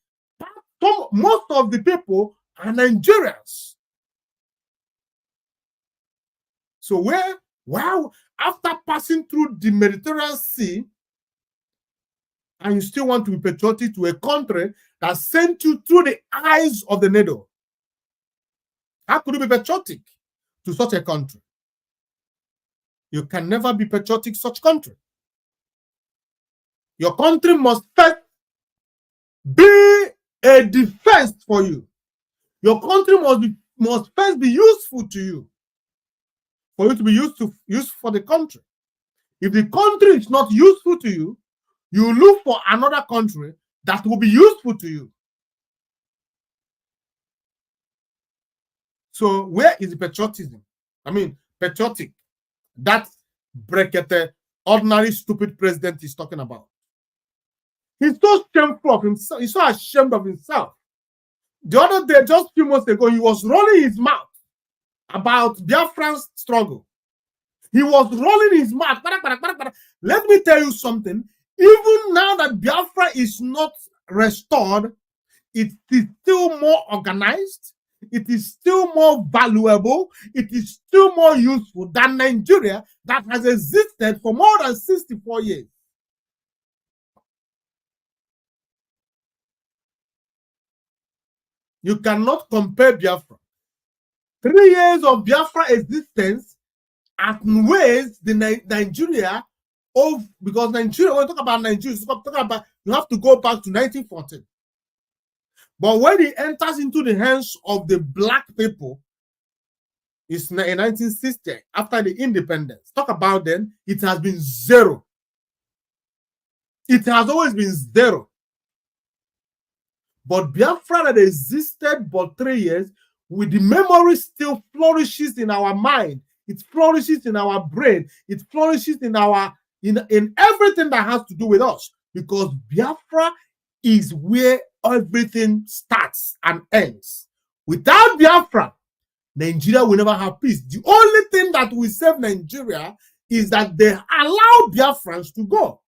Most of the people are Nigerians. So after passing through the Mediterranean Sea, and you still want to be patriotic to a country that sent you through the eyes of the needle, how could you be patriotic to such a country? You can never be patriotic to such country. Your country must first be a defense for you. Your country must first be useful to you, for you to be useful for the country. If the country is not useful to you, you look for another country that will be useful to you. So where is the patriotism? I mean, patriotic. That bracket, ordinary stupid president is talking about. He's so shameful of himself. He's so ashamed of himself. The other day, just a few months ago, he was rolling his mouth about Biafran's struggle. He was rolling his mouth. Let me tell you something. Even now that Biafra is not restored, it is still more organized. it is still more valuable, it is still more useful than Nigeria that has existed for more than 64 years. You cannot compare Biafra. 3 years of Biafra existence outweighs the Nigeria of, because Nigeria, when we talk about Nigeria, you have to go back to 1914. But when it enters into the hands of the black people, it's in 1960, after the independence. Talk about then, it has been zero. It has always been zero. But Biafra that existed but 3 years, with the memory still flourishes in our mind. It flourishes in our brain. It flourishes in our in everything that has to do with us. Because Biafra is where everything starts and ends. Without Biafra, Nigeria will never have peace. The only thing that will save Nigeria is that they allow Biafrans to go.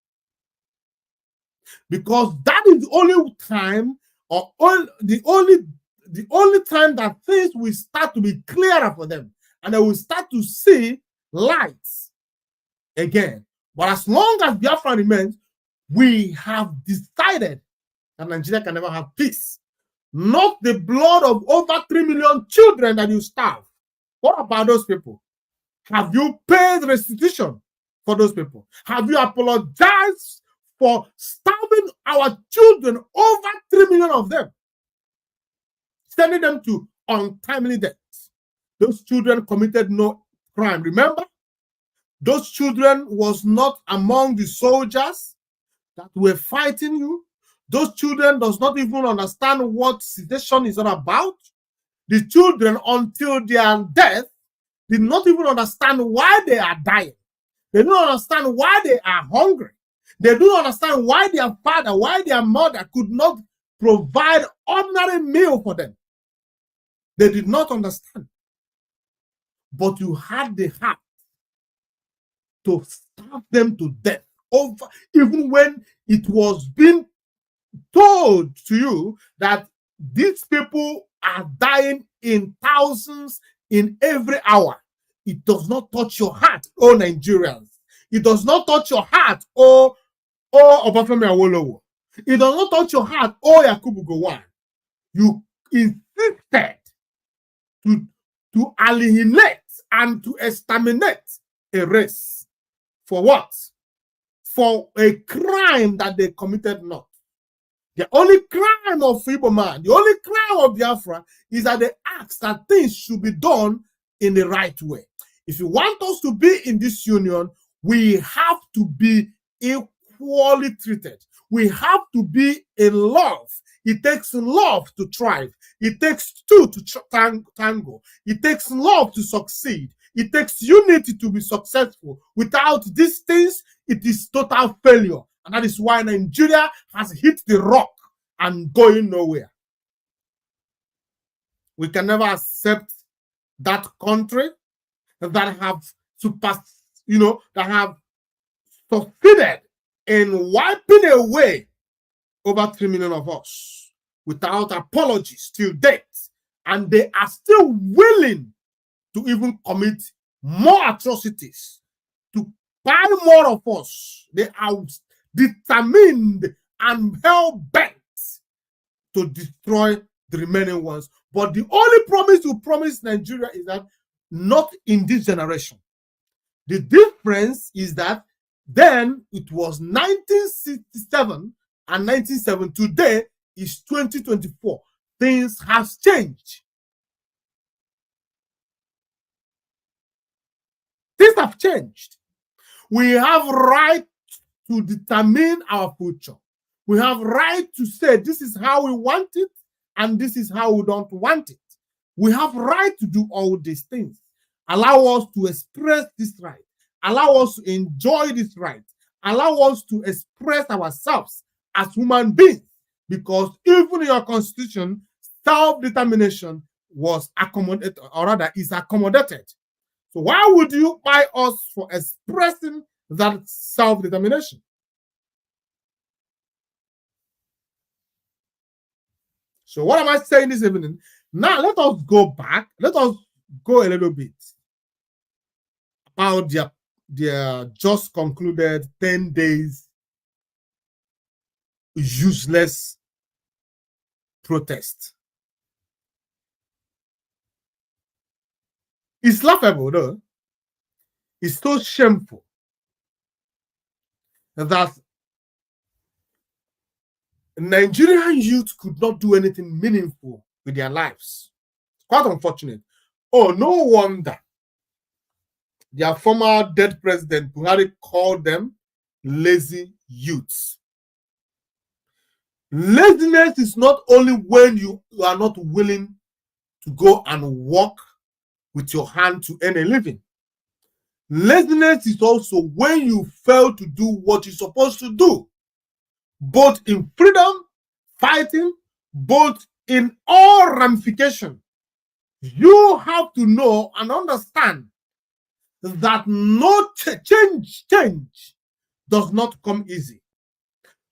Because that is the only time, or the only time that things will start to be clearer for them, and they will start to see lights again. But as long as Biafra remains, we have decided that Nigeria can never have peace. Not the blood of over 3 million children that you starve. What about those people? Have you paid restitution for those people? Have you apologized for starving our children, over 3 million of them, sending them to untimely deaths? Those children committed no crime. Remember, those children was not among the soldiers that were fighting you. Those children does not even understand what secession is all about. The children, until their death, did not even understand why they are dying. They don't understand why they are hungry. They don't understand why their father, why their mother could not provide ordinary meal for them. They did not understand. But you had the heart to starve them to death, over, even when it was being told to you that these people are dying in thousands in every hour. It does not touch your heart, oh Nigerians. It does not touch your heart, oh Obafemi Awolowo. It does not touch your heart, oh Yakubu Gowon. You insisted to alienate and to exterminate a race. For what? For a crime that they committed not. The only crime of Igbo man, the only crime of Biafra is that they ask that things should be done in the right way. If you want us to be in this union, we have to be equally treated. We have to be in love. It takes love to thrive. It takes two to tango. It takes love to succeed. It takes unity to be successful. Without these things, it is total failure. And that is why Nigeria has hit the rock and going nowhere. We can never accept that country that have that have succeeded in wiping away over 3 million of us without apologies till date. And they are still willing to even commit more atrocities, to buy more of us. They are determined and hell-bent to destroy the remaining ones. But the only promise you promise Nigeria is that not in this generation. The difference is that then it was 1967 and 1970. Today is 2024. Things have changed. Things have changed. We have right to determine our future. We have right to say this is how we want it and this is how we don't want it. We have right to do all these things. Allow us to express this right. Allow us to enjoy this right. Allow us to express ourselves as human beings, because even in your constitution, self-determination was accommodated, or rather is accommodated. So why would you buy us for expressing that self-determination? So what am I saying this evening? Now let us go back. Let us go a little bit about their just concluded 10 days useless protest. It's laughable, though. It's so shameful that Nigerian youth could not do anything meaningful with their lives. Quite unfortunate. Oh, no wonder their former dead president Buhari called them lazy youths. Laziness is not only when you are not willing to go and work with your hand to earn a living. Laziness is also when you fail to do what you're supposed to do, both in freedom, fighting, both in all ramifications. You have to know and understand that no change does not come easy.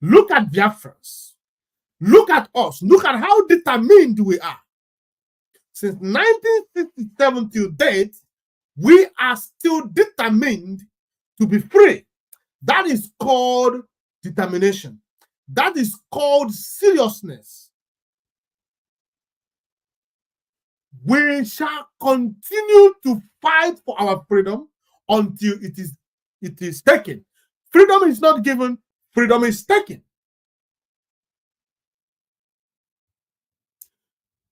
Look at Biafrans. Look at us. Look at how determined we are. Since 1967 till date, we are still determined to be free. That is called determination. That is called seriousness. We shall continue to fight for our freedom until it is taken. Freedom is not given, freedom is taken.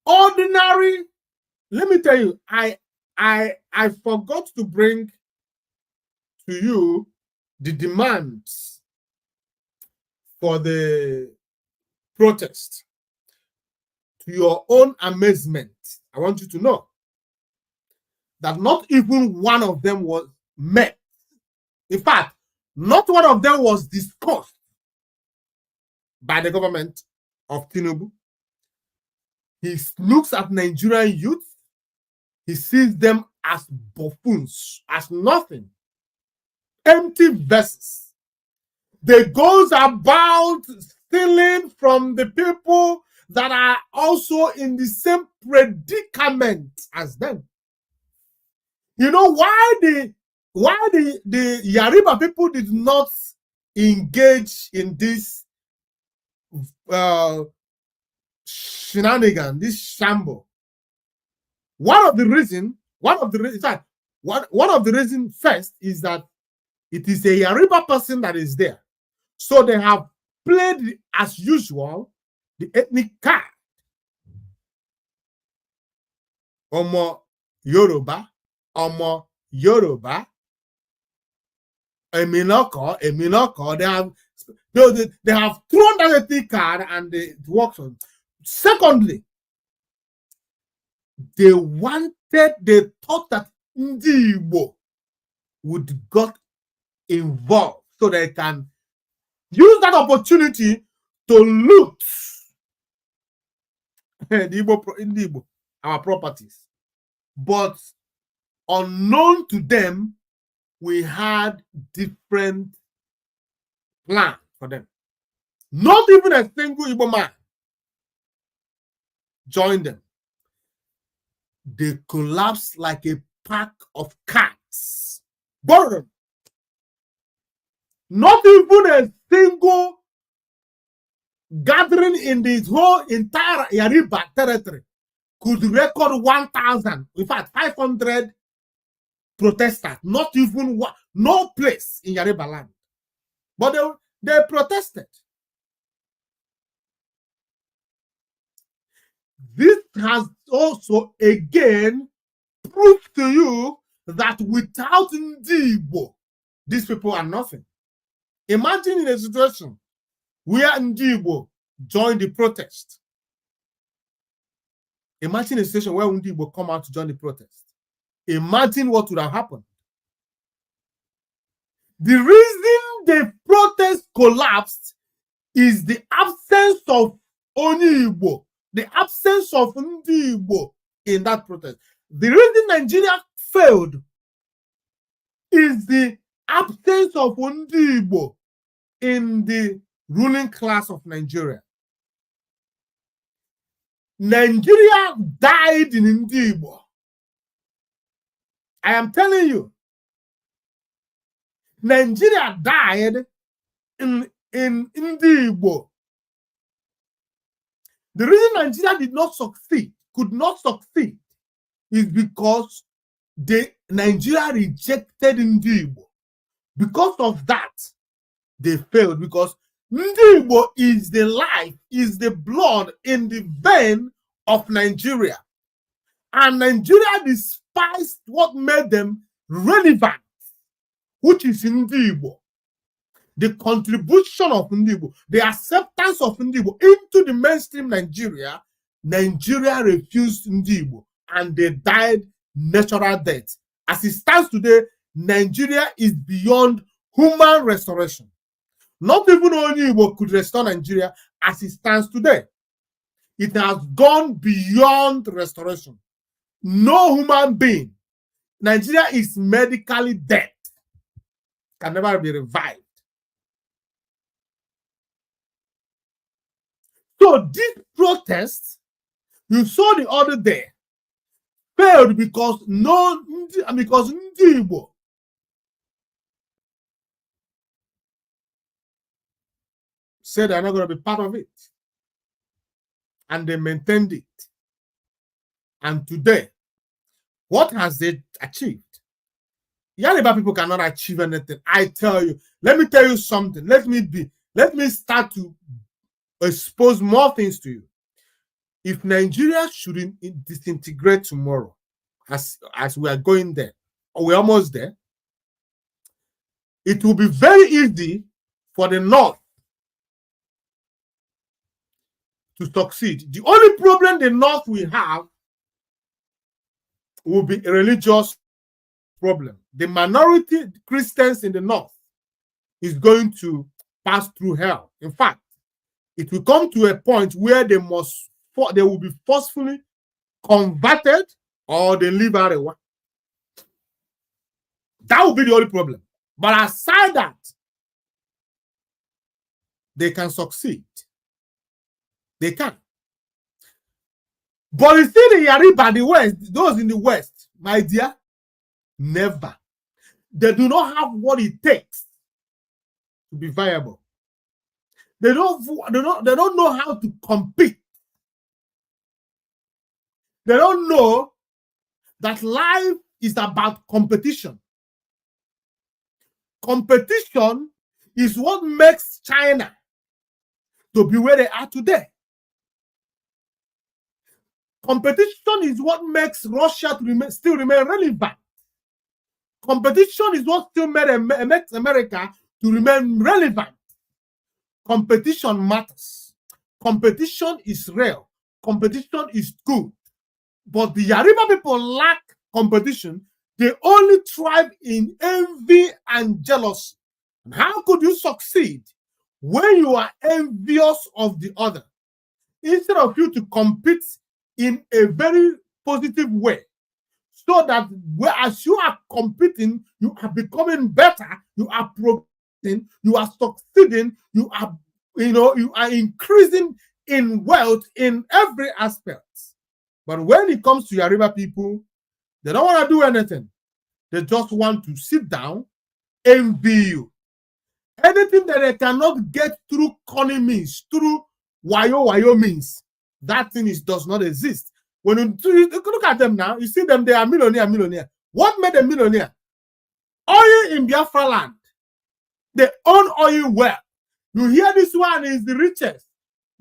Ordinary, let me tell you, I forgot to bring to you the demands for the protest. To your own amazement, I want you to know that not even one of them was met. In fact, not one of them was discussed by the government of Tinubu. He looks at Nigerian youth, he sees them as buffoons, as nothing, empty vessels. They goes about stealing from the people that are also in the same predicament as them. You know why the Yariba people did not engage in this shenanigan, this shamble? One of the reasons first is that it is a Yariba person that is there. So they have played, as usual, the ethnic card. Omo Yoruba, Eminoko, they have thrown that ethnic card and it works on. Secondly, they thought that Ndi Igbo would got involved so they can use that opportunity to loot Igbo, our properties. But unknown to them, we had different plans for them. Not even a single Igbo man joined them. They collapsed like a pack of cats. Boredom. Not even a single gathering in this whole entire Yariba territory could record 1,000, in fact 500 protesters. Not even one, no place in Yariba land. But they protested. This has also again proved to you that without Ndi Igbo, these people are nothing. Imagine in a situation where Ndi Igbo joined the protest. Imagine a situation where Ndi Igbo come out to join the protest. Imagine what would have happened. The reason the protest collapsed is the absence of Oni Igbo, the absence of Ndi Igbo in that protest. The reason Nigeria failed is the absence of Ndi Igbo in the ruling class of Nigeria. Nigeria died in Ndibo. I am telling you, Nigeria died in Ndibo. The reason Nigeria did not succeed, could not succeed, is because Nigeria rejected Ndibo. Because of that, they failed, because Ndibo is the life, is the blood in the vein of Nigeria. And Nigeria despised what made them relevant, which is Ndibo. The contribution of Ndibo, the acceptance of Ndibo into the mainstream Nigeria, Nigeria refused Ndibo and they died natural death. As it stands today, Nigeria is beyond human restoration. Not even Onyibo could restore Nigeria as it stands today. It has gone beyond restoration. No human being. Nigeria is medically dead. Can never be revived. So this protest you saw the other day failed because Ndibo said they're not going to be part of it. And they maintained it. And today, what has they achieved? Yoruba people cannot achieve anything. I tell you, let me tell you something. Let me start to expose more things to you. If Nigeria shouldn't disintegrate tomorrow, as we are going there, or we're almost there, it will be very easy for the North to succeed. The only problem the North will have will be a religious problem. The minority Christians in the North is going to pass through hell. In fact, it will come to a point where they will be forcefully converted or they live out away. That will be the only problem. But aside that, they can succeed. They can. But you see the Yoruba, the West, those in the West, my dear, never. They do not have what it takes to be viable. They don't know how to compete. They don't know that life is about competition. Competition is what makes China to be where they are today. Competition is what makes Russia to still remain relevant. Competition is what still makes America to remain relevant. Competition matters. Competition is real. Competition is good. But the Yoruba people lack competition. They only thrive in envy and jealousy. And how could you succeed when you are envious of the other? Instead of you to compete in a very positive way, so that as you are competing, you are becoming better, you are progressing, you are succeeding, you are increasing in wealth in every aspect. But when it comes to Yoruba people, they don't want to do anything. They just want to sit down, envy you. Anything that they cannot get through cunning means, through wayo means, that thing does not exist. When you look at them now, you see them, they are millionaire. What made them millionaire? Oil in Biafra land. They own oil well. You hear this one is the richest.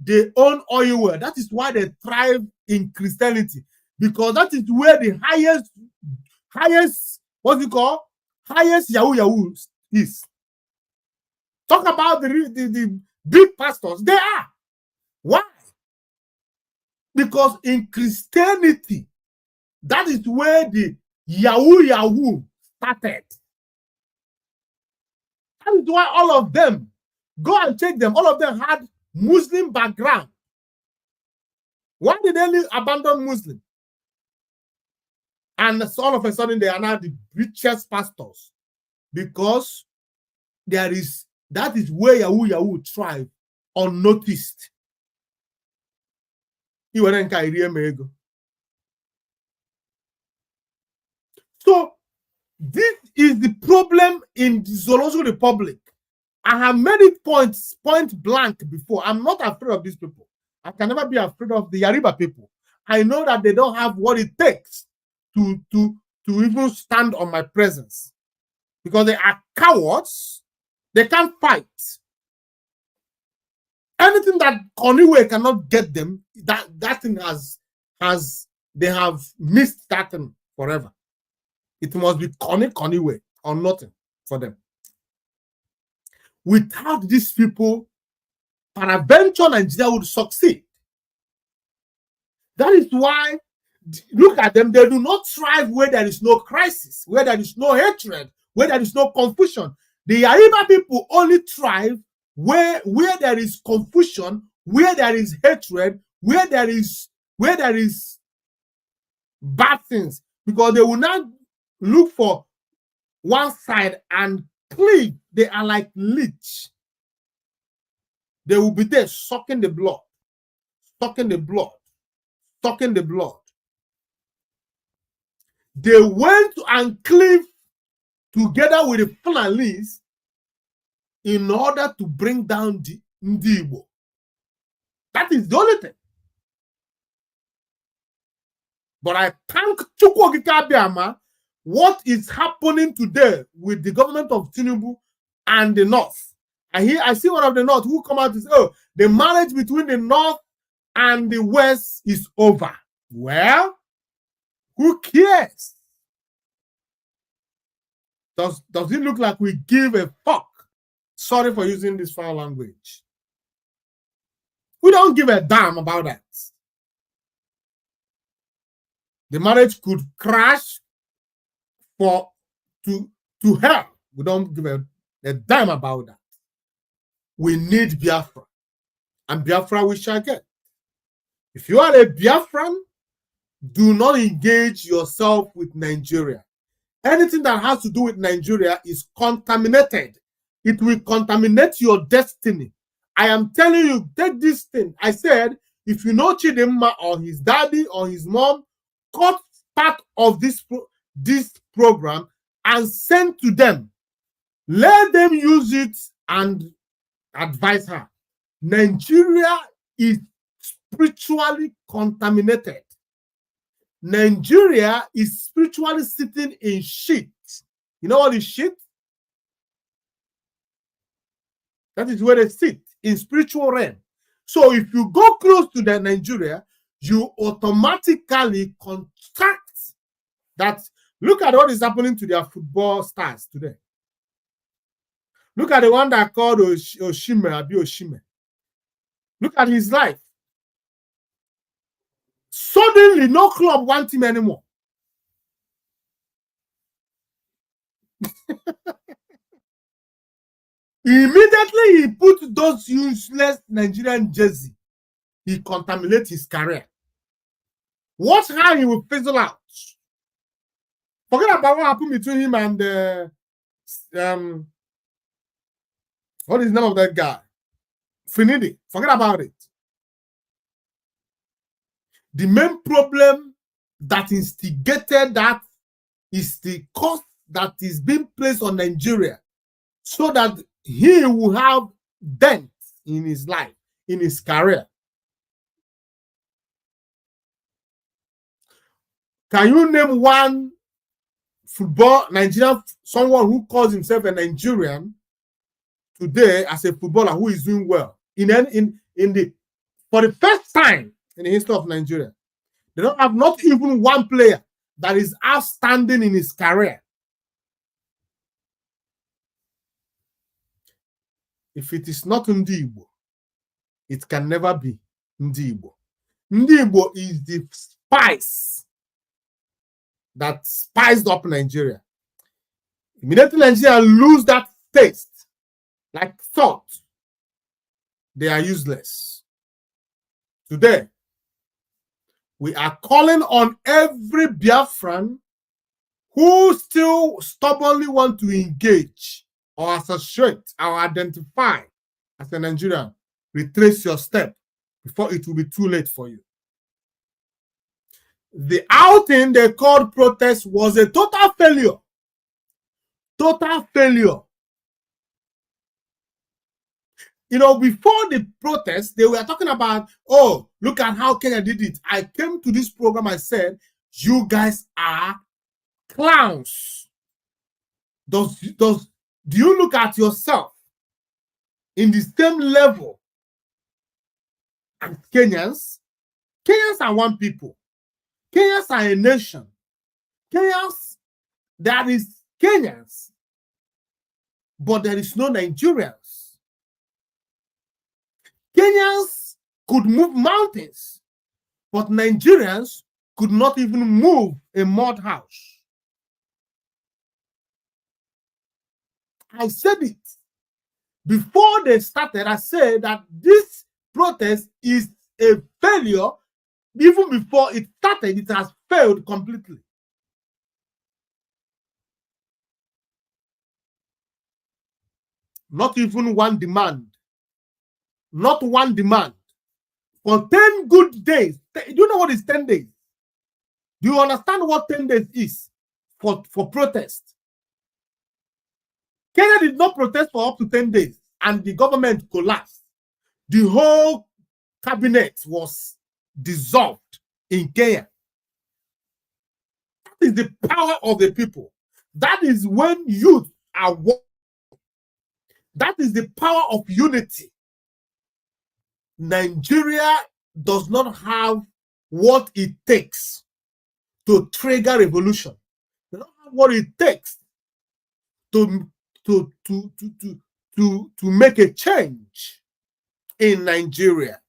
They own oil well. That is why they thrive in Christianity. Because that is where the highest, what's it called? Highest Yahoo is. Talk about the big pastors. They are. Why? Because in Christianity, that is where the Yahoo started. That is why all of them, go and check them, all of them had Muslim background. Why did they abandon Muslim? And all of a sudden they are now the richest pastors. Because that is where Yahoo thrive unnoticed. So this is the problem in the Zoological Republic. I have made it point blank before. I'm not afraid of these people. I can never be afraid of the Yariba people. I know that they don't have what it takes to even stand on my presence, because they are cowards. They can't fight. Anything that Koniwe cannot get them, that thing they have missed that thing forever. It must be Koniwe or nothing for them. Without these people, peradventure Nigeria would succeed. That is why, look at them, they do not thrive where there is no crisis, where there is no hatred, where there is no confusion. The Yariba people only thrive where there is confusion, where there is hatred, where there is bad things, because they will not look for one side and cleave. They are like leech. They will be there sucking the blood, sucking the blood, sucking the blood. They went and cleave together with the Fulanis in order to bring down the Igbo. That is the only thing. But I thank Chukwu Okike Abiama. What is happening today with the government of Tinubu and the North? I see one of the North who come out and say, oh, the marriage between the North and the West is over. Well, who cares? Does it look like we give a fuck? Sorry for using this foul language. We don't give a damn about that. The marriage could crash to hell. We don't give a damn about that. We need Biafra, and Biafra we shall get. If you are a Biafran, do not engage yourself with Nigeria. Anything that has to do with Nigeria is contaminated. It will contaminate your destiny. I am telling you, take this thing. I said, if you know Chidinma or his daddy or his mom, cut part of this program and send to them. Let them use it and advise her. Nigeria is spiritually contaminated. Nigeria is spiritually sitting in shit. You know what is shit? That is where they sit, in spiritual realm. So if you go close to the Nigeria, you automatically contract that. Look at what is happening to their football stars today. Look at the one that called Oshime, Abi Oshime. Look at his life. Suddenly, no club wants him anymore. Immediately, he put those useless Nigerian jersey. He contaminates his career. Watch how he will fizzle out. Forget about what happened between him and what is the name of that guy? Finidi. Forget about it. The main problem that instigated that is the cost that is being placed on Nigeria, so that he will have dent in his life, in his career. Can you name one football Nigerian, someone who calls himself a Nigerian today as a footballer who is doing well for the first time in the history of Nigeria? They don't have not even one player that is outstanding in his career. If it is not Ndigbo, it can never be Ndigbo. Ndigbo is the spice that spiced up Nigeria. Immediately Nigeria lose that taste, like salt, they are useless. Today, we are calling on every Biafran who still stubbornly want to engage or associate or identify as a Nigerian. Retrace your step before it will be too late for you. The outing they called protest was a total failure. Total failure. You know, before the protest, they were talking about, oh, look at how Kenya did it. I came to this program, I said, you guys are clowns. Do you look at yourself in the same level as Kenyans? Kenyans are one people. Kenyans are a nation. Kenyans, there is Kenyans, but there is no Nigerians. Kenyans could move mountains, but Nigerians could not even move a mud house. I said it. Before they started, I said that this protest is a failure. Even before it started, it has failed completely. Not even one demand. Not one demand. For 10 good days. Do you know what is 10 days? Do you understand what 10 days is for protest? Kenya did not protest for up to 10 days and the government collapsed. The whole cabinet was dissolved in Kenya. That is the power of the people. That is when youth are working. That is the power of unity. Nigeria does not have what it takes to trigger revolution. They don't have what it takes to make a change in Nigeria.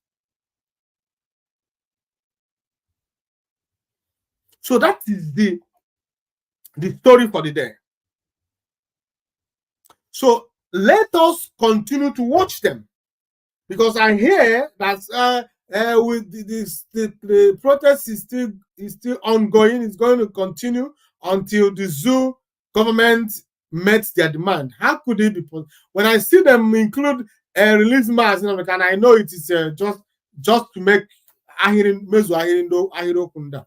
So that is the story for the day. So let us continue to watch them, because I hear that with the protest is still ongoing. It's going to continue until the zoo government met their demand. How could it be possible? When I see them include release Mazi Nnamdi Kanu, I know it is just to make Mezu Ahiri Okunda.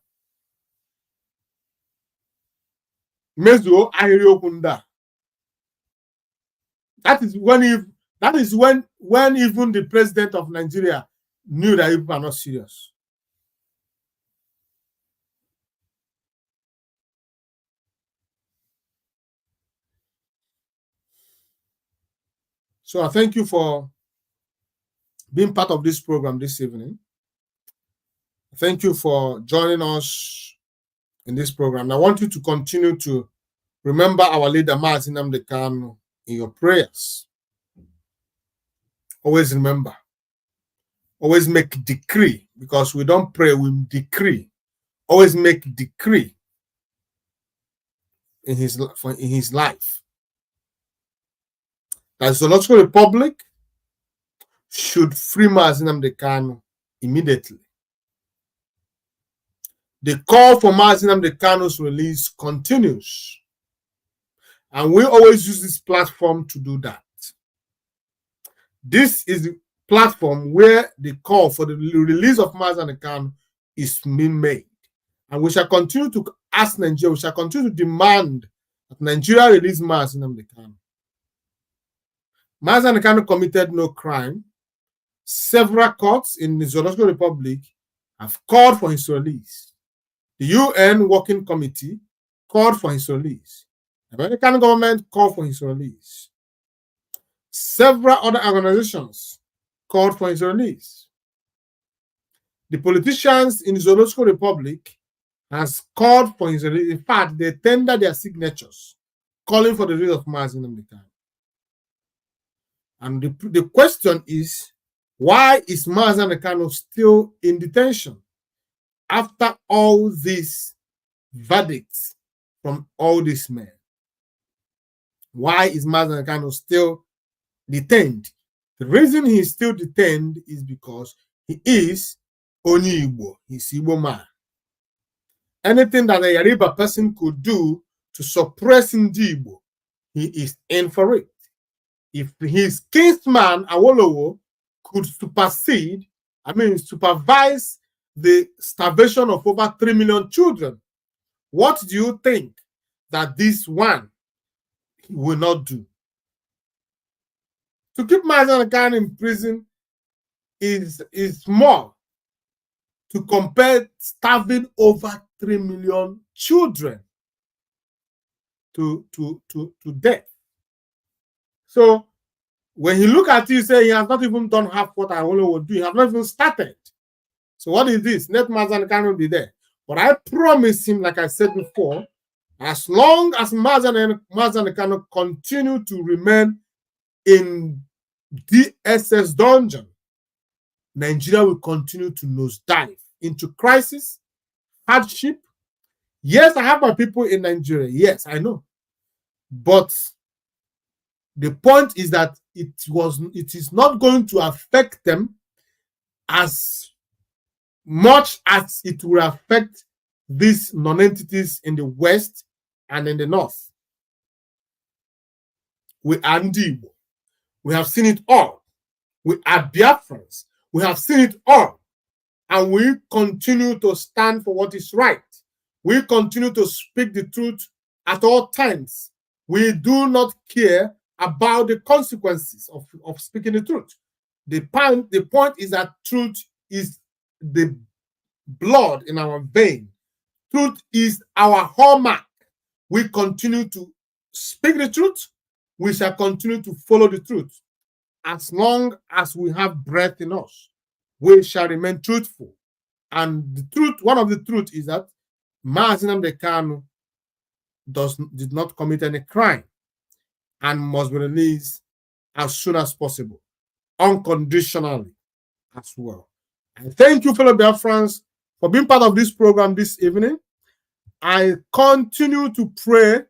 Mezu Ahiri Okunda. That is when even the president of Nigeria knew that people are not serious. So I thank you for being part of this program this evening. Thank you for joining us in this program. I want you to continue to remember our leader, Mazi Nnamdi Kanu, in your prayers. Always remember. Always make decree, because we don't pray, we decree. Always make decree in his life. That the Zoological Republic should free Mazi Nnamdi Kanu immediately. The call for Mazi Nnamdi Kanu's release continues. And we always use this platform to do that. This is the platform where the call for the release of Mazi Nnamdi Kanu is being made. And we shall continue to ask Nigeria, we shall continue to demand that Nigeria release Mazi Nnamdi Kanu. Mazi Nnamdi Kanu committed no crime. Several courts in the Zoological Republic have called for his release. The UN Working Committee called for his release. The American government called for his release. Several other organizations called for his release. The politicians in the Zoological Republic has called for his release. In fact, they tendered their signatures calling for the release of Mazi Nnamdi Kanu. And the question is, why is Mazi Nnamdi Kanu still in detention after all these verdicts from all these men? Why is Mazi Nnamdi Kanu still detained? The reason he is still detained is because he is Onyi Igbo. He's Igbo man. Anything that a Yoruba person could do to suppress Ndi Igbo, he is in for it. If his kinsman Awolowo could supervise the starvation of over 3 million children. What do you think that this one will not do? To keep Mazi Kanu in prison is more to compare starving over 3 million children to death. So when he look at you, say he has not even done half what I only would do. He has not even started. So what is this? Let Mazi Kanu be there. But I promise him, like I said before, as long as Mazi Kanu continue to remain in DSS dungeon, Nigeria will continue to nosedive into crisis, hardship. Yes, I have my people in Nigeria. Yes, I know. But the point is that it is not going to affect them as much as it will affect these non-entities in the West and in the North. We are Ndibo. We have seen it all. We are Biafrans. We have seen it all. And we continue to stand for what is right. We continue to speak the truth at all times. We do not care about the consequences of speaking the truth. The point is that truth is the blood in our vein. Truth is our hallmark. We continue to speak the truth. We shall continue to follow the truth. As long as we have breath in us, we shall remain truthful. And the truth, one of the truth is that Mazi Kanu did not commit any crime and must be released as soon as possible, unconditionally as well. I thank you, fellow Biafrans, for being part of this program this evening. I continue to pray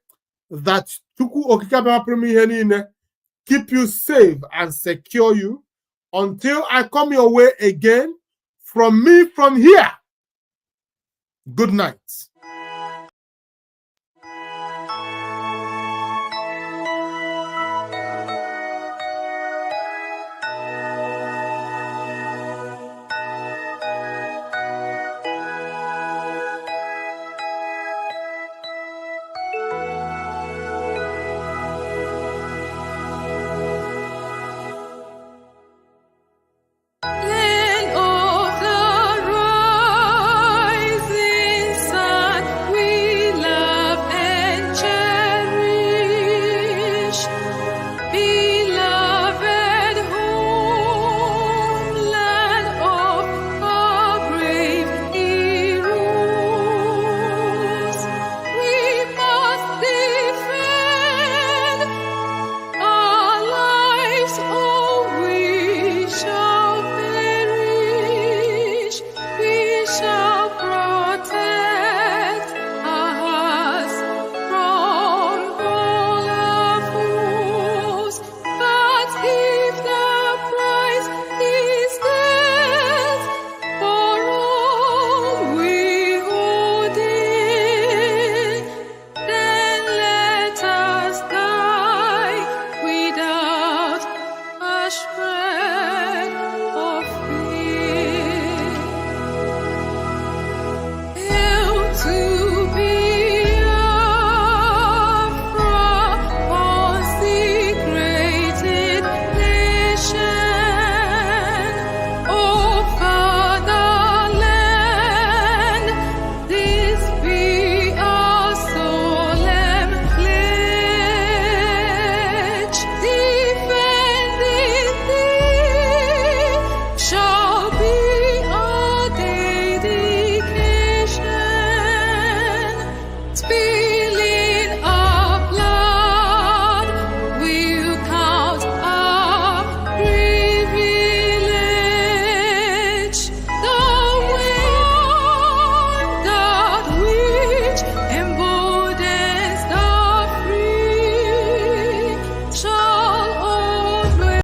that Chukwu Okike Abịama keep you safe and secure you until I come your way again. From me from here. Good night.